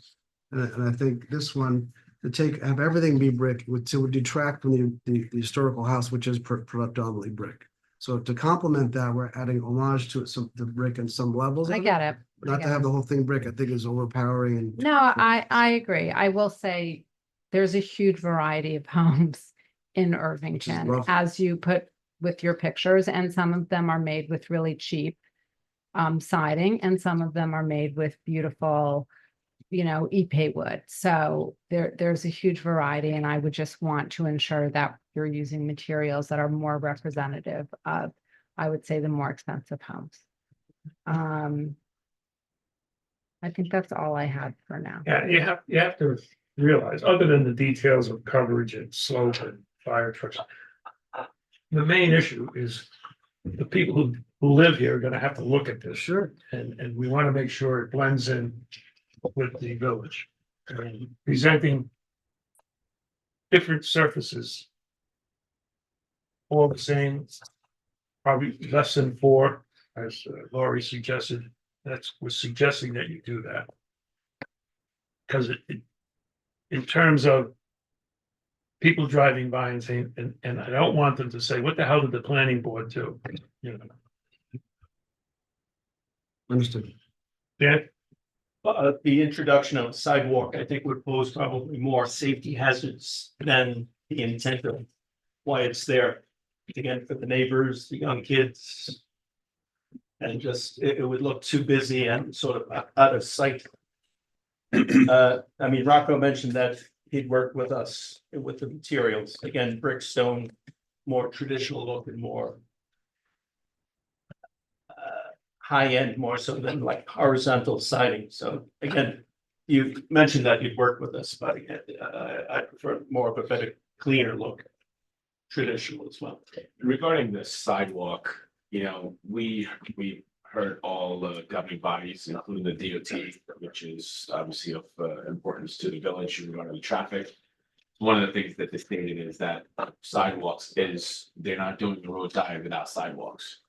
And I think this one, have everything be brick would detract from the historical house, which is predominantly brick. So to complement that, we're adding homage to it, the brick in some levels. I of get it. Not to have the whole thing brick, I think is overpowering and. No, I agree. I will say there's a huge variety of homes in Irvington, lovely. as you put with your pictures, and some of them are made with really cheap siding, and some of them are made with beautiful, you know, Ipe wood. So there's a huge variety, and I would just want to ensure that you're using materials that are more representative of, I would say, the more expensive homes. I think that's all I had for now. Yeah, you have to realize, other than the details of coverage and slope and fire trucks, the main issue is the people who live here are gonna have to look at this. Sure. And we want to make sure it blends in with the village. And presenting different surfaces, all the same, probably less than 4, as Laurie suggested. We're suggesting that you do that. Because in terms of people driving by and saying, and I don't want them to say, what the hell did the planning board do? You know. Understood. Yeah. The introduction of sidewalk, I think, would pose probably more safety hazards than the intent of why it's there. Again, for the neighbors, the young kids. And just, it would look too busy and sort of out of sight. I mean, Rocco mentioned that he'd worked with us with the materials, again, brick, stone, more traditional look and more high end, more so than like horizontal siding. So again, you mentioned that you'd work with us, but again, I prefer more of a better, cleaner look, traditional as well. Regarding the sidewalk, you know, we heard all the governing bodies, including the DOT, which is obviously of importance to the village regarding traffic. One of the things that they stated is that sidewalks they're not doing the road diet without sidewalks.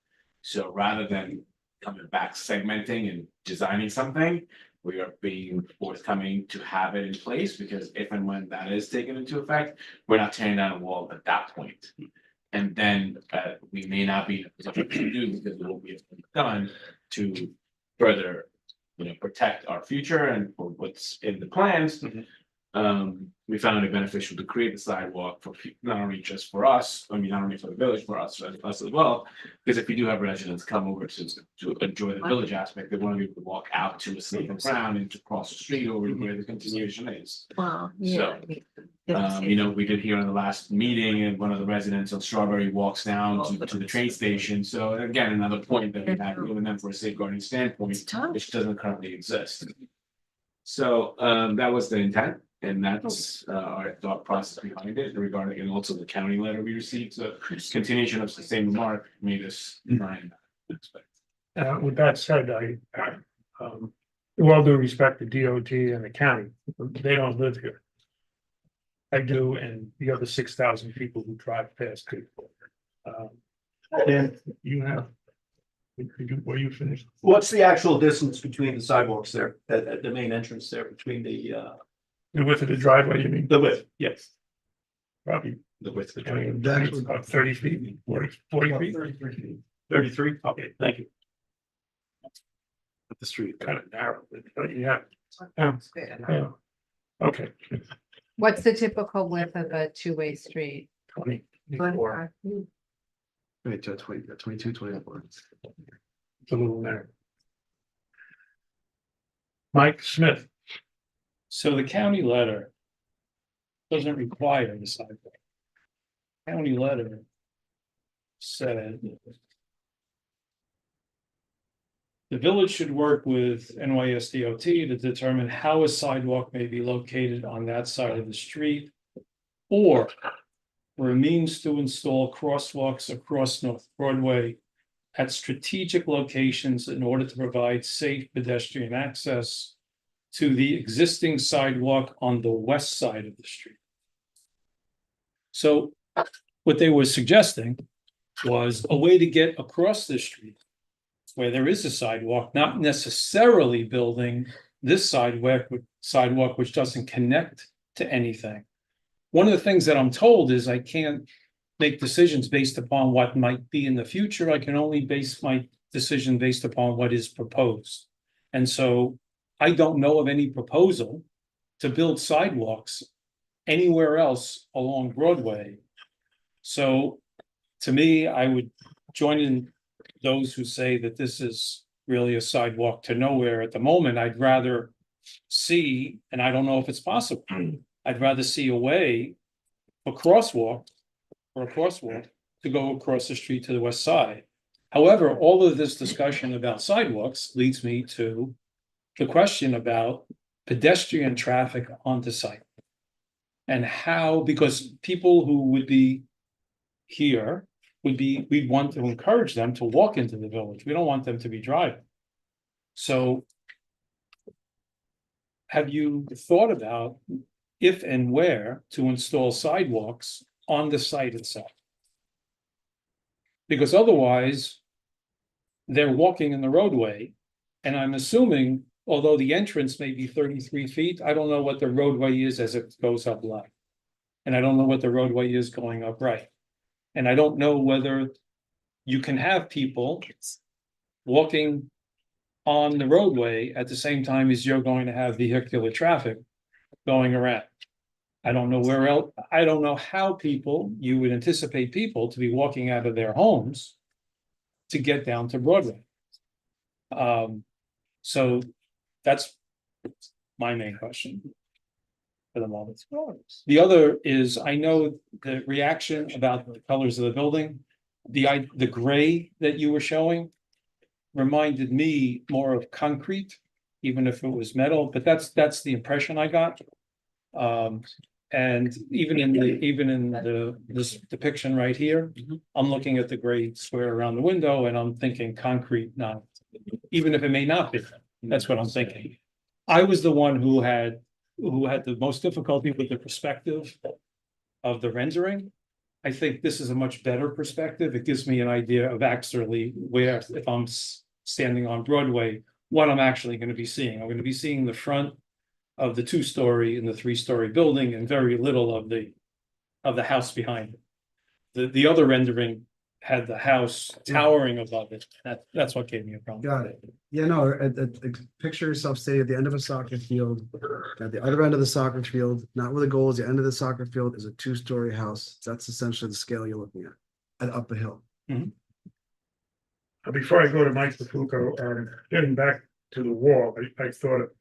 So rather than coming back segmenting and designing something, we are being forthcoming to have it in place, because if and when that is taken into effect, we're not tearing down a wall at that point. And then we may not be in a position to do because it won't be done to further, protect our future and for what's in the plans. We found it beneficial to create the sidewalk for not only just for us, not only for the village, for us as well. Because if you do have residents come over to enjoy the village aspect, they want to be able to walk out to a safer ground and to cross the street over where the continuation is. Wow, So, we did hear in the last meeting, and one of the residents on Strawberry walks down to the train station. So again, another point that we have given them for a safeguarding standpoint, which doesn't currently exist. So that was the intent, and that's our thought process behind it regarding, and also the county letter we received. So continuation of the same remark made us try and expect. With that said, with all due respect to DOT and the county, they don't live here. I do, and the other 6,000 people who drive past it. Dan, you have, were you finished? What's the actual distance between the sidewalks there, at the main entrance there, between the width of the driveway, you mean? The width, yes. Probably The width. about 30 feet, 40 feet. 33, okay, thank you. At the street, kind of narrow, but yeah. Yeah. Okay, What's the typical width of a two-way street? 24. Wait, 22, 24. It's a little narrow. Mike Smith. So the county letter doesn't require the sidewalk. County letter said the village should work with NYSDOT to determine how a sidewalk may be located on that side of the street, or for a means to install crosswalks across North Broadway at strategic locations in order to provide safe pedestrian access to the existing sidewalk on the west side of the street. So what they were suggesting was a way to get across the street where there is a sidewalk, not necessarily building this sidewalk which doesn't connect to anything. One of the things that I'm told is I can't make decisions based upon what might be in the future. I can only base my decision based upon what is proposed. And so I don't know of any proposal to build sidewalks anywhere else along Broadway. So to me, I would join in those who say that this is really a sidewalk to nowhere at the moment. I'd rather see, and I don't know if it's possible, I'd rather see a way for a crosswalk to go across the street to the west side. However, all of this discussion about sidewalks leads me to the question about pedestrian traffic on the site. And how, because people who would be here we'd want to encourage them to walk into the village. We don't want them to be driving. So have you thought about if and where to install sidewalks on the site itself? Because otherwise, they're walking in the roadway, and I'm assuming, although the entrance may be 33 feet, I don't know what the roadway is as it goes up left. And I don't know what the roadway is going up right. And I don't know whether you can have people walking on the roadway at the same time as you're going to have vehicular traffic going around. I don't know where else, I don't know how you would anticipate people to be walking out of their homes to get down to Broadway. So that's my main question for the moment. The other is, I know the reaction about the colors of the building, the gray that you were showing reminded me more of concrete, even if it was metal, but that's the impression I got. And even in this depiction right here, I'm looking at the gray square around the window and I'm thinking concrete, not, even if it may not be, that's what I'm thinking. I was the one who had the most difficulty with the perspective of the rendering. I think this is a much better perspective. It gives me an idea of actually where, if I'm standing on Broadway, what I'm actually going to be seeing. I'm going to be seeing the front of the 2-story and the 3-story building and very little of the house behind it. the other rendering had the house towering above it. That's what gave me a problem. Got it. Yeah, no, picture yourself sitting at the end of a soccer field, at the other end of the soccer field, not where the goal is, the end of the soccer field is a two-story house. That's essentially the scale you're looking at, and up a hill. Before I go to Mike Pafuco, getting back to the wall, I thought of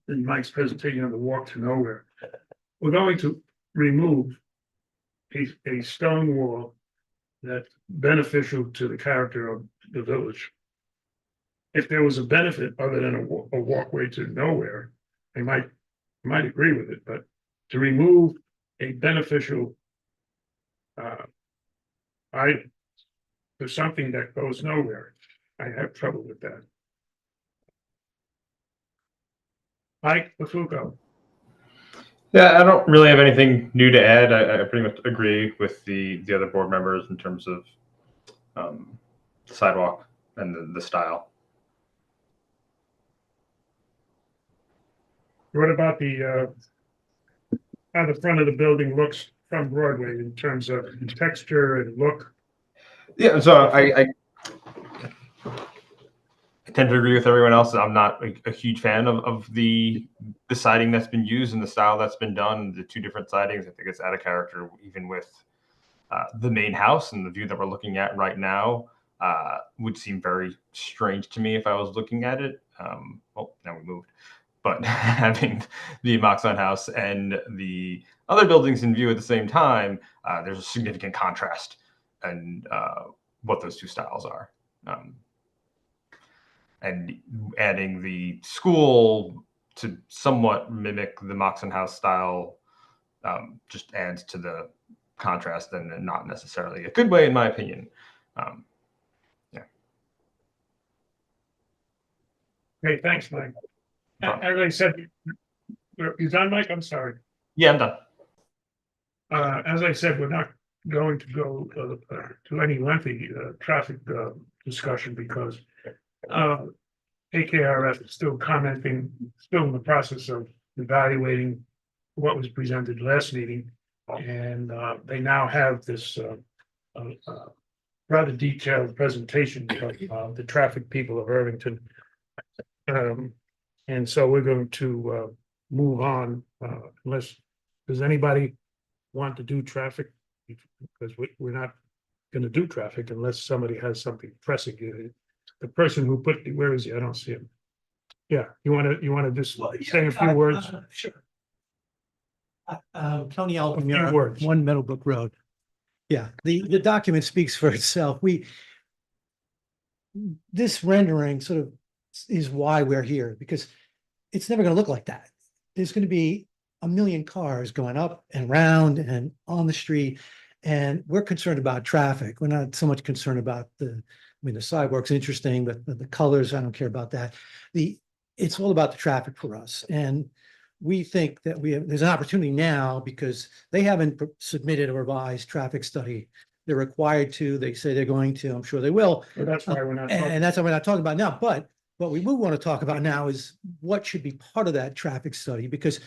in Mike's presentation of the walk to nowhere. We're going to remove a stone wall that's beneficial to the character of the village. If there was a benefit other than a walkway to nowhere, I might agree with it, but to remove a beneficial item for something that goes nowhere, I have trouble with that. Mike Pafuco. Yeah, I don't really have anything new to add. I pretty much agree with the other board members in terms of sidewalk and the style. What about the how the front of the building looks from Broadway in terms of texture and look? Yeah, so I tend to agree with everyone else. I'm not a huge fan of the siding that's been used and the style that's been done. The two different sidings, I think it's out of character, even with the main house and the view that we're looking at right now. Would seem very strange to me if I was looking at it. Well, now we moved. But having the Moxon house and the other buildings in view at the same time, there's a significant contrast in what those two styles are. And adding the school to somewhat mimic the Moxon house style just adds to the contrast and not necessarily a good way, in my opinion. Yeah. Okay, thanks, Mike. As I said, you done, Mike? I'm sorry. Yeah, I'm done. As I said, we're not going to go to any lengthy traffic discussion because AKRF is still commenting, still in the process of evaluating what was presented last meeting. And they now have this rather detailed presentation of the traffic people of Irvington. And so we're going to move on unless, does anybody want to do traffic? Because we're not going to do traffic unless somebody has something pressing. The person who put, where is he? I don't see him. Yeah, you want to just say a few words? Sure. Tony A few Alton, words. 1 Meadowbrook Road. Yeah, the document speaks for itself. This rendering sort of is why we're here, because it's never going to look like that. There's going to be a million cars going up and round and on the street. And we're concerned about traffic. We're not so much concerned about the sidewalk's interesting, but the colors, I don't care about that. It's all about the traffic for us. And we think that there's an opportunity now because they haven't submitted a revised traffic study. They're required to, they say they're going to, I'm sure they will. Well, that's why we're not talking. And that's what we're not talking about now. But what we would want to talk about now is what should be part of that traffic study, because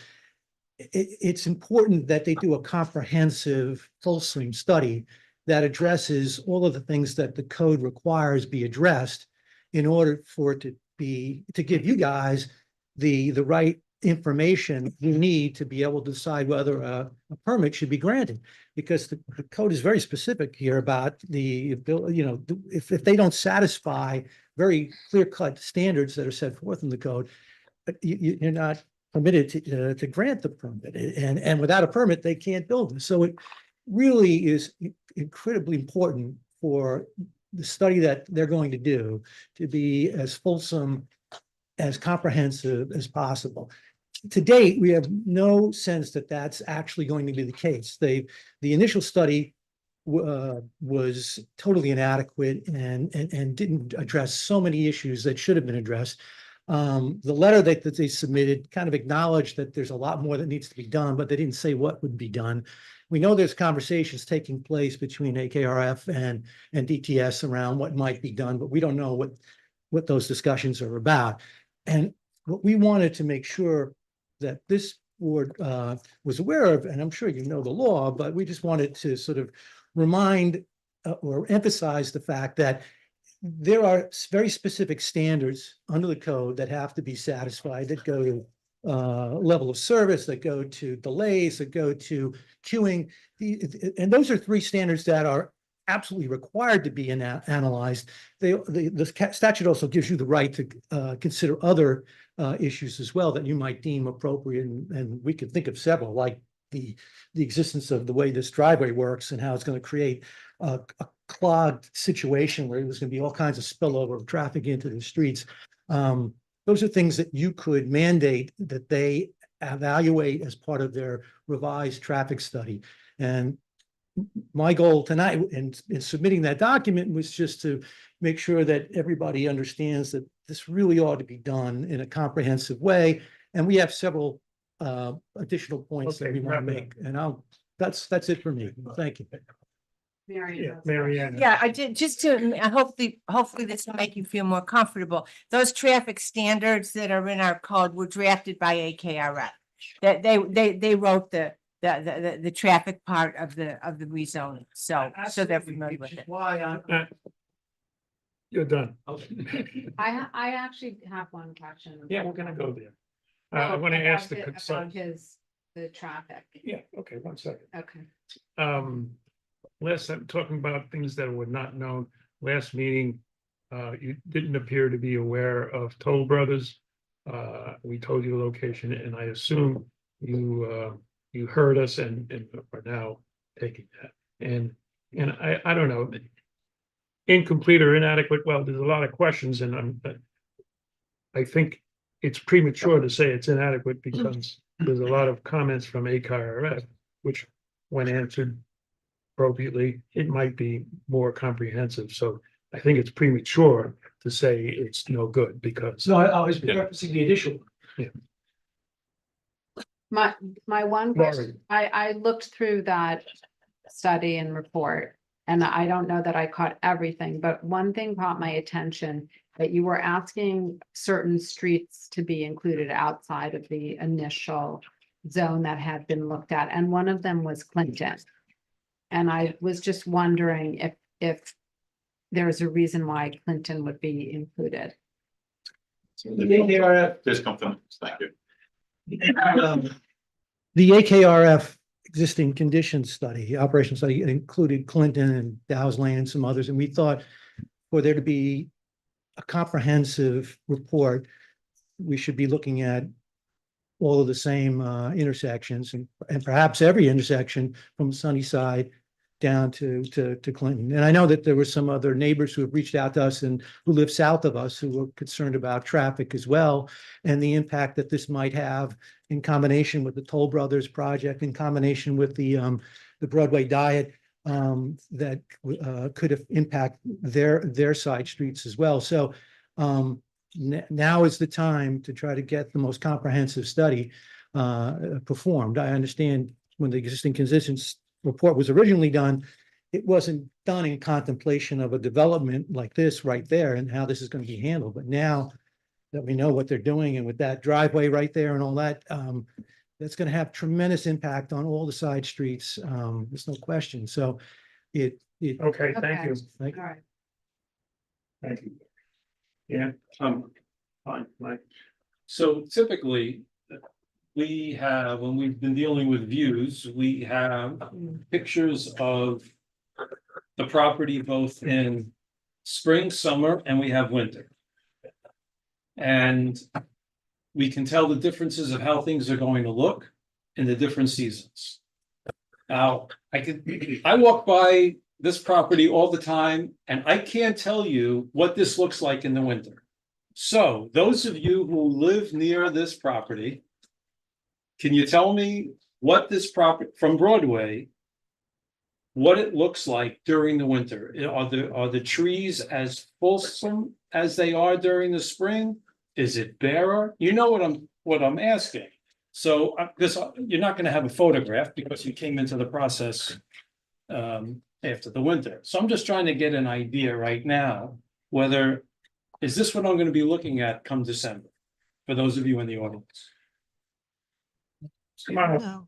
it's important that they do a comprehensive, fulsome study that addresses all of the things that the code requires be addressed in order for it to give you guys the right information you need to be able to decide whether a permit should be granted. Because the code is very specific here about if they don't satisfy very clear-cut standards that are set forth in the code, you're not permitted to grant the permit, and without a permit, they can't build it. So it really is incredibly important for the study that they're going to do to be as fulsome, as comprehensive as possible. To date, we have no sense that that's actually going to be the case. The initial study was totally inadequate and didn't address so many issues that should have been addressed. The letter that they submitted kind of acknowledged that there's a lot more that needs to be done, but they didn't say what would be done. We know there's conversations taking place between AKRF and DTS around what might be done, but we don't know what those discussions are about. And what we wanted to make sure that this board was aware of, and I'm sure you know the law, but we just wanted to sort of remind or emphasize the fact that there are very specific standards under the code that have to be satisfied, that go to level of service, that go to delays, that go to queuing. And those are three standards that are absolutely required to be analyzed. The statute also gives you the right to consider other issues as well that you might deem appropriate, and we could think of several, like the existence of the way this driveway works and how it's going to create a clogged situation where there's going to be all kinds of spillover of traffic into the streets. Those are things that you could mandate that they evaluate as part of their revised traffic study. And my goal tonight in submitting that document was just to make sure that everybody understands that this really ought to be done in a comprehensive way. And we have several additional points that we want to make. And that's it for me. Thank you. Mary Ann. Yeah, I did, just to, hopefully this will make you feel more comfortable. Those traffic standards that are in our code were drafted by AKRF. That they wrote the traffic part of the rezoning, so they're familiar with it. Why You're done. I actually have one question. Yeah, we're gonna go there. I want to ask the About consultant. the traffic. Yeah, okay, 1 second. Okay. Last time, talking about things that were not known, last meeting, you didn't appear to be aware of Toll Brothers. We told you the location, and I assume you heard us and are now taking that. And I don't know, incomplete or inadequate, well, there's a lot of questions, and I think it's premature to say it's inadequate because there's a lot of comments from AKRF, which when answered appropriately, it might be more comprehensive. So I think it's premature to say it's no good because. No, I was referencing the initial. Yeah. My one question, I looked through that study and report, and I don't know that I caught everything, but one thing caught my attention, that you were asking certain streets to be included outside of the initial zone that had been looked at, and one of them was Clinton. And I was just wondering if there's a reason why Clinton would be included. Just confirm, thank you. The AKRF existing conditions study, operation study, included Clinton and Dow's Lane and some others. And we thought for there to be a comprehensive report, we should be looking at all of the same intersections and perhaps every intersection from Sunnyside down to Clinton. And I know that there were some other neighbors who have reached out to us and who live south of us who were concerned about traffic as well, and the impact that this might have in combination with the Toll Brothers project, in combination with the Broadway diet, that could have impact their side streets as well. So now is the time to try to get the most comprehensive study performed. I understand when the existing conditions report was originally done, it wasn't done in contemplation of a development like this right there and how this is going to be handled. But now that we know what they're doing, and with that driveway right there and all that, that's going to have tremendous impact on all the side streets. There's no question. So it. Okay, thank you. Thank you. All right. Thank you. Yeah, fine, Mike. So typically, we have, when we've been dealing with views, we have pictures of the property both in spring, summer, and we have winter. And we can tell the differences of how things are going to look in the different seasons. Now, I walk by this property all the time, and I can't tell you what this looks like in the winter. So those of you who live near this property, can you tell me what this property from Broadway, what it looks like during the winter? Are the trees as fulsome as they are during the spring? Is it barer? You know what I'm asking. So this, you're not going to have a photograph because you came into the process after the winter. So I'm just trying to get an idea right now, whether, is this what I'm going to be looking at come December, for those of you in the audience? Come on up. No.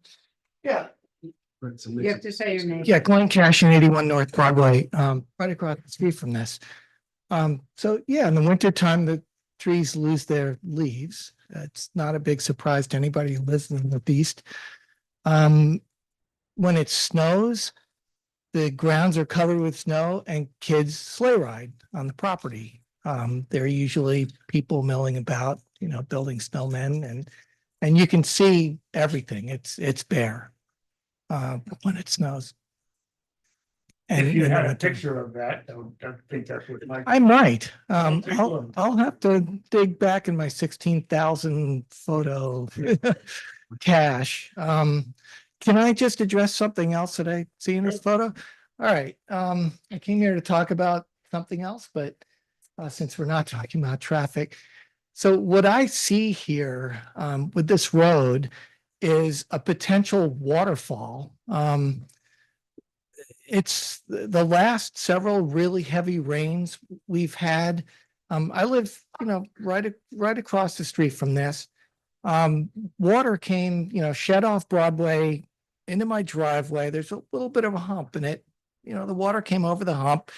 Yeah. You have to say your name. Yeah, Glenn Cashin, 81 North Broadway, right across the street from this. So yeah, in the winter time, the trees lose their leaves. It's not a big surprise to anybody who lives in the Northeast. When it snows, the grounds are covered with snow and kids sleigh ride on the property. There are usually people milling about, building snowmen and you can see everything. It's bare when it snows. If you in the had a winter. picture of that, I think that's what Mike. I might. take a look. I'll have to dig back in my 16,000 photo cache. Can I just address something else that I see in this photo? All right. I came here to talk about something else, but since we're not talking about traffic. So what I see here with this road is a potential waterfall. It's the last several really heavy rains we've had. I live, right across the street from this. Water came, shed off Broadway into my driveway. There's a little bit of a hump in it. The water came over the hump.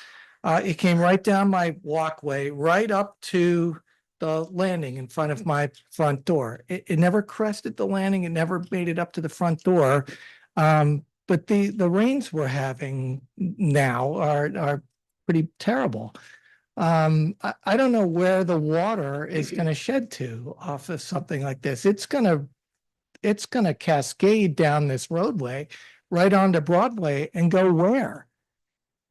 It came right down my walkway, right up to the landing in front of my front door. It never crested the landing. It never made it up to the front door. But the rains we're having now are pretty terrible. I don't know where the water is going to shed to off of something like this. It's gonna cascade down this roadway right onto Broadway and go where?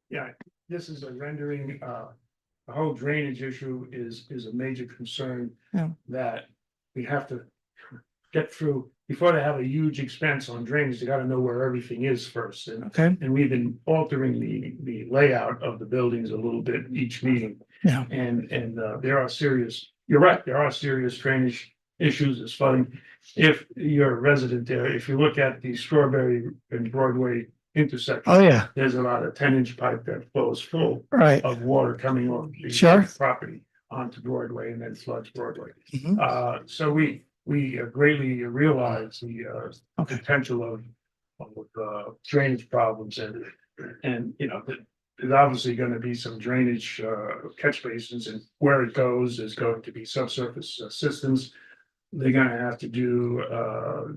Yeah, this is a rendering, the whole drainage issue is a major concern. Yeah. That we have to get through. Before they have a huge expense on drainage, they gotta know where everything is first. Okay. And we've been altering the layout of the buildings a little bit each meeting. Yeah. And there are serious, you're right, there are serious drainage issues, it's flooding. If you're a resident there, if you look at the Strawberry and Broadway intersection. Oh, yeah. There's a lot of 10-inch pipe that flows full. Right. Of water coming off the Sure. property onto Broadway and then floods Broadway. Mhm. So we greatly realize the potential of drainage problems and there's obviously going to be some drainage catch basins, and where it goes is going to be subsurface systems. They're going to have to do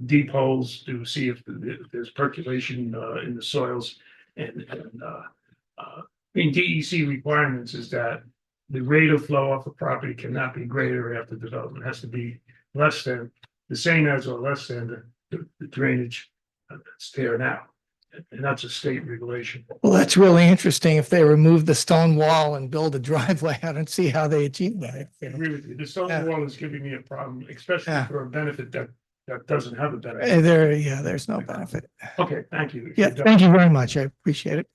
deep holes to see if there's percolation in the soils DEC requirements is that the rate of flow off the property cannot be greater after development. It has to be less than, the same as or less than the drainage that's there now. And that's a state regulation. Well, that's really interesting. If they remove the stone wall and build a driveway, I don't see how they achieve that. I agree with you. The stone wall is giving me a problem, especially Yeah. for a benefit that doesn't have a benefit. There's no benefit. Okay, thank you. Yeah, thank you very much. I appreciate it.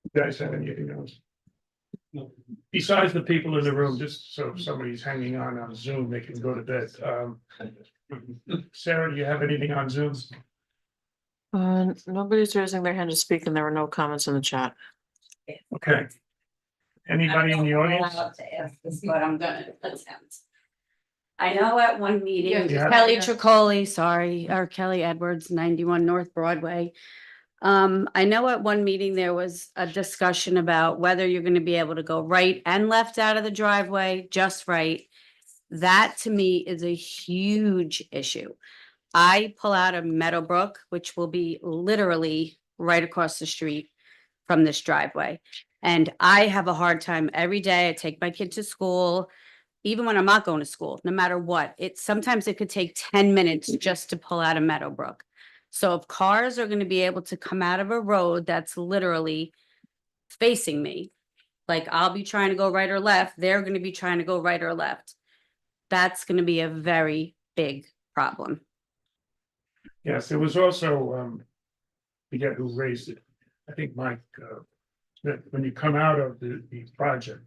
You guys have anything else? Besides the people in the room, just so if somebody's hanging on Zoom, they can go to bed. Sarah, do you have anything on Zoom? Nobody's raising their hand to speak and there were no comments in the chat. Okay. Anybody in the audience? To ask this, but I'm gonna attempt. I know at one meeting, Yeah. Kelly Tricoli, sorry, or Kelly Edwards, 91 North Broadway. I know at one meeting there was a discussion about whether you're gonna be able to go right and left out of the driveway, just right. That to me is a huge issue. I pull out of Meadowbrook, which will be literally right across the street from this driveway. And I have a hard time every day. I take my kid to school, even when I'm not going to school, no matter what. Sometimes it could take 10 minutes just to pull out of Meadowbrook. So if cars are going to be able to come out of a road that's literally facing me, like I'll be trying to go right or left, they're going to be trying to go right or left. That's going to be a very big problem. Yes, there was also, forget who raised it. I think Mike, that when you come out of the project,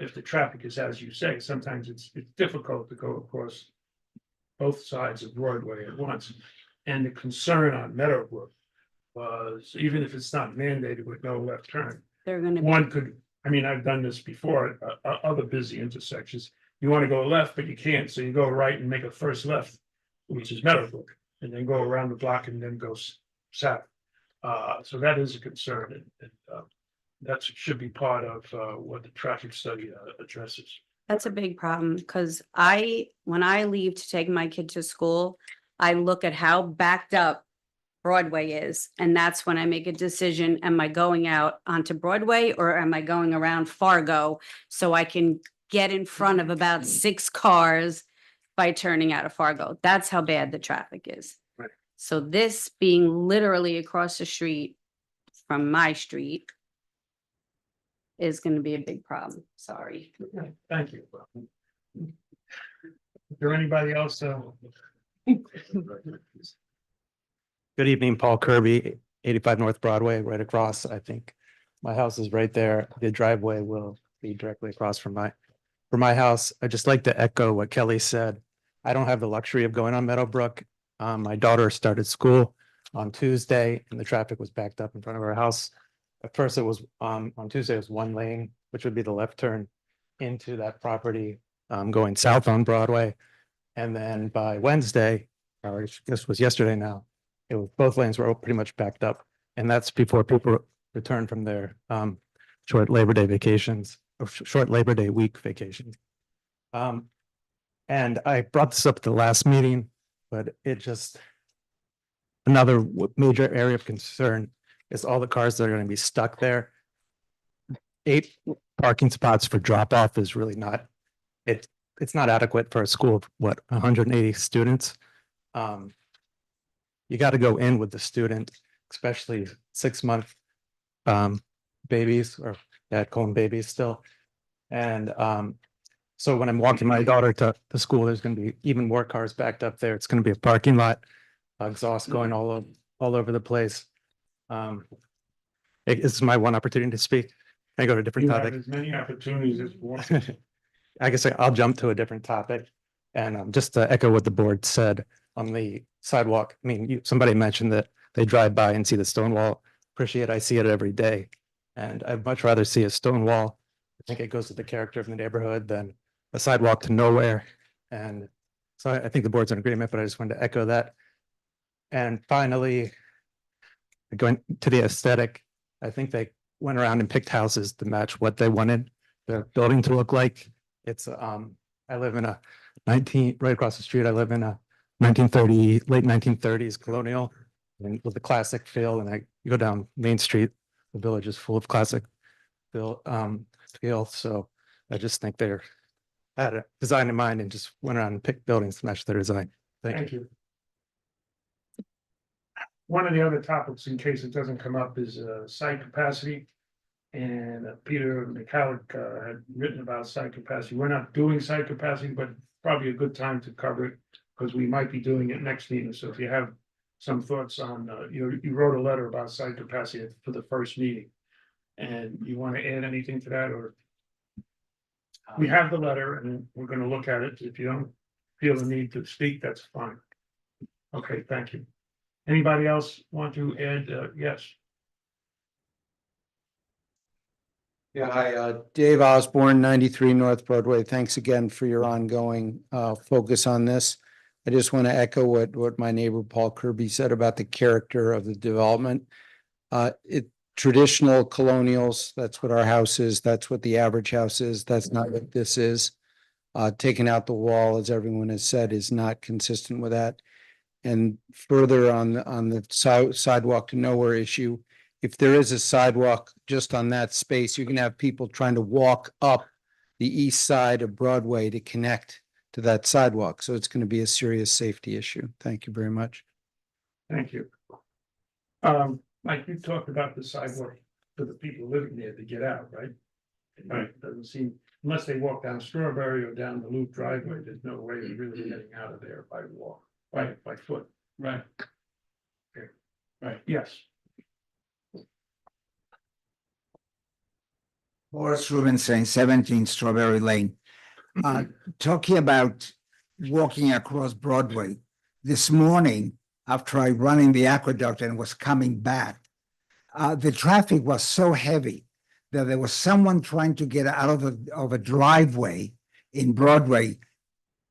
if the traffic is as you say, sometimes it's difficult to go across both sides of Broadway at once. And the concern on Meadowbrook was, even if it's not mandated with no left turn, They're going to one could, I mean, I've done this before, other busy intersections. you want to go left, but you can't, so you go right and make a first left, which is Meadowbrook, and then go around the block and then go south. So that is a concern, and that should be part of what the traffic study addresses. That's a big problem, because when I leave to take my kid to school, I look at how backed up Broadway is, and that's when I make a decision, am I going out onto Broadway or am I going around Fargo? So I can get in front of about 6 cars by turning out of Fargo. That's how bad the traffic is. Right. So this being literally across the street from my street is gonna be a big problem, sorry. Thank you. Is there anybody else? Good evening, Paul Kirby, 85 North Broadway, right across. I think my house is right there. The driveway will be directly across from my house. I'd just like to echo what Kelly said. I don't have the luxury of going on Meadowbrook. My daughter started school on Tuesday and the traffic was backed up in front of our house. At first it was on Tuesday, it was 1 lane, which would be the left turn into that property going south on Broadway. And then by Wednesday, or I guess it was yesterday now, both lanes were pretty much backed up. And that's before people returned from their short Labor Day vacations, or short Labor Day week vacations. And I brought this up at the last meeting, but another major area of concern is all the cars that are going to be stuck there. 8 parking spots for drop off is really not, it's not adequate for a school of 180 students. You got to go in with the student, especially 6-month babies, or I'd call them babies still. And so when I'm walking my daughter to school, there's going to be even more cars backed up there. It's going to be a parking lot, exhaust going all over the place. It's my one opportunity to speak. Can I go to a different You have have topic? as many opportunities as you want. I guess I'll jump to a different topic. And just to echo what the board said on the sidewalk, I mean, somebody mentioned that they drive by and see the stone wall. Appreciate, I see it every day. And I'd much rather see a stone wall. I think it goes with the character of the neighborhood than a sidewalk to nowhere. And so I think the board's in agreement, but I just wanted to echo that. And finally, going to the aesthetic, I think they went around and picked houses to match what they wanted the building to look like. It's I live in a right across the street. I live in a late 1930s colonial, and with the classic feel. And you go down Main Street, the village is full of classic feel. So I just think they're had a design in mind and just went around and picked buildings to match their design. Thank you. One of the other topics, in case it doesn't come up, is site capacity. And Peter McCallick had written about site capacity. We're not doing site capacity, but probably a good time to cover it because we might be doing it next meeting. So if you have some thoughts on, you wrote a letter about site capacity for the first meeting. And you want to add anything to that, or? We have the letter and we're going to look at it. If you don't feel the need to speak, that's fine. Okay, thank you. Anybody else want to add? Yes. Yeah, hi, Dave Osborne, 93 North Broadway. Thanks again for your ongoing focus on this. I just want to echo what my neighbor Paul Kirby said about the character of the development. Traditional colonials, that's what our house is. That's what the average house is. That's not what this is. Taking out the wall, as everyone has said, is not consistent with that. And further on the sidewalk to nowhere issue, if there is a sidewalk just on that space, you're gonna have people trying to walk up the east side of Broadway to connect to that sidewalk. So it's going to be a serious safety issue. Thank you very much. Thank you. Mike, you talked about the sidewalk for the people living there to get out, right? Right. Doesn't seem, unless they walk down Strawberry or down the Loop driveway, there's no way of really getting out of there by walk, by foot. Right. Okay. Right, yes. Horace Rubenstein, 17 Strawberry Lane. Talking about walking across Broadway, this morning, after I run in the aqueduct and was coming back, the traffic was so heavy that there was someone trying to get out of a driveway in Broadway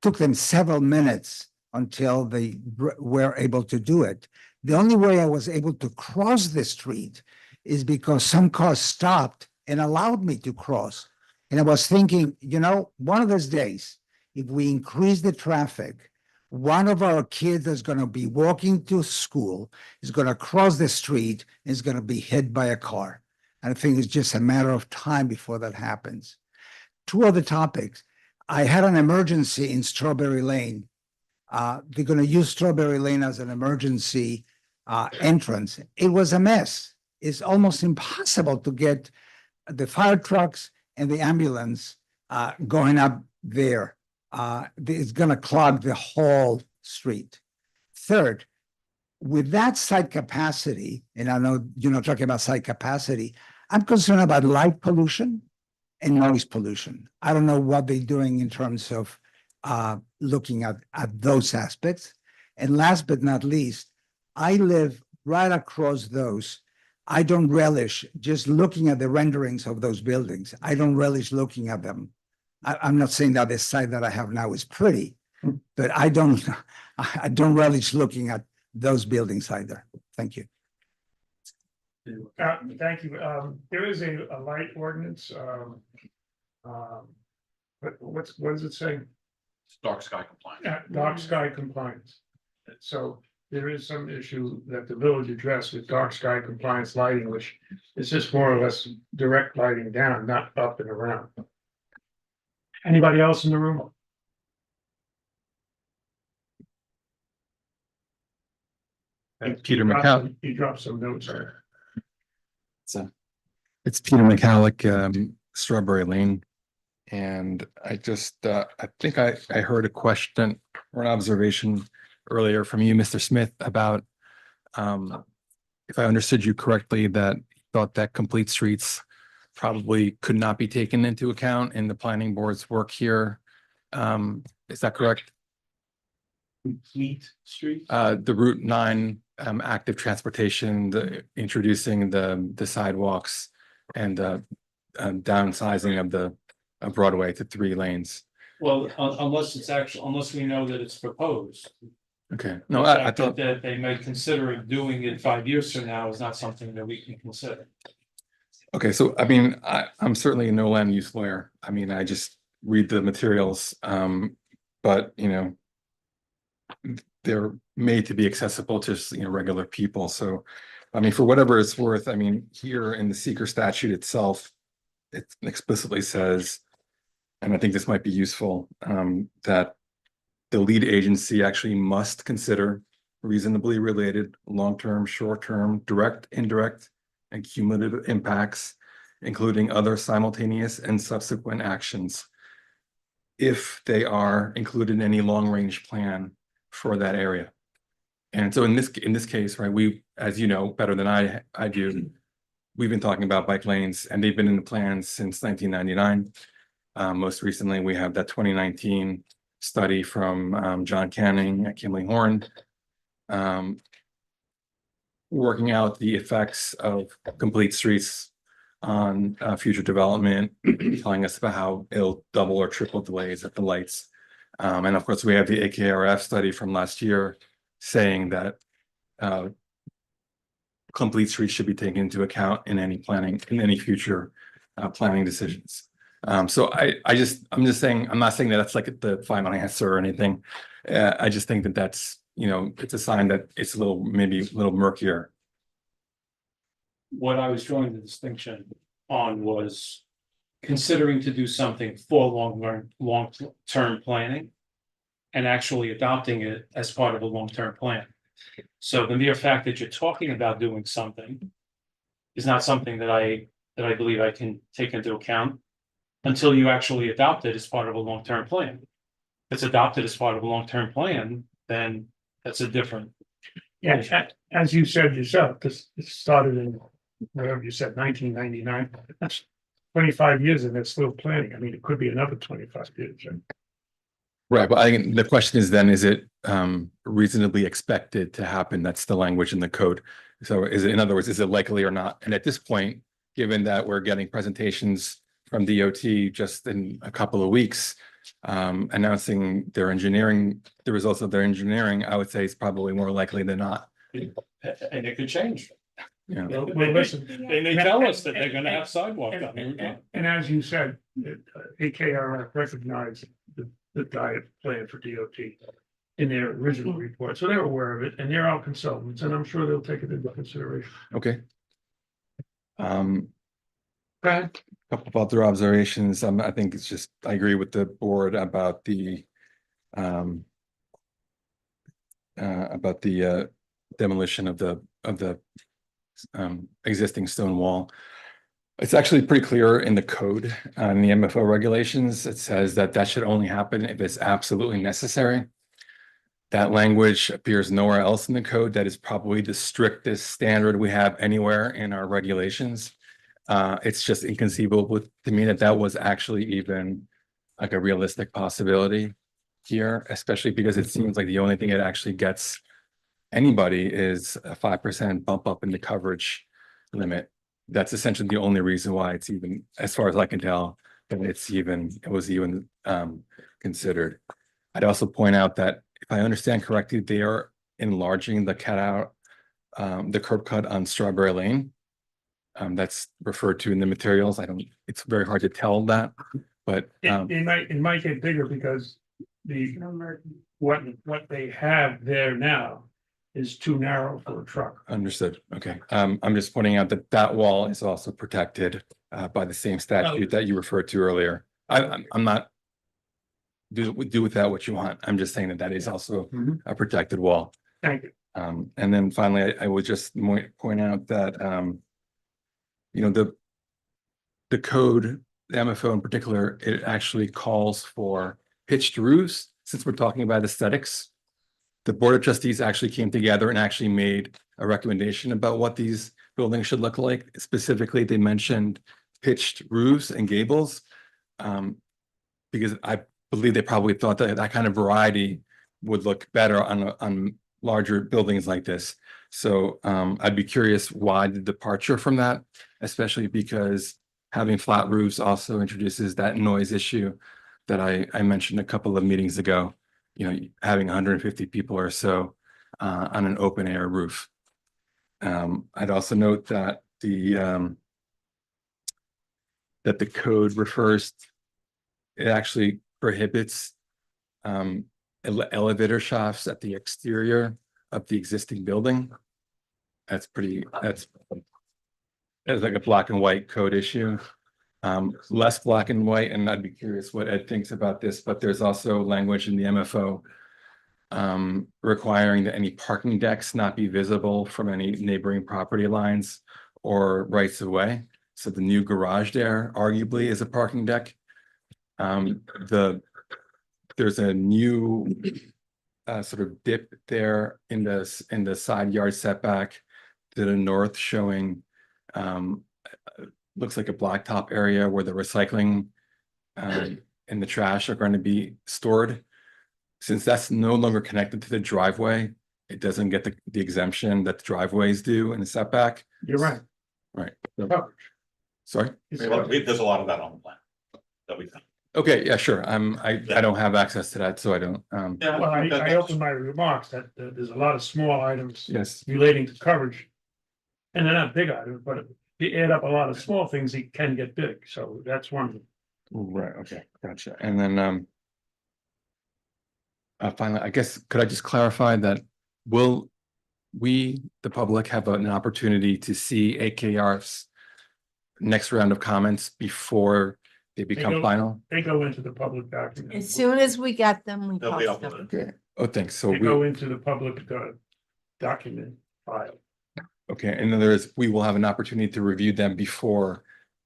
took them several minutes until they were able to do it. The only way I was able to cross the street is because some cars stopped and allowed me to cross. And I was thinking, you know, one of those days, if we increase the traffic, one of our kids is going to be walking to school, is going to cross the street, and is going to be hit by a car. And I think it's just a matter of time before that happens. Two other topics. I had an emergency in Strawberry Lane. They're going to use Strawberry Lane as an emergency entrance. It was a mess. It's almost impossible to get the fire trucks and the ambulance going up there. It's going to clog the whole street. Third, with that site capacity, and I know you're not talking about site capacity, I'm concerned about light pollution and noise pollution. I don't know what they're doing in terms of looking at those aspects. And last but not least, I live right across those. I don't relish just looking at the renderings of those buildings. I don't relish looking at them. I'm not saying that the site that I have now is pretty, but I don't relish looking at those buildings either. Thank you. Thank you. There is a light ordinance. What does it say? Dark sky compliance. Dark sky compliance. So there is some issue that the village addressed with dark sky compliance lighting, which is just more or less direct lighting down, not up and around. Anybody else in the room? Peter You dropped McCall. some- You dropped some notes there. It's Peter McCallick, Strawberry Lane. And I just, I think I heard a question or an observation earlier from you, Mr. Smith, about if I understood you correctly, that you thought that complete streets probably could not be taken into account in the planning board's work here. Is that correct? Complete street? The Route 9 active transportation, introducing the sidewalks and downsizing of the Broadway to 3 lanes. Well, unless it's actually, unless we know that it's proposed. Okay, no, The I fact thought, that they may consider doing it 5 years from now is not something that we can consider. okay, so I mean, I'm certainly no land use lawyer. I mean, I just read the materials, but you know, they're made to be accessible to regular people. So, I mean, for whatever it's worth, I mean, here in the seeker statute itself, it explicitly says, and I think this might be useful, that the lead agency actually must consider reasonably related long-term, short-term, direct, indirect, and cumulative impacts, including other simultaneous and subsequent actions, if they are included in any long-range plan for that area. And so in this case, right, we, as you know better than I do, we've been talking about bike lanes, and they've been in the plans since 1999. Most recently, we have that 2019 study from John Canning at Kimley Horn, working out the effects of complete streets on future development, telling us about how it'll double or triple delays at the lights. And of course, we have the AKRF study from last year saying that complete streets should be taken into account in any planning, in any future planning decisions. So I'm just saying, I'm not saying that that's like the final answer or anything. I just think that that's, it's a sign that it's maybe a little murkier. What I was drawing the distinction on was considering to do something for long-term planning and actually adopting it as part of a long-term plan. So the mere fact that you're talking about doing something is not something that I believe I can take into account until you actually adopt it as part of a long-term plan. If it's adopted as part of a long-term plan, then that's a different. Yeah, as you said yourself, this started in whatever you said, 1999. That's 25 years and it's still planning. I mean, it could be another 25 years. Right, but I think the question is then, is it reasonably expected to happen? That's the language in the code. So is it, in other words, is it likely or not? And at this point, given that we're getting presentations from DOT just in a couple of weeks, announcing their engineering, the results of their engineering, I would say is probably more likely than not. And it could change. Yeah. Well, listen. They may tell us that they're gonna have sidewalk on Route 9. And as you said, AKRF recognized the diet plan for DOT in their original report, so they're aware of it, and they're our consultants, and I'm sure they'll take it into consideration. Okay. Couple of other observations. I think it's just, I agree with the board about the demolition of the existing stone wall. It's actually pretty clear in the code, in the MFO regulations. It says that that should only happen if it's absolutely necessary. That language appears nowhere else in the code. That is probably the strictest standard we have anywhere in our regulations. It's just inconceivable to me that was actually even like a realistic possibility here, especially because it seems like the only thing it actually gets anybody is a 5% bump up in the coverage limit. That's essentially the only reason why it's even, as far as I can tell, that it was even considered. I'd also point out that if I understand correctly, they are enlarging the the curb cut on Strawberry Lane. That's referred to in the materials. It's very hard to tell that, but It might get bigger because what they have there now is too narrow for a truck. understood. Okay. I'm just pointing out that that wall is also protected by the same statute that you referred to earlier. I'm not do with that what you want. I'm just saying that is also a protected wall. Thank you. And then finally, I would just point out that you know, the code, the MFO in particular, it actually calls for pitched roofs. Since we're talking about aesthetics, the Board of Trustees actually came together and actually made a recommendation about what these buildings should look like. Specifically, they mentioned pitched roofs and gables, because I believe they probably thought that that kind of variety would look better on larger buildings like this. So I'd be curious why the departure from that, especially because having flat roofs also introduces that noise issue that I mentioned a couple of meetings ago. You know, having 150 people or so on an open air roof. I'd also note that the code refers, it actually prohibits elevator shafts at the exterior of the existing building. That's like a black and white code issue. Less black and white, and I'd be curious what Ed thinks about this, but there's also language in the MFO requiring that any parking decks not be visible from any neighboring property lines or rights of way. So the new garage there arguably is a parking deck. There's a new sort of dip there in the side yard setback to the north, showing looks like a blacktop area where the recycling and the trash are going to be stored. Since that's no longer connected to the driveway, it doesn't get the exemption that the driveways do in the setback. You're right. Right. Coverage. Sorry. There's a lot of that on the plan that we think. Okay, yeah, sure. I don't have access to that, so I don't. Well, I opened my remarks that there's a lot of small items Yes. relating to coverage. And they're not big items, but if you add up a lot of small things, it can get big. So that's one of them. Right, okay, gotcha. And then finally, I guess, could I just clarify that will we, the public, have an opportunity to see AKR's next round of comments before they become final? They go into the public document. As soon as we get them, we They'll be post them. Okay. Oh, thanks. So They go into the public document file. okay, and then we will have an opportunity to review them before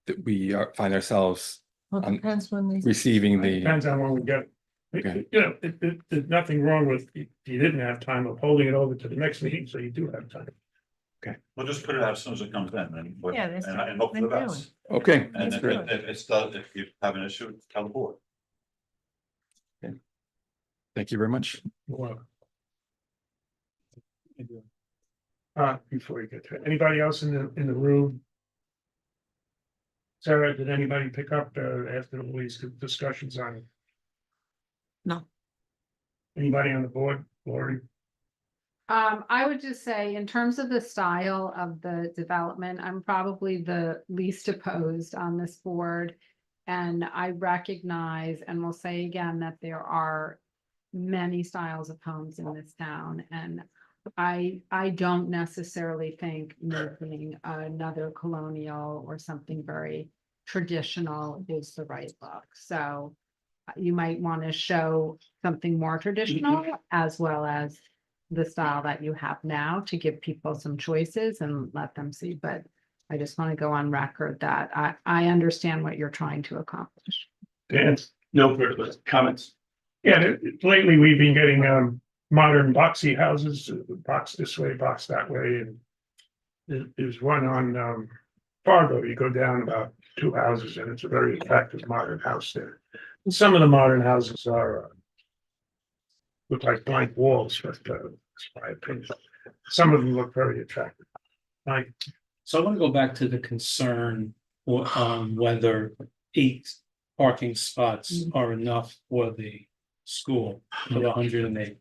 that we find ourselves Well, depends when they. receiving the. Depends on when we get it. Okay. You know, there's nothing wrong with, if you didn't have time of holding it over to the next meeting, so you do have time. Okay. We'll just put it out as soon as it comes in and. Yeah, that's what And hope for the we've been best. Okay, And that's if great. if you have an issue, tell the board. Thank you very much. Before you get to it, anybody else in the room? Sarah, did anybody pick up after all these discussions on No. Anybody on the board, Lori? I would just say, in terms of the style of the development, I'm probably the least opposed on this board. And I recognize, and will say again, that there are many styles of homes in this town. And I don't necessarily think making another colonial or something very traditional is the right look. So you might want to show something more traditional as well as the style that you have now to give people some choices and let them see. But I just want to go on record that I understand what you're trying to accomplish. Dan? No further comments. Yeah, lately we've been getting modern boxy houses, box this way, box that way, and there's one on Fargo. You go down about 2 houses and it's a very attractive modern house there. And some of the modern houses are look like blank walls, but that's my opinion. Some of them look very attractive. Mike? So I want to go back to the concern on whether 8 parking spots are enough for the school for the 108.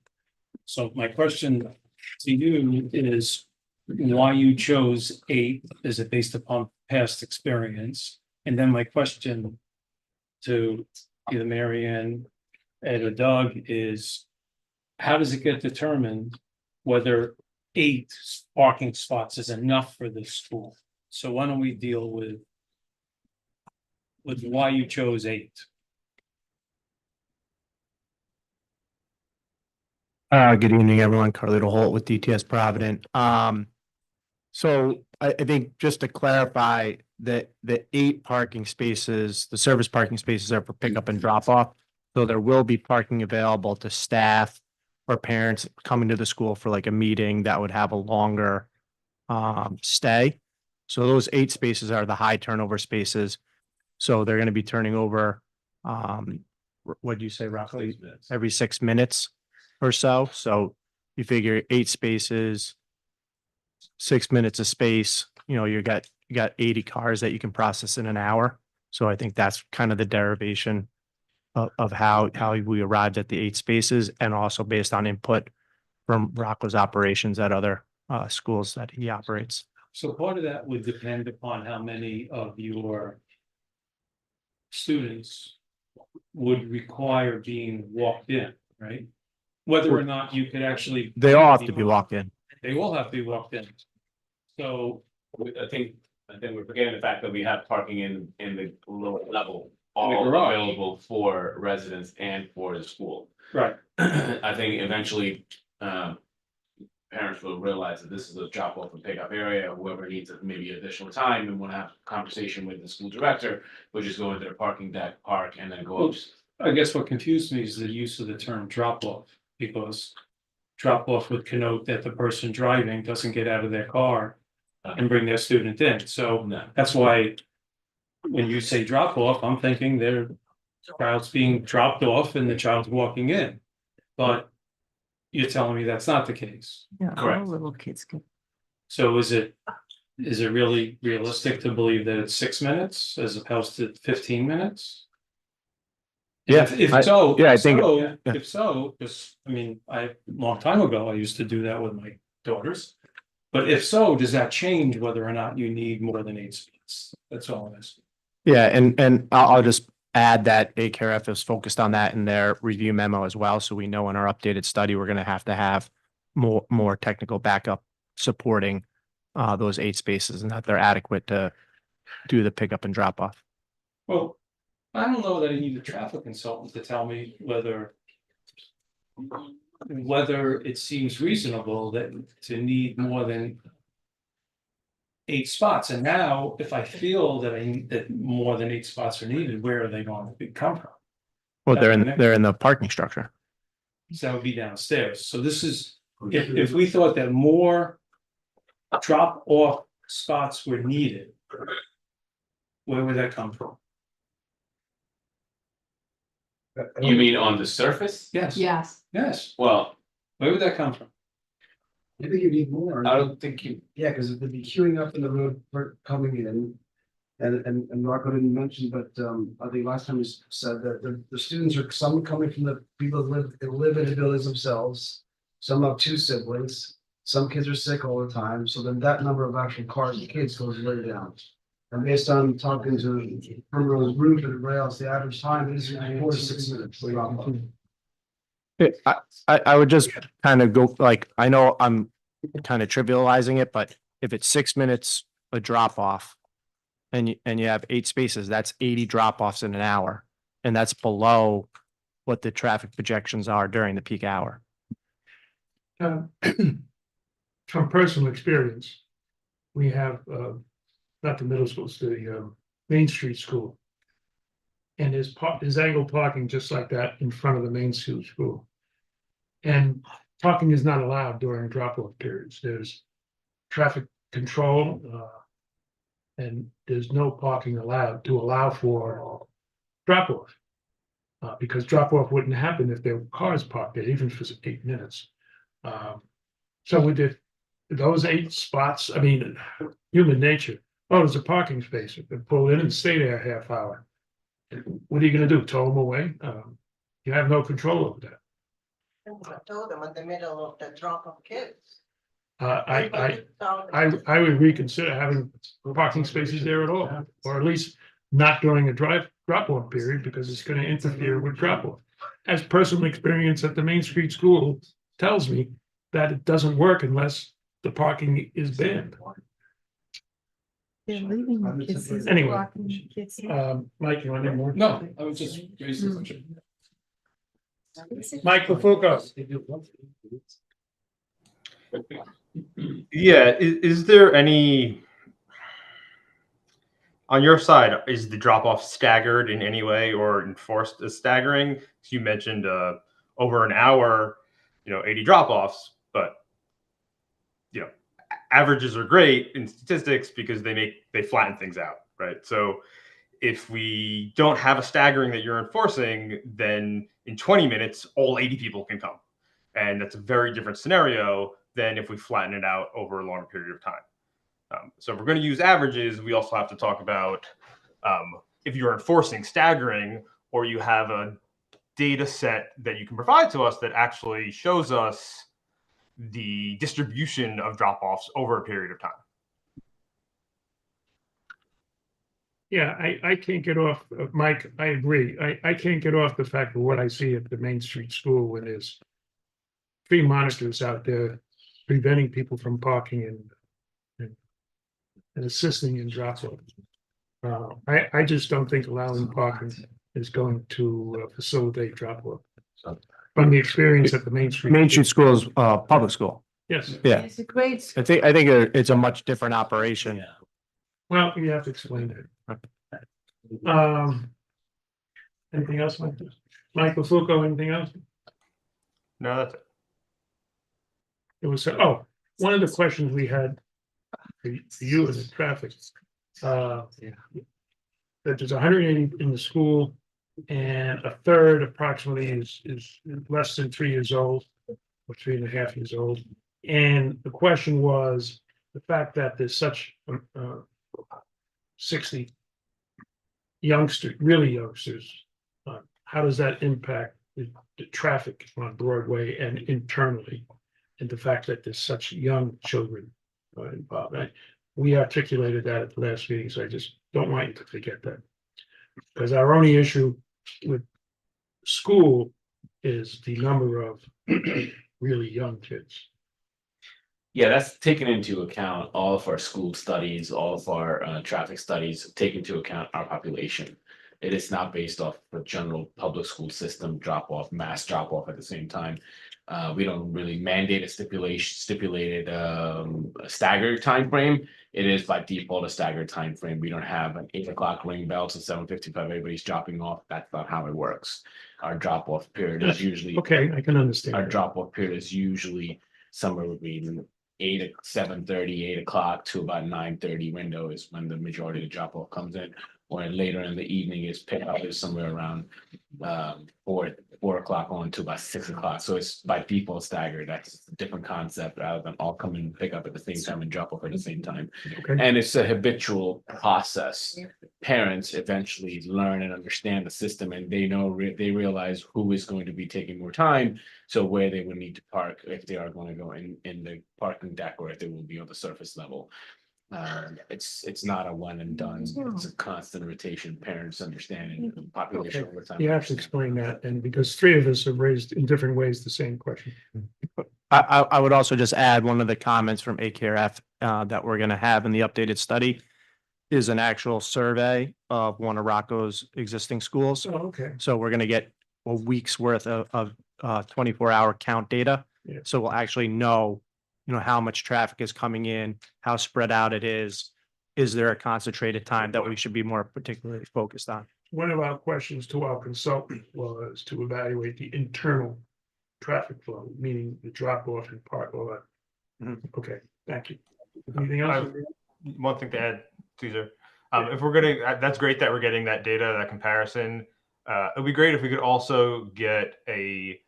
So my question to you is why you chose 8? Is it based upon past experience? And then my question to either Mary Ann, Ed, or Doug is how does it get determined whether 8 parking spots is enough for this school? So why don't we deal with why you chose 8? Good evening, everyone. Carlito Holt with DTS Provident. So I think just to clarify that the 8 parking spaces, the service parking spaces are for pickup and drop off. So there will be parking available to staff or parents coming to the school for like a meeting that would have a longer stay. So those 8 spaces are the high turnover spaces. So they're going to be turning over, what do you say, roughly every 6 minutes or so. So you figure 8 spaces, 6 minutes of space, you know, you got 80 cars that you can process in an hour. So I think that's kind of the derivation of how we arrived at the 8 spaces, and also based on input from Rocco's operations at other schools that he operates. So part of that would depend upon how many of your students would require being walked in, right? Whether or not you could actually. They all have to be walked in. They all have to be walked in. So I think we're forgetting the fact that we have parking in the lower level, In the all garage. available for residents and for the school. Right. I think eventually, parents will realize that this is a drop off and pickup area. Whoever needs maybe additional time and want to have a conversation with the school director, will just go into their parking deck, park, and then go up. I guess what confused me is the use of the term drop off, because drop off would connote that the person driving doesn't get out of their car and bring their student in. So that's why when you say drop off, I'm thinking their child's being dropped off and the child's walking in. But you're telling me that's not the case. Yeah, all little kids can. So is it really realistic to believe that it's 6 minutes as opposed to 15 minutes? Yeah, If I so, think- if so, because I mean, a long time ago, I used to do that with my daughters. But if so, does that change whether or not you need more than 8 spots? That's all I'm asking. Yeah, and I'll just add that ACARF is focused on that in their review memo as well. So we know in our updated study, we're going to have more technical backup supporting those 8 spaces, and that they're adequate to do the pickup and drop off. Well, I don't know that I need a traffic consultant to tell me whether it seems reasonable that to need more than 8 spots. And now, if I feel that more than 8 spots are needed, where are they going to come from? Well, they're in the parking structure. So that would be downstairs. So this is, if we thought that more drop off spots were needed, where would that come from? You mean on the surface? Yes. Yes. Yes. Well, Where would that come from? I think you need more. I don't think you. Yeah, because they'd be queuing up in the road for coming in. and Marco didn't mention, but I think last time he said that the students are some coming from the people that live in the buildings themselves. Some have two siblings, some kids are sick all the time, so then that number of actual cars and kids goes way down. And based on talking to Primrose Group and everybody else, the average time is 4 to 6 minutes. to drop off. I would just kind of go, like, I know I'm kind of trivializing it, but if it's 6 minutes a drop off and you have 8 spaces, that's 80 drop offs in an hour. And that's below what the traffic projections are during the peak hour. From personal experience, we have, not the middle school, it's the Main Street School. And there's angle parking just like that in front of the Main Street School. And parking is not allowed during drop-off periods. There's traffic control, and there's no parking allowed to allow for drop-off. Because drop-off wouldn't happen if there were cars parked there, even for 8 minutes. So we did those 8 spots. I mean, human nature. Oh, there's a parking space. Pull in and stay there a half hour. What are you going to do? Tow them away? You have no control over that. I told them in the middle of the drop of kids. I would reconsider having parking spaces there at all, or at least not during a drop-off period, because it's going to interfere with drop-off. As personal experience at the Main Street School tells me that it doesn't work unless the parking is banned. They're leaving the kids. Anyway, blocking the kids. Mike, you want any more? No, I was just raising the question. Mike LaFuco. Yeah, is there any on your side, is the drop off staggered in any way or enforced as staggering? You mentioned over an hour, 80 drop offs, but averages are great in statistics because they flatten things out, right? So if we don't have a staggering that you're enforcing, then in 20 minutes, all 80 people can come. And that's a very different scenario than if we flatten it out over a longer period of time. So if we're going to use averages, we also have to talk about if you're enforcing staggering or you have a data set that you can provide to us that actually shows us the distribution of drop-offs over a period of time. Yeah, I can't get off, Mike, I agree. I can't get off the fact of what I see at the Main Street School when there's 3 monitors out there preventing people from parking and assisting in drop-off. I just don't think allowing parking is going to facilitate drop-off. From the experience at the Main Street. Main Street School is public school. Yes. Yeah. It's a great. I think it's a much different operation. Well, you have to explain that. Anything else, Mike? Michael Foucault, anything else? No, that's it. It was, one of the questions we had for you as a traffic. That there's 180 in the school and a third approximately is less than 3 years old or 3.5 years old. And the question was the fact that there's such 60 youngsters, really youngsters. How does that impact the traffic on Broadway and internally? And the fact that there's such young children involved. We articulated that at the last meeting, so I just don't want you to forget that. Because our only issue with school is the number of really young kids. Yeah, that's taken into account all of our school studies, all of our traffic studies, take into account our population. It is not based off the general public school system mass drop off at the same time. We don't really mandate a stipulated staggered time frame. It is by default a staggered time frame. We don't have an 8 o'clock ring bell to 7:55. Everybody's dropping off. That's not how it works. Our drop off period is usually okay. I can understand. Our drop off period is usually somewhere between 7:30, 8 o'clock to about 9:30 window is when the majority of the drop off comes in. Or later in the evening is pickup is somewhere around 4 4 o'clock on to about 6 o'clock. So it's by default staggered. That's a different concept rather than all come and pick up at the same time and drop off at the same time. Okay. And it's a habitual process. Parents eventually learn and understand the system, and they know, they realize who is going to be taking more time. So where they would need to park if they are going to go in the parking deck, or if they will be on the surface level. It's not a one and done. It's a constant rotation. Parents understanding the population over time. You have to explain that, and because three of us have raised in different ways the same question. I would also just add one of the comments from AKRF that we're gonna have in the updated study is an actual survey of one of Rocco's existing schools. Oh, okay. So we're gonna get a week's worth of 24-hour count data. Yeah. So we'll actually know, how much traffic is coming in, how spread out it is. Is there a concentrated time that we should be more particularly focused on? One of our questions to our consultant was to evaluate the internal traffic flow, meaning the drop off and park all that. Okay, thank you. Anything else? One thing to add, Caesar. If we're gonna, that's great that we're getting that data, that comparison. It'd be great if we could also get a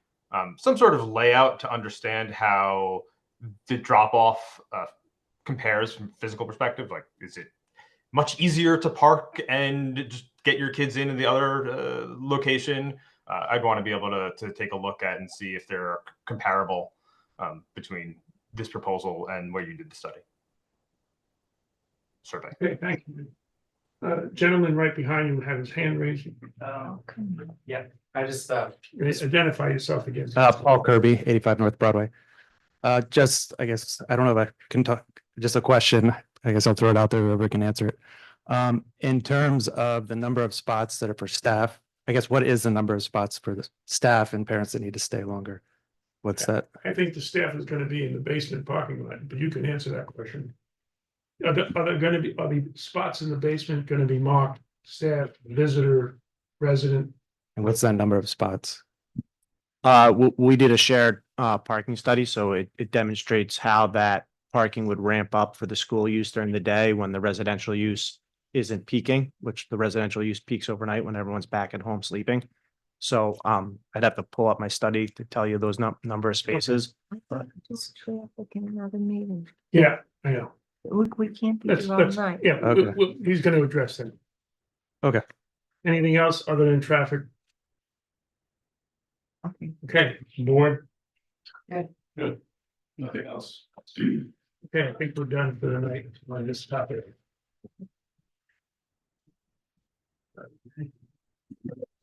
some sort of layout to understand how the drop off compares from a physical perspective. Like, is it much easier to park and just get your kids in the other location? I'd want to be able to take a look at and see if they're comparable between this proposal and where you did the study. Survey. Okay, thank you. Gentleman right behind you had his hand raised. Yeah, I just, Identify yourself again. Paul Kirby, 85 North Broadway. Just, I guess, I don't know if I can talk, just a question. I guess I'll throw it out there, whoever can answer it. In terms of the number of spots that are for staff, I guess, what is the number of spots for the staff and parents that need to stay longer? What's that? I think the staff is gonna be in the basement parking lot, but you can answer that question. Are the spots in the basement gonna be marked staff, visitor, resident? And what's that number of spots? We did a shared parking study, so it demonstrates how that parking would ramp up for the school use during the day when the residential use isn't peaking, which the residential use peaks overnight when everyone's back at home sleeping. So I'd have to pull up my study to tell you those number of spaces. Yeah, I know. We can't be That's, here all that's, night. yeah, Okay. he's gonna address that. Okay. Anything else other than traffic? Okay, board. Good. Nothing else. Okay, I think we're done for the night on this topic.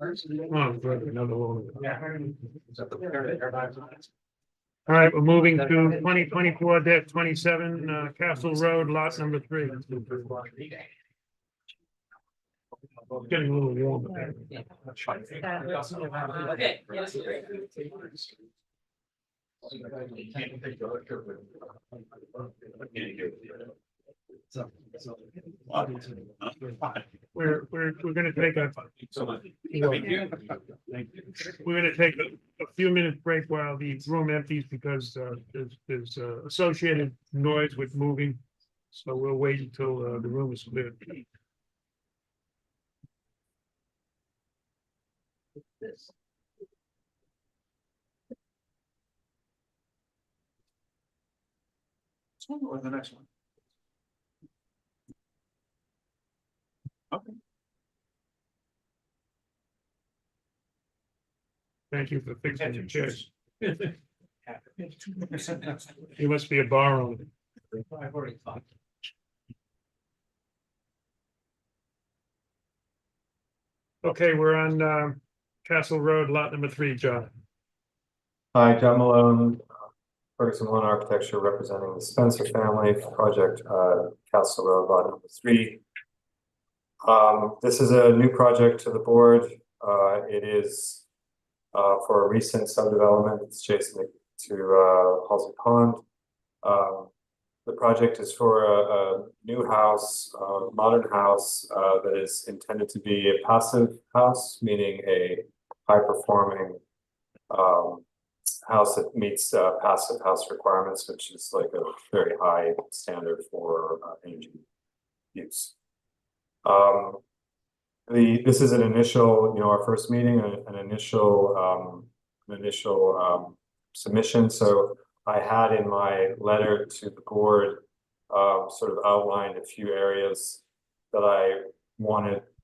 Oh, brother, another one. All right, we're moving to 2024-27 Castle Road, lot number 3. Getting a little warm. We're gonna take a. We're gonna take a few minute break while the room empties because there's associated noise with moving. So we'll wait until the room is cleared. Or the next one. Okay. Thank you for fixing your chairs. You must be a bar owner. Okay, we're on Castle Road, lot number 3, John. Hi, John Malone, Ferguson Malone Architecture, representing the Spencer family project, Castle Road, lot number 3. This is a new project to the board. It is for a recent subdevelopment. It's adjacent to Halsey Pond. The project is for a new house, a modern house that is intended to be a passive house, meaning a high-performing house that meets passive house requirements, which is like a very high standard for energy use. this is an initial, our first meeting, an initial submission. So I had in my letter to the board sort of outlined a few areas that I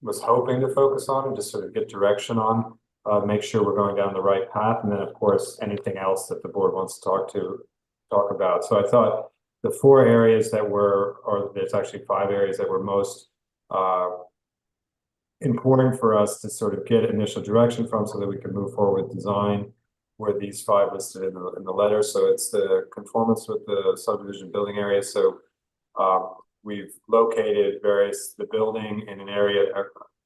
was hoping to focus on and just sort of get direction on, make sure we're going down the right path. And then of course, anything else that the board wants to talk about. So I thought the 4 areas that were, or there's actually 5 areas that were most important for us to sort of get initial direction from so that we can move forward with design were these 5 listed in the letter. So it's the conformance with the subdivision building area. So we've located the building in an area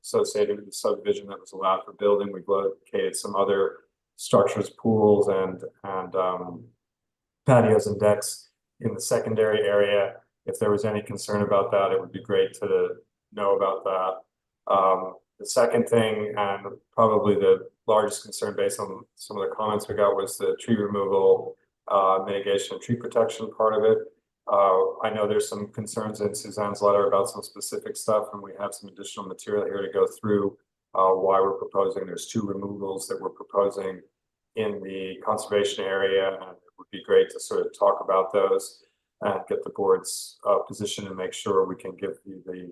associated with the subdivision that was allowed for building. We've located some other structures, pools and patios and decks in the secondary area. If there was any concern about that, it would be great to know about that. The second thing, and probably the largest concern based on some of the comments we got, was the tree removal, mitigation, tree protection part of it. I know there's some concerns in Suzanne's letter about some specific stuff, and we have some additional material here to go through why we're proposing. There's 2 removals that we're proposing in the conservation area, and it would be great to sort of talk about those and get the board's position and make sure we can give you the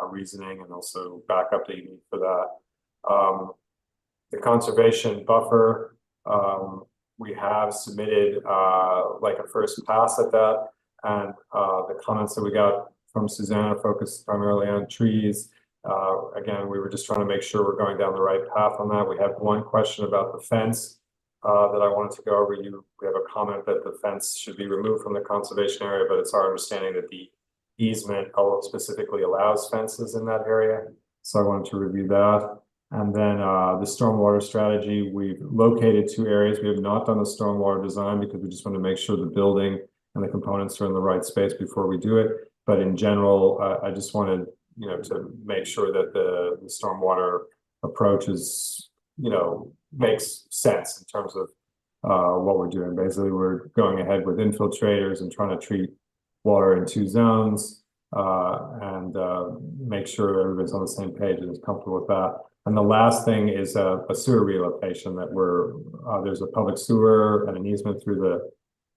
reasoning and also backup that you need for that. The conservation buffer, we have submitted like a first pass at that, and the comments that we got from Susanna focused primarily on trees. Again, we were just trying to make sure we're going down the right path on that. We have one question about the fence that I wanted to go over. We have a comment that the fence should be removed from the conservation area, but it's our understanding that the easement specifically allows fences in that area. So I wanted to review that. And then the stormwater strategy, we've located 2 areas. We have not done a stormwater design because we just want to make sure the building and the components are in the right space before we do it. But in general, I just wanted, to make sure that the stormwater approach is, makes sense in terms of what we're doing. Basically, we're going ahead with infiltrators and trying to treat water in 2 zones and make sure everybody's on the same page and is comfortable with that. And the last thing is a sewer relocation that there's a public sewer and an easement through the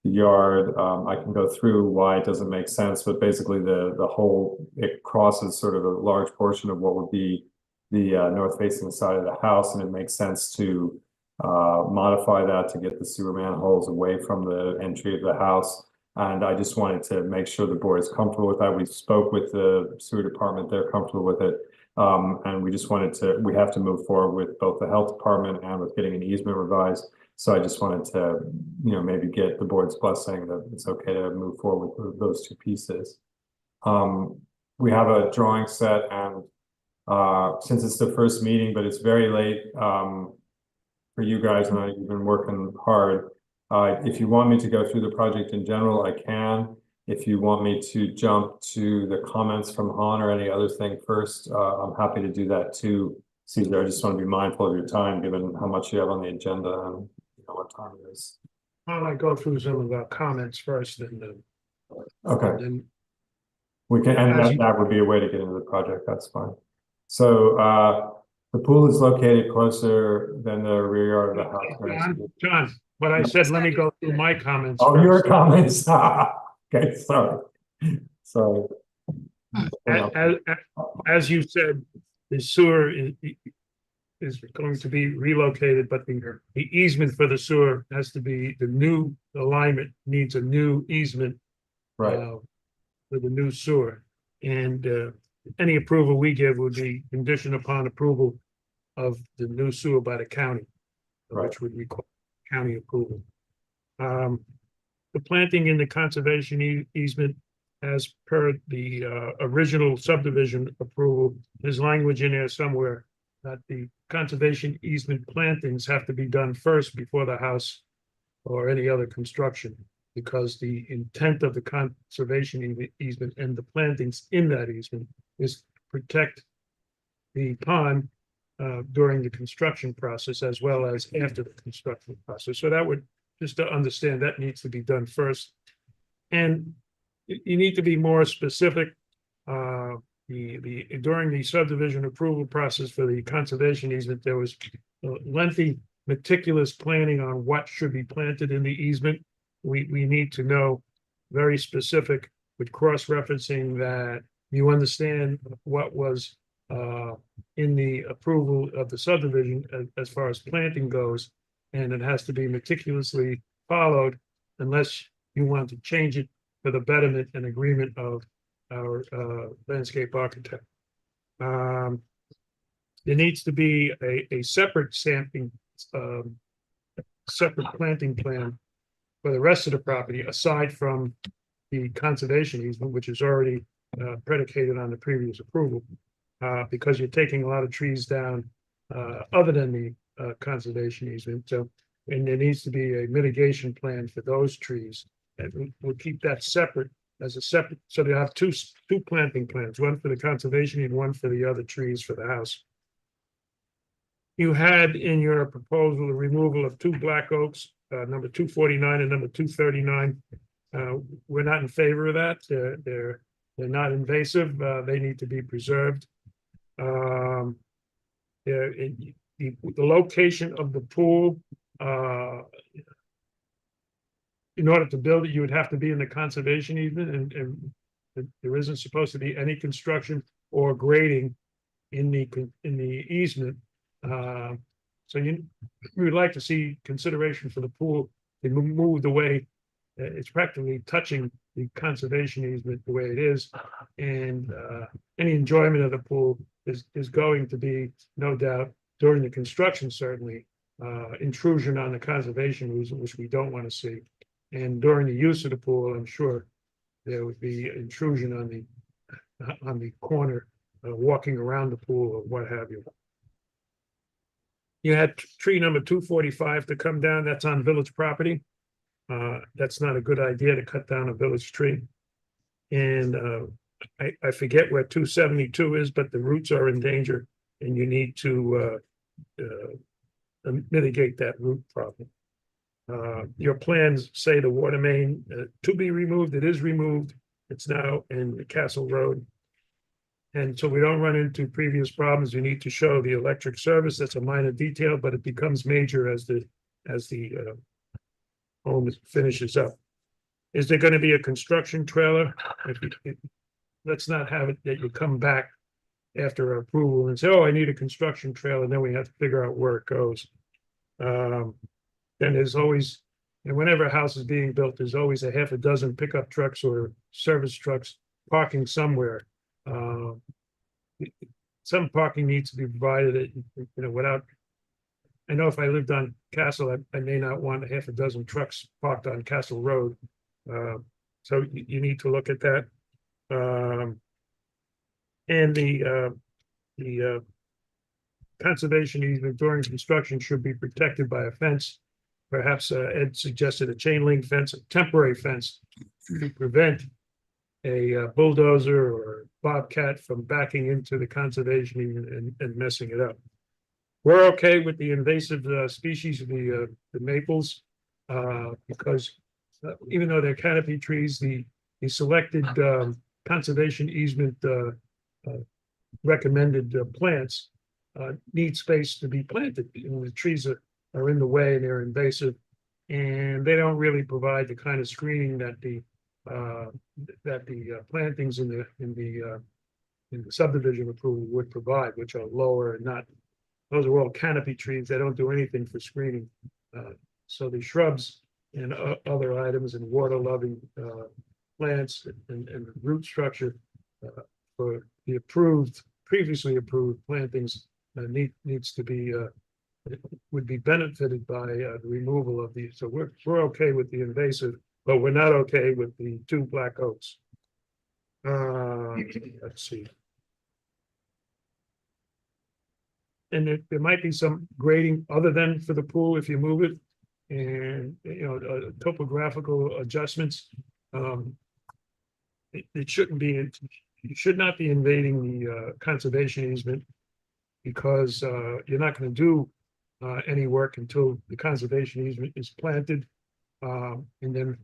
yard. I can go through why it doesn't make sense, but basically it crosses sort of a large portion of what would be the north facing side of the house, and it makes sense to modify that to get the sewer manholes away from the entry of the house. And I just wanted to make sure the board is comfortable with that. We spoke with the sewer department, they're comfortable with it. And we just we have to move forward with both the health department and with getting an easement revised. So I just wanted to, maybe get the board's blessing that it's okay to move forward with those 2 pieces. We have a drawing set, and since it's the first meeting, but it's very late for you guys, and I've been working hard. If you want me to go through the project in general, I can. If you want me to jump to the comments from Han or any other thing first, I'm happy to do that too. Caesar, I just want to be mindful of your time, given how much you have on the agenda and what time it is. Why don't I go through some of the comments first and then. Okay. Then we can, and that would be a way to get into the project. That's fine. So the pool is located closer than the rear yard of the house. John, what I said, let me go through my comments. Oh, your comments. Okay, sorry. So, as you said, the sewer is going to be relocated, but the easement for the sewer has to be, the new alignment needs a new easement. Right. For the new sewer. And any approval we give would be conditioned upon approval of the new sewer by the county, which would require county approval. The planting in the conservation easement, as per the original subdivision approval, there's language in there somewhere that the conservation easement plantings have to be done first before the house or any other construction, because the intent of the conservation easement and the plantings in that easement is to protect the pond during the construction process as well as after the construction process. So that would, just to understand, that needs to be done first. And you need to be more specific during the subdivision approval process for the conservation easement, there was lengthy meticulous planning on what should be planted in the easement. We need to know very specific with cross-referencing that you understand what was in the approval of the subdivision as far as planting goes. And it has to be meticulously followed unless you want to change it for the betterment and agreement of our landscape architect. There needs to be a separate sampling, separate planting plan for the rest of the property, aside from the conservation easement, which is already predicated on the previous approval, because you're taking a lot of trees down other than the conservation easement. So, and there needs to be a mitigation plan for those trees. And we'll keep that separate as a separate, so they have two planting plans, one for the conservation and one for the other trees for the house. You had in your proposal the removal of 2 black oaks, number 249 and number 239. We're not in favor of that. They're not invasive. They need to be preserved. The location of the pool, in order to build it, you would have to be in the conservation easement, and there isn't supposed to be any construction or grading in the easement. So we would like to see consideration for the pool to move the way it's practically touching the conservation easement the way it is, and any enjoyment of the pool is going to be, no doubt, during the construction, certainly, intrusion on the conservation easement, which we don't want to see. And during the use of the pool, I'm sure there would be intrusion on the corner, walking around the pool or what have you. You had tree number 245 to come down. That's on village property. That's not a good idea to cut down a village tree. And I forget where 272 is, but the roots are in danger, and you need to mitigate that root problem. Your plans say the water main to be removed. It is removed. It's now in the Castle Road. And so we don't run into previous problems. You need to show the electric service. That's a minor detail, but it becomes major as the home finishes up. Is there going to be a construction trailer? Let's not have it that you come back after approval and say, oh, I need a construction trailer, and then we have to figure out where it goes. And there's always, and whenever a house is being built, there's always a half a dozen pickup trucks or service trucks parking somewhere. Some parking needs to be provided, without. I know if I lived on Castle, I may not want a half a dozen trucks parked on Castle Road. So you need to look at that. And the conservation easement during construction should be protected by a fence. Perhaps Ed suggested a chain link fence, a temporary fence, to prevent a bulldozer or bobcat from backing into the conservation easement and messing it up. We're okay with the invasive species of the maples, because even though they're canopy trees, the selected conservation easement recommended plants need space to be planted. The trees are in the way, and they're invasive, and they don't really provide the kind of screening that the plantings in the subdivision approval would provide, which are lower and not. Those are all canopy trees. They don't do anything for screening. So the shrubs and other items and water-loving plants and root structure for the previously approved plantings needs to be would be benefited by the removal of these. So we're okay with the invasive, but we're not okay with the 2 black oaks. Let's see. And there might be some grading other than for the pool if you move it, and topographical adjustments. It shouldn't be. You should not be invading the conservation easement, because you're not going to do any work until the conservation easement is planted, and then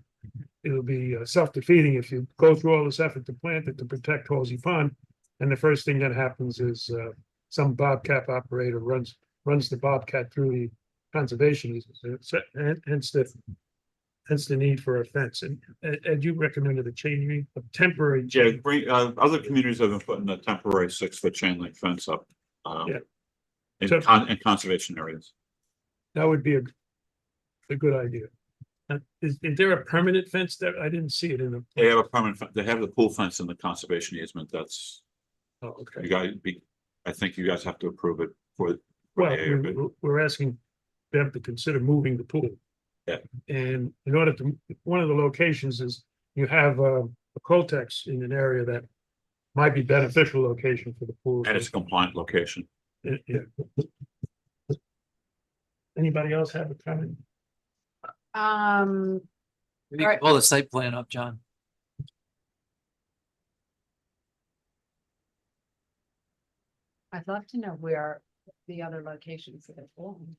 it'll be self-defeating if you go through all this effort to plant it to protect Halsey Pond, And the first thing that happens is some Bobcat operator runs the Bobcat through the conservation easement. So hence the need for a fence. And you recommended a chain, a temporary. Yeah, chain. other communities have been putting a temporary 6-foot chain link fence up. Yeah. In So- in conservation areas. That would be a good idea. Is there a permanent fence there? I didn't see it in the. They have a permanent, they have the pool fence in the conservation easement. That's, Oh, okay. you guys I think you guys have to approve it for. Well, we're asking them to consider moving the pool. Yeah. And in order to, one of the locations is you have a Coltex in an area that might be beneficial location for the pool. And it's a compliant location. Yeah. Anybody else have a comment? We need to Alright. pull the site plan up, John. I'd love to know where the other locations that are falling.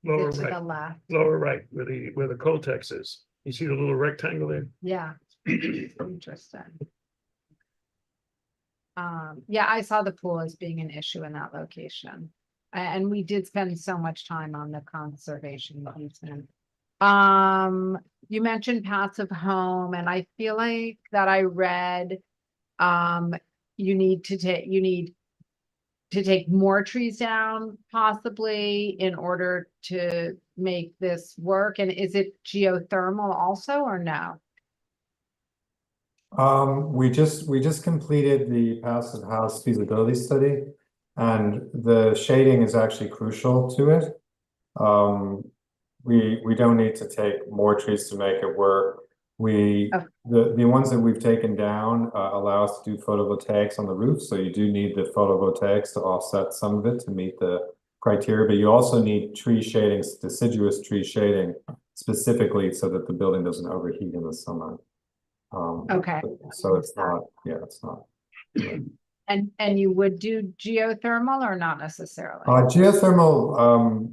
Lower To the right, left, lower right, where the Coltex is. You see the little rectangle there? yeah. Interesting. Yeah, I saw the pool as being an issue in that location. And we did spend so much time on the conservation easement. You mentioned passive home, and I feel like that I read, you need to take more trees down possibly in order to make this work. And is it geothermal also or no? We just completed the passive house feasibility study, and the shading is actually crucial to it. We don't need to take more trees to make it work. The ones that we've taken down allow us to do photovoltaics on the roof, so you do need the photovoltaics to offset some of it to meet the criteria, but you also need tree shading, deciduous tree shading, specifically so that the building doesn't overheat in the summer. Okay. So it's not, yeah, it's not. And you would do geothermal or not necessarily? Geothermal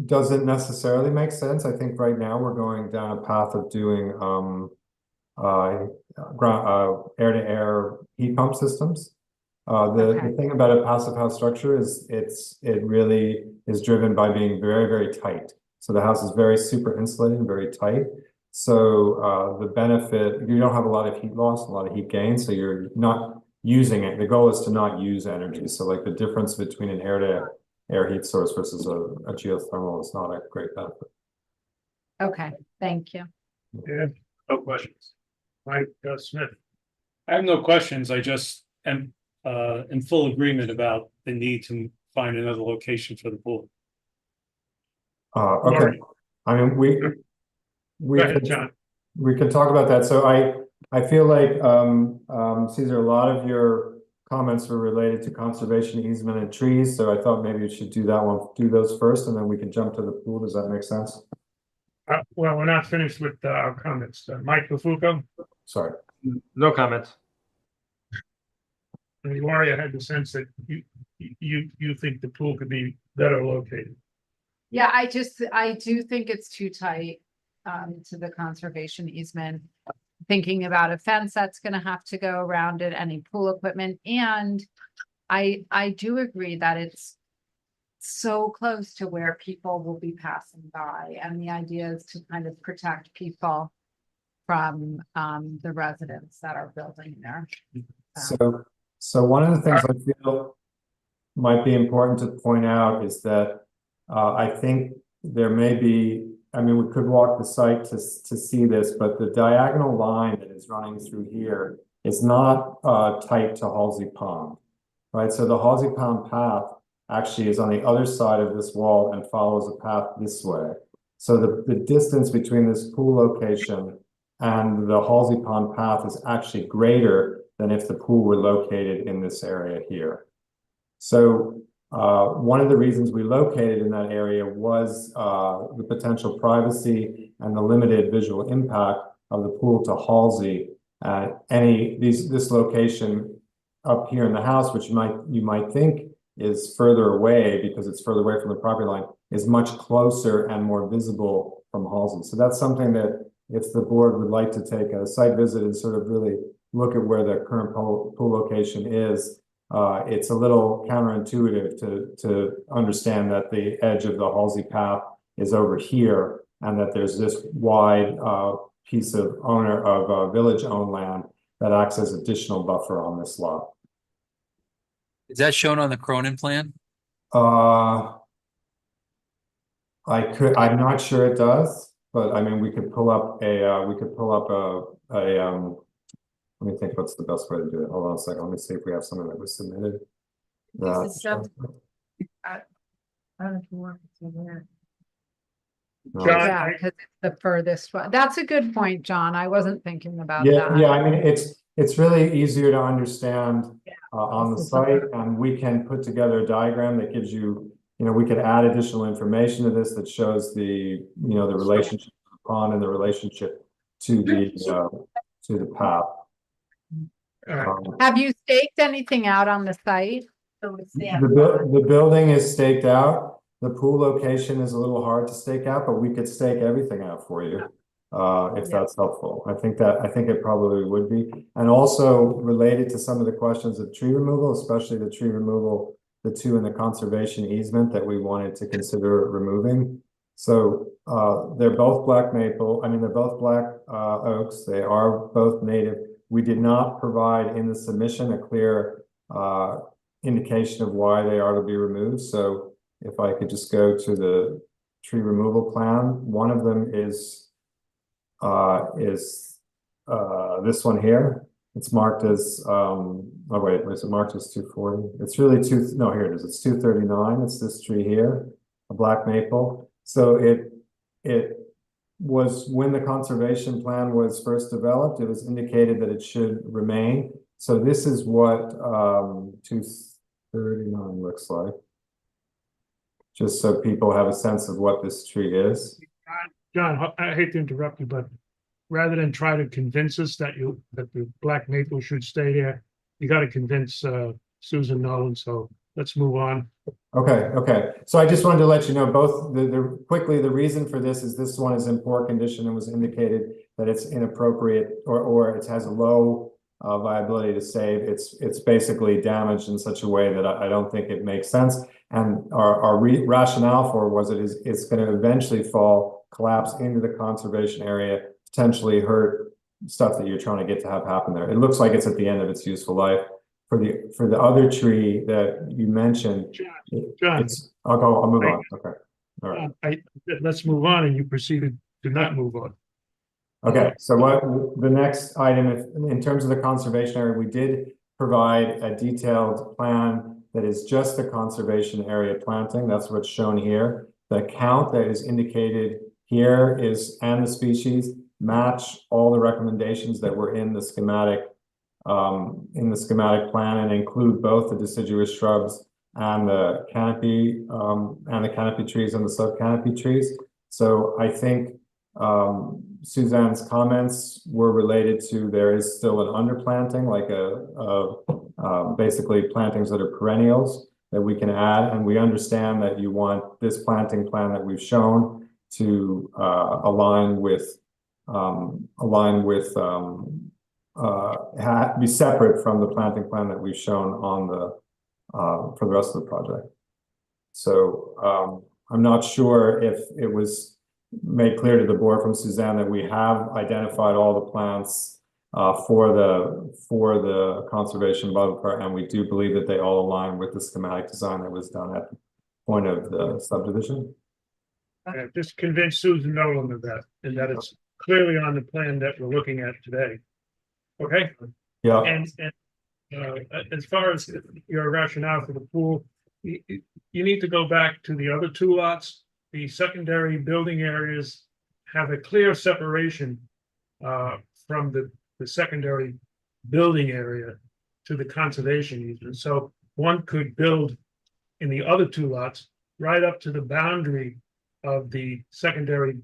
doesn't necessarily make sense. I think right now we're going down a path of doing air-to-air heat pump systems. The thing about a passive house structure is it really is driven by being very, very tight. So the house is very super insulated and very tight. So the benefit, you don't have a lot of heat loss, a lot of heat gain, so you're not using it. The goal is to not use energy. So like the difference between an air heat source versus a geothermal is not a great benefit. Okay, thank you. Yeah, no questions. Mike Smith. I have no questions. I just am in full agreement about the need to find another location for the pool. Okay. I mean, we Go ahead, John. we could talk about that. So I feel like Caesar, a lot of your comments were related to conservation easement and trees, so I thought maybe you should do those first, and then we can jump to the pool. Does that make sense? Well, we're not finished with our comments. Mike LaFuco, Sorry. No comments. and you already had the sense that you think the pool could be better located. Yeah, I do think it's too tight to the conservation easement. Thinking about a fence that's gonna have to go around it, any pool equipment, and I do agree that it's so close to where people will be passing by, and the idea is to kind of protect people from the residents that are building there. So one of the things I feel might be important to point out is that I think there may be, I mean, we could walk the site to see this, but the diagonal line that is running through here is not tight to Halsey Pond, right? So the Halsey Pond path actually is on the other side of this wall and follows a path this way. So the distance between this pool location and the Halsey Pond path is actually greater than if the pool were located in this area here. So one of the reasons we located in that area was the potential privacy and the limited visual impact of the pool to Halsey. This location up here in the house, which you might think is further away because it's further away from the property line, is much closer and more visible from Halsey. So that's something that if the board would like to take a site visit and sort of really look at where the current pool location is, it's a little counterintuitive to understand that the edge of the Halsey path is over here and that there's this wide piece of village-owned land that acts as additional buffer on this lot. Is that shown on the Cronin plan? I'm not sure it does, but I mean, we could pull up let me think what's the best way to do it. Hold on a second. Let me see if we have something that was submitted. This is stuff- I don't know if you want to see that. No. Yeah, 'cause it's the furthest one. That's a good point, John. I wasn't thinking about Yeah, that. yeah, I mean, it's really easier to understand on the This is site, and we can put together a diagram that gives you, we could add additional information to this that shows the relationship to the pond and the relationship to the path. Have you staked anything out on the site? The building is staked out. The pool location is a little hard to stake out, but we could stake everything out for you. If that's helpful. I think it probably would be. And also related to some of the questions of tree removal, especially the tree removal, the two in the conservation easement that we wanted to consider removing. So they're both black maple. I mean, they're both black oaks. They are both native. We did not provide in the submission a clear indication of why they are to be removed. So if I could just go to the tree removal plan, one of them is this one here. It's marked as was it marked as 240? It's really here it is. It's 239. It's this tree here, a black maple. So it was, when the conservation plan was first developed, it was indicated that it should remain. So this is what 239 looks like. Just so people have a sense of what this tree is. John, I hate to interrupt you, but rather than try to convince us that the black maple should stay there, you got to convince Susan Nolan. So let's move on. Okay. So I just wanted to let you know both quickly, the reason for this is this one is in poor condition and was indicated that it's inappropriate or it has a low viability to save. It's basically damaged in such a way that I don't think it makes sense. And our rationale for was it's going to eventually collapse into the conservation area, potentially hurt stuff that you're trying to get to have happen there. It looks like it's at the end of its useful life. For the other tree that you mentioned, John, I'll move on. Okay. All right. Let's move on, and you proceeded to not move on. Okay, so what the next item, in terms of the conservation area, we did provide a detailed plan that is just the conservation area planting. That's what's shown here. The count that is indicated here and the species match all the recommendations that were in the schematic plan, and include both the deciduous shrubs and the canopy trees and the sub-canopy trees. So I think Suzanne's comments were related to there is still an underplanting, like basically plantings that are perennials that we can add, and we understand that you want this planting plan that we've shown to be separate from the planting plan that we've shown on for the rest of the project. So I'm not sure if it was made clear to the board from Suzanne that we have identified all the plants for the conservation buffer, and we do believe that they all align with the schematic design that was done at the point of the subdivision. Just convince Susan Nolan of that, and that it's clearly on the plan that we're looking at today. Okay? Yeah. And as far as your rationale for the pool, you need to go back to the other two lots. The secondary building areas have a clear separation from the secondary building area to the conservation easement. So one could build in the other two lots right up to the boundary of the secondary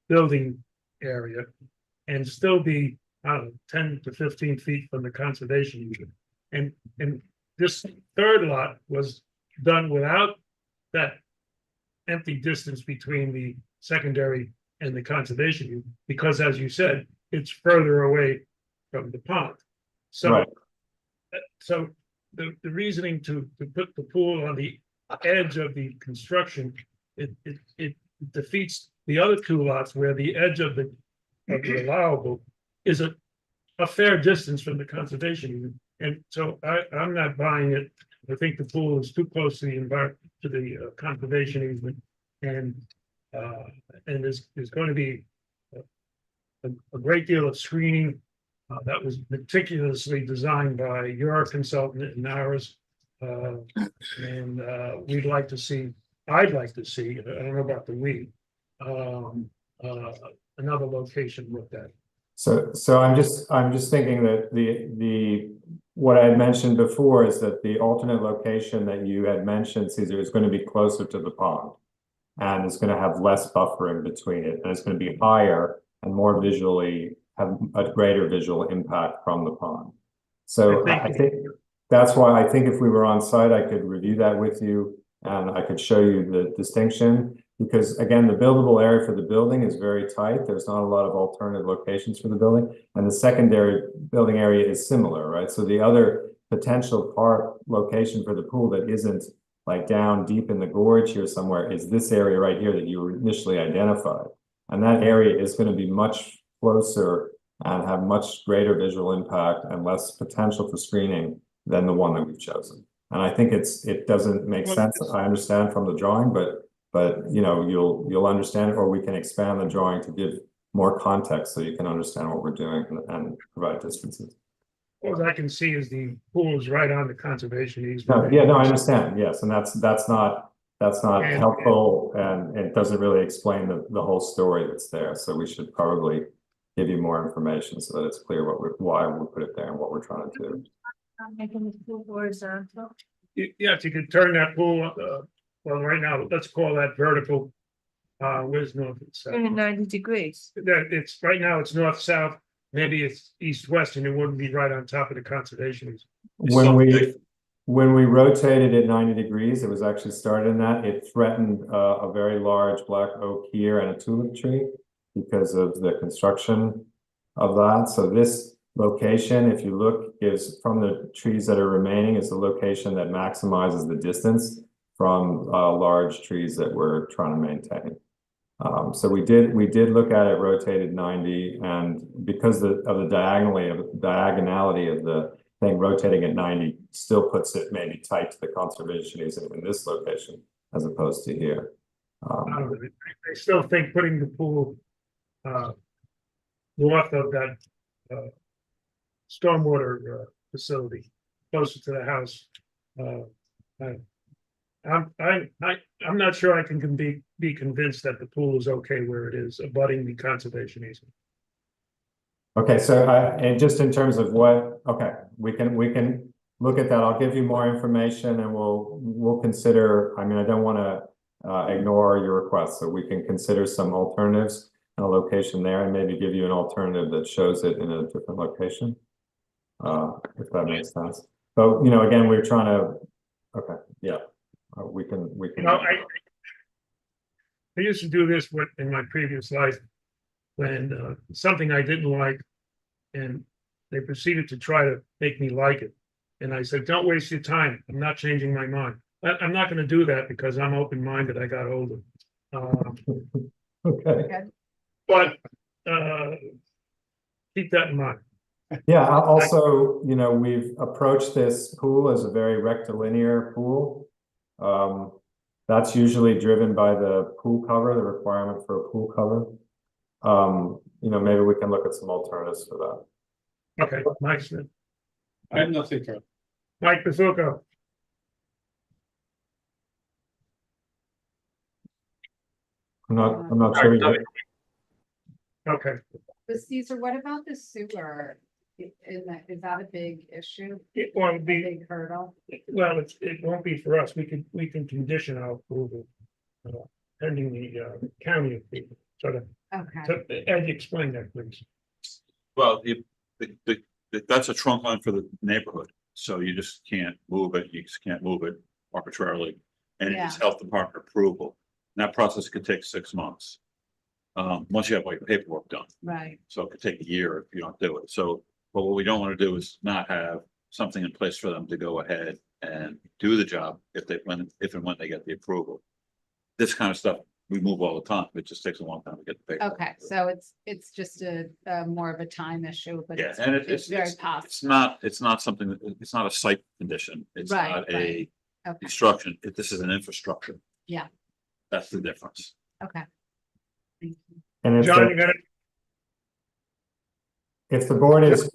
building area and still be, I don't know, 10 to 15 feet from the conservation easement. And this third lot was done without that empty distance between the secondary and the conservation easement, because as you said, it's further away from the pond. So. Right. So the reasoning to put the pool on the edge of the construction, it defeats the other two lots where the edge of the allowable is a fair distance from the conservation easement. And so I'm not buying it. I think the pool is too close to the conservation easement. And there's going to be a great deal of screening that was meticulously designed by your consultant and ours. And I'd like to see, I don't know about the we, another location looked at. So I'm just thinking that what I had mentioned before is that the alternate location that you had mentioned, Caesar, is going to be closer to the pond. And it's going to have less buffering between it, and it's going to be higher and more visually, have a greater visual impact from the pond. So I think that's why I think if we were on site, I could review that with you and I could show you the distinction. Because again, the buildable area for the building is very tight. There's not a lot of alternative locations for the building. And the secondary building area is similar, right? So the other potential location for the pool that isn't like down deep in the gorge here somewhere is this area right here that you initially identified. And that area is going to be much closer and have much greater visual impact and less potential for screening than the one that we've chosen. And I think it doesn't make sense. I understand from the drawing, but you know, you'll understand it, or we can expand the drawing to give more context so you can understand what we're doing and provide distances. All I can see is the pool is right on the conservation easement. No, I understand. Yes, and that's not helpful, and it doesn't really explain the whole story that's there. So we should probably give you more information so that it's clear why we put it there and what we're trying to do. Making the pool horizontal. Yeah, if you could turn that pool, well, right now, let's call that vertical. Where's north and south? 90 degrees. That it's right now it's north south. Maybe it's east west, and it wouldn't be right on top of the conservation. When we rotated it 90 degrees, it was actually started in that. It threatened a very large black oak here and a tulip tree because of the construction of that. So this location, if you look, is from the trees that are remaining, is the location that maximizes the distance from large trees that we're trying to maintain. So we did look at it rotated 90, and because of the diagonality of the thing, rotating at 90 still puts it maybe tight to the conservation easement in this location as opposed to here. I still think putting the pool north of that stormwater facility closer to the house. I'm not sure I can be convinced that the pool is okay where it is, abutting the conservation easement. Okay, so and just in terms of we can look at that. I'll give you more information, and we'll consider. I mean, I don't want to ignore your request, so we can consider some alternatives and a location there, and maybe give you an alternative that shows it in a different location, if that makes sense. But you know, again, we're trying to. Okay, yeah. We can. You know, I used to do this in my previous life when something I didn't like, and they proceeded to try to make me like it. And I said, "Don't waste your time. I'm not changing my mind. I'm not going to do that because I'm open-minded. I got older." Okay. But keep that in mind. Yeah. Also, you know, we've approached this pool as a very rectilinear pool. That's usually driven by the pool cover, the requirement for a pool cover. You know, maybe we can look at some alternatives for that. Okay, Mike Smith. I have nothing for. Mike Pizzuto. I'm not sure. Okay. But Caesar, what about the sewer? Is that a big issue? It won't be. Big hurdle? Well, it won't be for us. We can condition our approval pending the county approval. Okay. Ed, explain that, please. Well, that's a trunk line for the neighborhood, so you just can't move it. You just can't move it arbitrarily, and it's health department approval. And that process could take 6 months. Once you have like paperwork done. Right. So it could take a year if you don't do it. So But what we don't want to do is not have something in place for them to go ahead and do the job if and when they get the approval. This kind of stuff, we move all the time. It just takes a long time to get the paper. Okay, so it's just a more of a time issue, but Yeah, it's and it's very possible. it's not something, it's not a site condition. It's Right, not a right. Okay, construction. This is an infrastructure. yeah, That's the difference. okay. Thank you. And if John, you got if the board is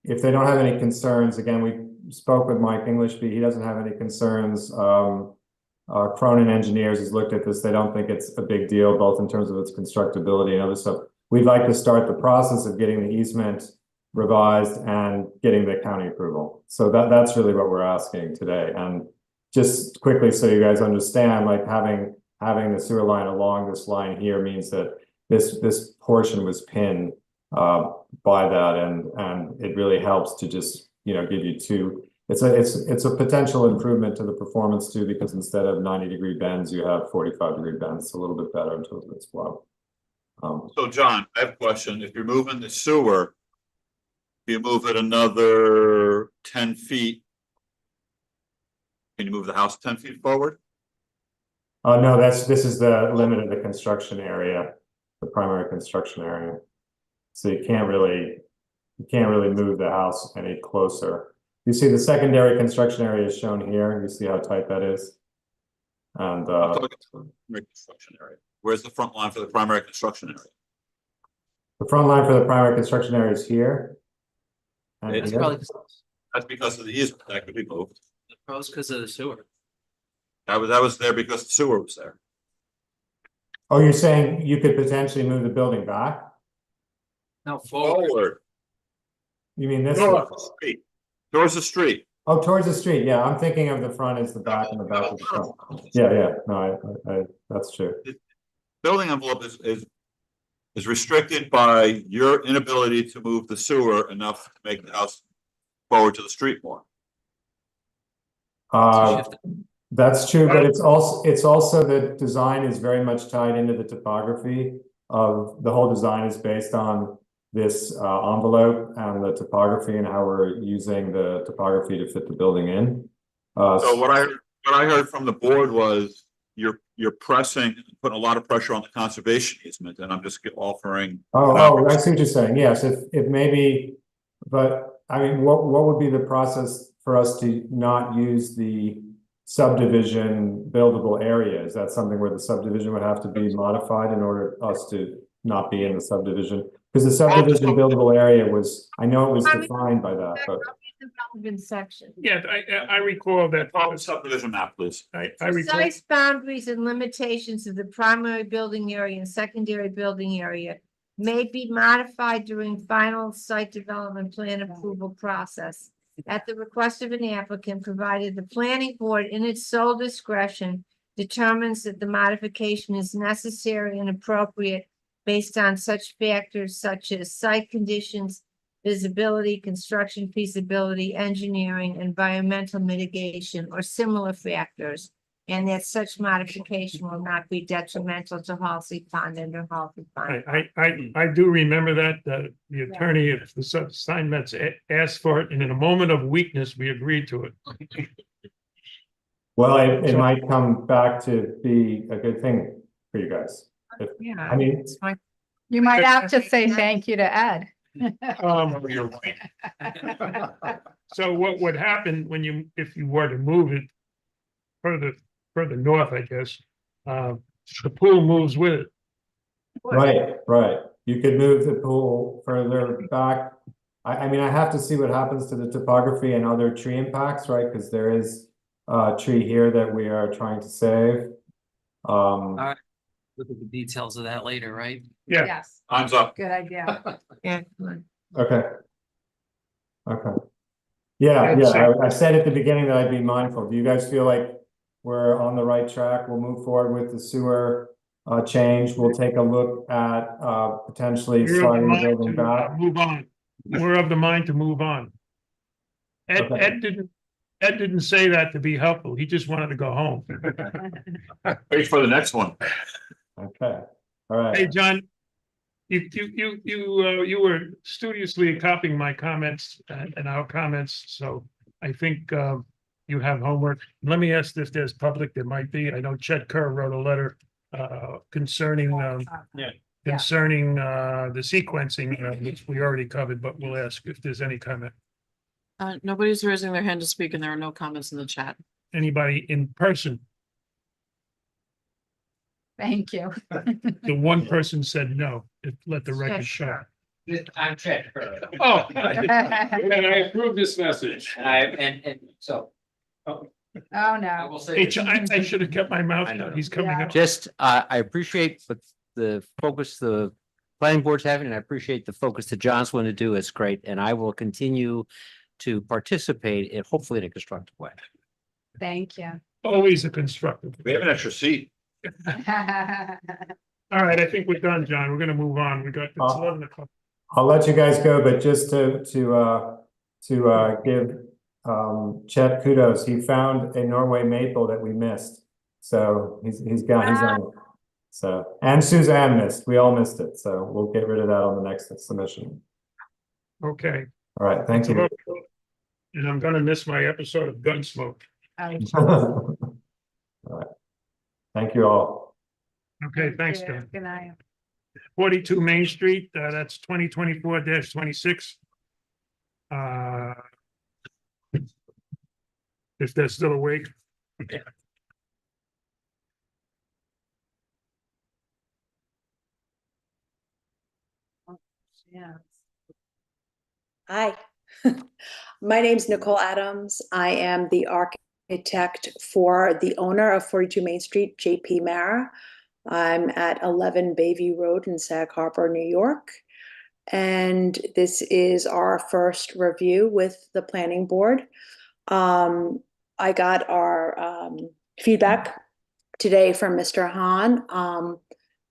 if they don't have any concerns, again, we spoke with Mike Englishby, he doesn't have any concerns. Cronin Engineers has looked at this, they don't think it's a big deal, both in terms of its constructability and other stuff. We'd like to start the process of getting the easement revised and getting the county approval. So that's really what we're asking today. And just quickly, so you guys understand, like having the sewer line along this line here means that this portion was pinned by that, and it really helps to just, you know, give you two. It's a potential improvement to the performance too, because instead of 90-degree bends, you have 45-degree bends. It's a little bit better in terms of its flow. So John, I have a question. If you're moving the sewer, you move it another 10 feet. Can you move the house 10 feet forward? No, this is the limit of the construction area, the primary construction area. So you can't really move the house any closer. You see the secondary construction area is shown here. You see how tight that is. And Primary construction area. Where's the front line for the primary construction area? the front line for the primary construction area is here. And It's here. probably, That's because of the easement that could be moved. probably because of the sewer. That was there because the sewer was there. Oh, you're saying you could potentially move the building back? No, forward. You mean this? Towards the street. Towards the street. Oh, towards the street. Yeah, I'm thinking of the front as the back and the back of the front. Yeah. No, I that's true. Building envelope is restricted by your inability to move the sewer enough to make the house forward to the street more. That's true, but it's also the design is very much tied into the topography of the whole design is based on this envelope and the topography and how we're using the topography to fit the building in. So what I heard from the board was you're pressing, putting a lot of pressure on the conservation easement, and I'm just offering. Oh, I see what you're saying. Yes, if maybe, but I mean, what would be the process for us to not use the subdivision buildable area? Is that something where the subdivision would have to be modified in order us to not be in the subdivision? Because the subdivision buildable area was, I know it was defined by that, but. Relevant section. Yeah, I recall that. Subdivision map, please. I recall. Precise boundaries and limitations of the primary building area and secondary building area may be modified during final site development plan approval process at the request of an applicant, provided the planning board in its sole discretion determines that the modification is necessary and appropriate based on such factors such as site conditions, visibility, construction feasibility, engineering, environmental mitigation, or similar factors, and that such modification will not be detrimental to Halsey Pond and or Halsey Pond. I do remember that, the attorney, if the assignments asked for it, and in a moment of weakness, we agreed to it. Well, it might come back to be a good thing for you guys. Yeah, I mean, it's fine. You might have to say thank you to Ed. You're right. So what would happen if you were to move it further north, I guess, the pool moves with it. Right. You could move the pool further back. I mean, I have to see what happens to the topography and other tree impacts, right? Because there is a tree here that we are trying to save. All right, look at the details of that later, right? Yeah. Yes, Time's up. good idea. Yeah. Okay. Yeah, That's I said at the beginning that I'd be mindful. Do you guys feel like we're on the right track? We'll move forward with the sewer change. We'll take a look at potentially sliding the building back. Move on. We're of the mind to move on. Ed didn't say that to be helpful. He just wanted to go home. Wait for the next one. Okay, all right. Hey, John, You were studiously copying my comments and our comments, so I think you have homework. Let me ask if there's public, there might be. I know Chet Kerr wrote a letter concerning Yeah. concerning the sequencing, which we already covered, but we'll ask if there's any comment. Nobody's raising their hand to speak and there are no comments in the chat. Anybody in person? Thank you. The one person said no. Let the record show. I'm Chet Kerr. Oh. And I approve this message. And so. Oh, I no. will say. I should have kept my mouth shut. He's coming Yeah. up. Just, I appreciate what the focus the planning board's having, and I appreciate the focus that John's willing to do. It's great, and I will continue to participate in hopefully in a constructive way. Thank you. Always a constructive. We have an extra seat. All right, I think we're done, John. We're gonna move on. We got, it's 11 o'clock. I'll let you guys go, but just to give Chet kudos, he found a Norway maple that we missed. So he's on it. So, and Suzanne missed, we all missed it. So we'll get rid of that on the next submission. Okay. All right, thank you. And I'm gonna miss my episode of Gunsmoke. All right. Thank you all. Okay, thanks, John. Good night. 42 Main Street, that's 2024-26. If they're still awake. Yeah. Hi, my name's Nicole Adams. I am the architect for the owner of 42 Main Street, JP Mara. I'm at 11 Bayview Road in Sag Harbor, New York. And this is our first review with the planning board. I got our feedback today from Mr. Hahn.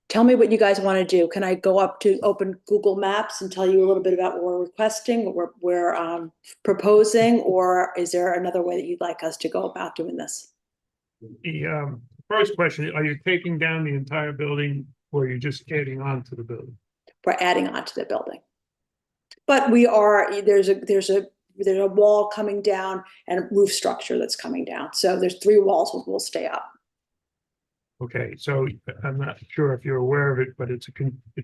Tell me what you guys want to do. Can I go up to open Google Maps and tell you a little bit about what we're requesting, what we're proposing, or is there another way that you'd like us to go about doing this? The first question, are you taking down the entire building or are you just adding on to the building? We're adding on to the building. But we are, there's a wall coming down and a roof structure that's coming down. So there's 3 walls that will stay up. Okay, so I'm not sure if you're aware of it, but it's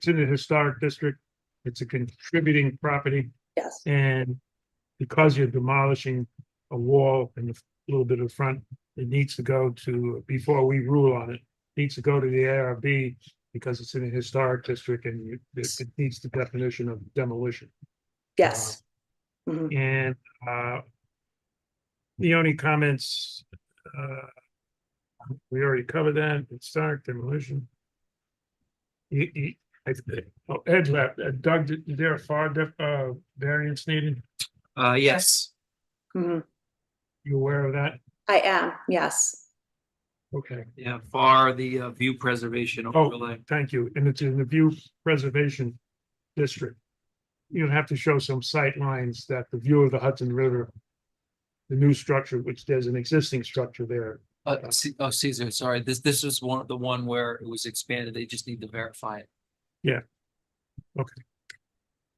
in a historic district. It's a contributing property. Yes. And because you're demolishing a wall and a little bit of front, it needs to go to, before we rule on it, needs to go to the ARB because it's in a historic district and it needs the definition of demolition. Yes. And the only comments, we already covered that. It's start demolition. Ed left. Doug, is there a FAR variance needed? Yes. Mhm. You aware of that? I am, yes. Okay. Yeah, FAR, the view preservation overlay. Thank you. And it's in the view preservation district. You'll have to show some sight lines that the view of the Hudson River, the new structure, which there's an existing structure there. Caesar, sorry, this is the one where it was expanded. They just need to verify it. Yeah. Okay.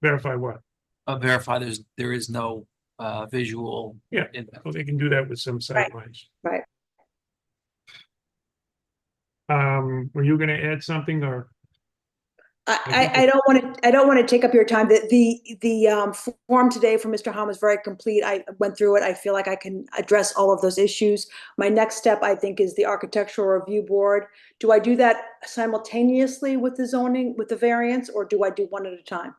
Verify what? Verify there is no visual. Yeah, well, they can do that with some sight lines. Right. Were you gonna add something or? I don't want to take up your time. The form today from Mr. Hahn was very complete. I went through it. I feel like I can address all of those issues. My next step, I think, is the architectural review board. Do I do that simultaneously with the zoning, with the variance, or do I do one at a time?